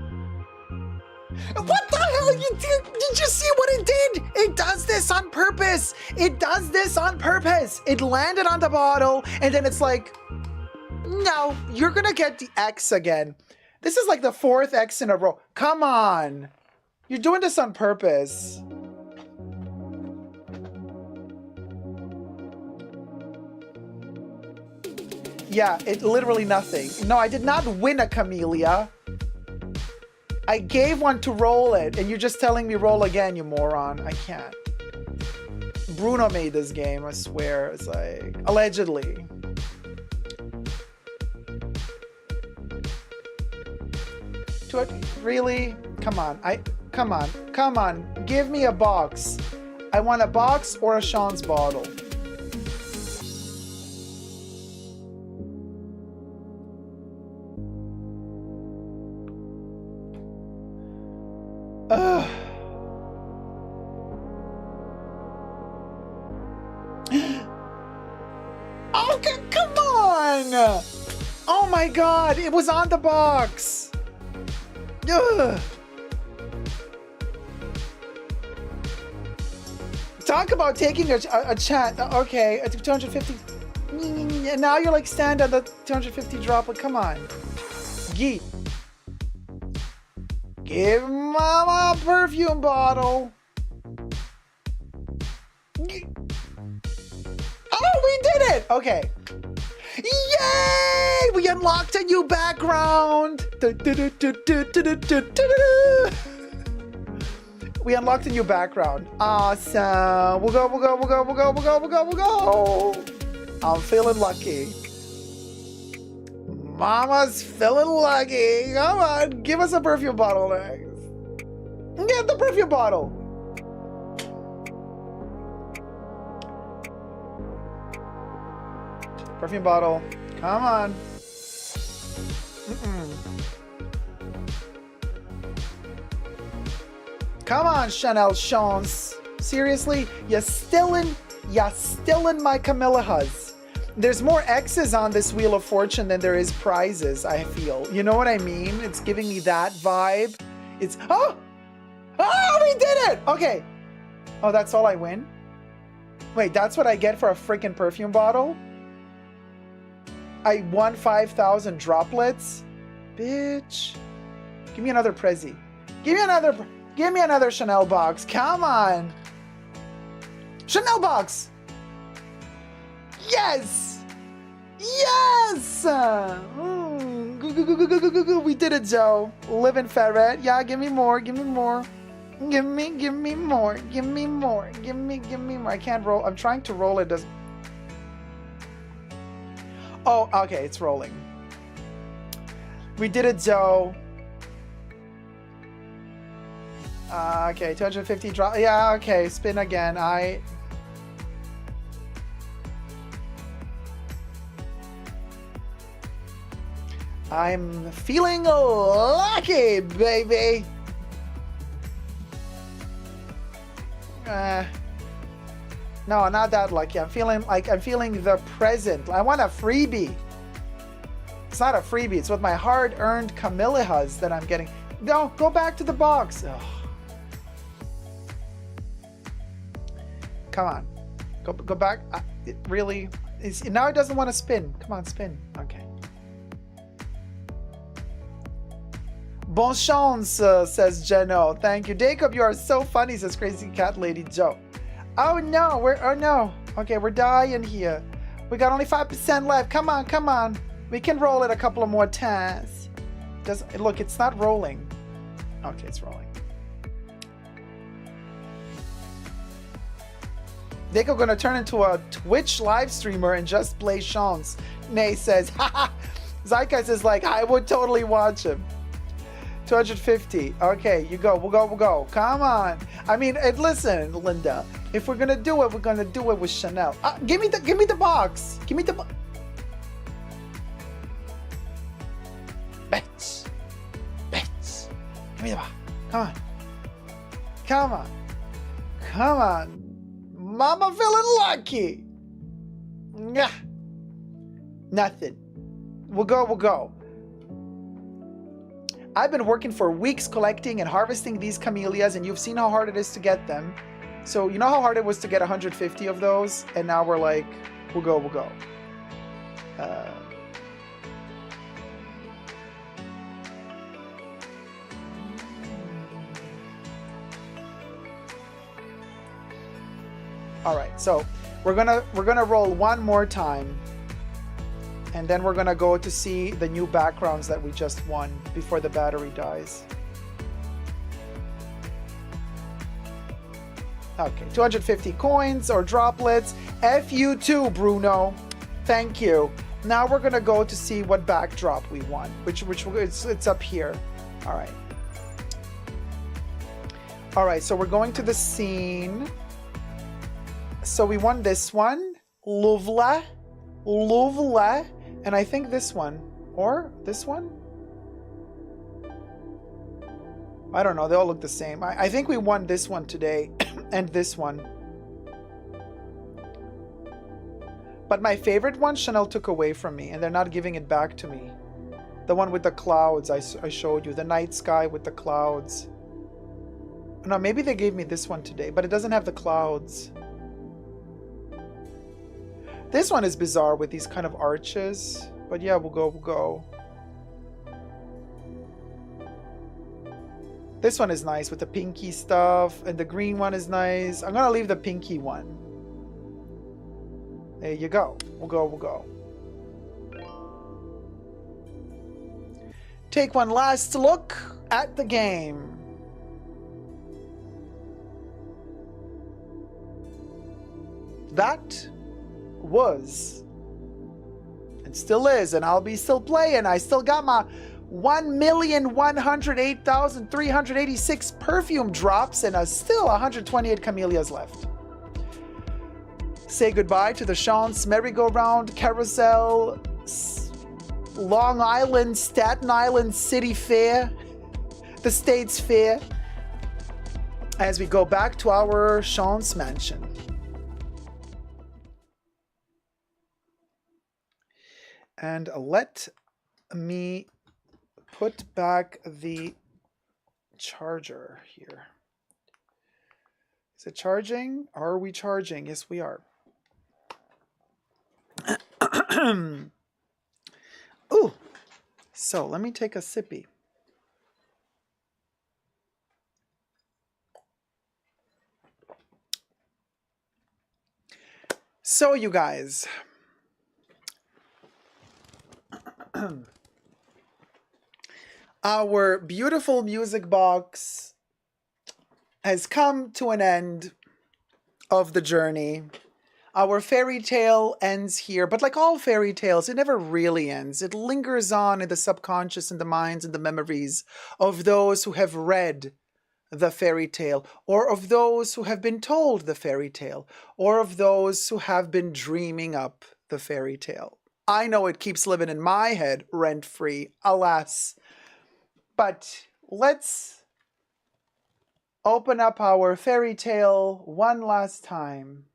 What the hell you did? Did you see what it did? It does this on purpose. It does this on purpose. It landed on the bottle and then it's like, no, you're gonna get the X again. This is like the 4th X in a row. Come on. You're doing this on purpose. Yeah, it literally nothing. No, I did not win a Camellia. I gave one to roll it, and you're just telling me roll again, you moron. I can't. Bruno made this game, I swear. It's like, allegedly. Really? Come on. Come on. Give me a box. I want a box or a Sean's bottle. Ugh. Oh, come on! Oh my god, it was on the box! Ugh. Talk about taking a chance. Okay, 250. And now you're like stand on the 250 droplet. Come on. Geet. Give mama a perfume bottle. Oh, we did it! Okay. Yay! We unlocked a new background. We unlocked a new background. Awesome. We'll go. I'm feeling lucky. Mama's feeling lucky. Come on, give us a perfume bottle next. Get the perfume bottle. Perfume bottle. Come on. Come on, Chanel Chance. Seriously? You're still in my Camilla Huzz. There's more X's on this Wheel of Fortune than there is prizes, I feel. You know what I mean? It's giving me that vibe. It's, oh, we did it. Okay. Oh, that's all I win? Wait, that's what I get for a freaking perfume bottle? I won 5,000 droplets? Bitch. Give me another Prezi. Give me another Chanel box. Come on. Chanel box. Yes. Yes. We did it, Joe. Living ferret. Yeah, give me more. Give me more. Give me more. Give me more. Give me more. I can't roll. I'm trying to roll. It doesn't. Oh, okay. It's rolling. We did it, Joe. Okay, 250 drop. Yeah, okay. Spin again. I'm feeling lucky, baby. No, not that lucky. I'm feeling the present. I want a freebie. It's not a freebie. It's with my hard-earned Camilla Huzz that I'm getting. No, go back to the box. Ugh. Come on, go back. It really? Now it doesn't want to spin. Come on, spin. Okay. Bon chance, says Jeno. Thank you. Jacob, you are so funny, says Crazy Cat Lady Joe. Oh no, okay, we're dying here. We got only 5% left. Come on. We can roll it a couple of more times. Look, it's not rolling. Okay, it's rolling. Jacob gonna turn into a Twitch live streamer and just play Chance. Nay says, haha. Zeitgeist is like, I would totally watch him. 250. Okay, you go. We'll go. Come on. I mean, listen, Linda. If we're gonna do it, we're gonna do it with Chanel. Give me the box. Give me the box. Bitch. Give me the box. Come on. Mama feeling lucky. Nah. Nothing. We'll go. I've been working for weeks collecting and harvesting these camellias, and you've seen how hard it is to get them. So you know how hard it was to get 150 of those, and now we're like, we'll go. All right, so we're gonna roll one more time, and then we're gonna go to see the new backgrounds that we just won before the battery dies. Okay, 250 coins or droplets. F you too, Bruno. Thank you. Now we're gonna go to see what backdrop we won, which it's up here. All right. So we're going to the scene. So we won this one, Louvla, and I think this one, or this one? I don't know, they all look the same. I think we won this one today, and this one. But my favorite one, Chanel took away from me, and they're not giving it back to me. The one with the clouds I showed you, the night sky with the clouds. No, maybe they gave me this one today, but it doesn't have the clouds. This one is bizarre with these kind of arches. But yeah, we'll go. This one is nice with the pinky stuff. And the green one is nice. I'm going to leave the pinky one. There you go. We'll go. Take one last look at the game. That was and still is, and I'll be still playing. I still got my 1,108,386 perfume drops and still 128 camellias left. Say goodbye to the Sean's merry-go-round carousel, Long Island, Staten Island City Fair, the States Fair, as we go back to our Sean's mansion. And let me put back the charger here. Is it charging? Are we charging? Yes, we are. Ooh. So let me take a sippy. So you guys, our beautiful music box has come to an end of the journey. Our fairy tale ends here, but like all fairy tales, it never really ends. It lingers on in the subconscious, in the minds and the memories of those who have read the fairy tale, or of those who have been told the fairy tale, or of those who have been dreaming up the fairy tale. I know it keeps living in my head rent-free, alas. But let's open up our fairy tale one last time.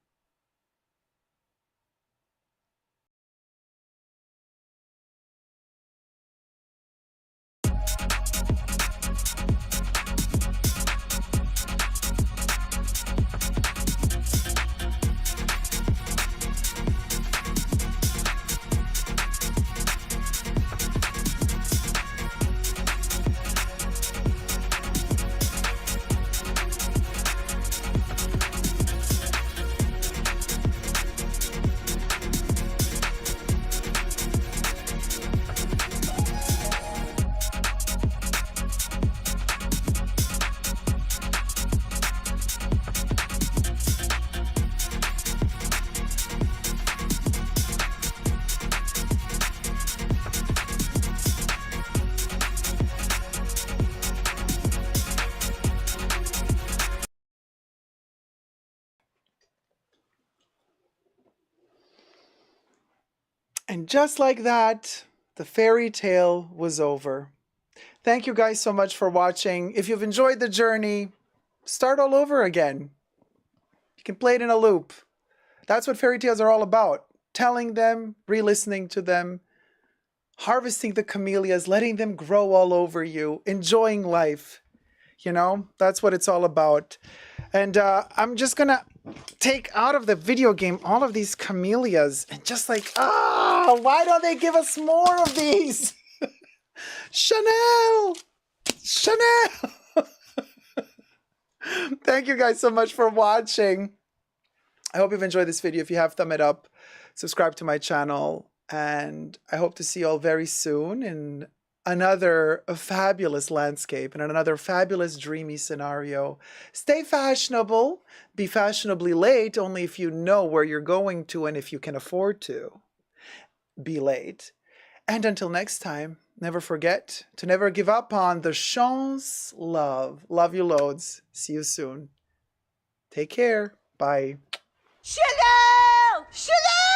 And just like that, the fairy tale was over. Thank you guys so much for watching. If you've enjoyed the journey, start all over again. You can play it in a loop. That's what fairy tales are all about. Telling them, re-listening to them, harvesting the camellias, letting them grow all over you, enjoying life. You know, that's what it's all about. And I'm just gonna take out of the video game all of these camellias and just like, why don't they give us more of these? Chanel! Thank you guys so much for watching. I hope you've enjoyed this video. If you have, thumb it up, subscribe to my channel, and I hope to see you all very soon in another fabulous landscape and another fabulous dreamy scenario. Stay fashionable, be fashionably late only if you know where you're going to and if you can afford to be late. And until next time, never forget to never give up on the Sean's love. Love you loads. See you soon. Take care. Bye. Chanel! Chanel!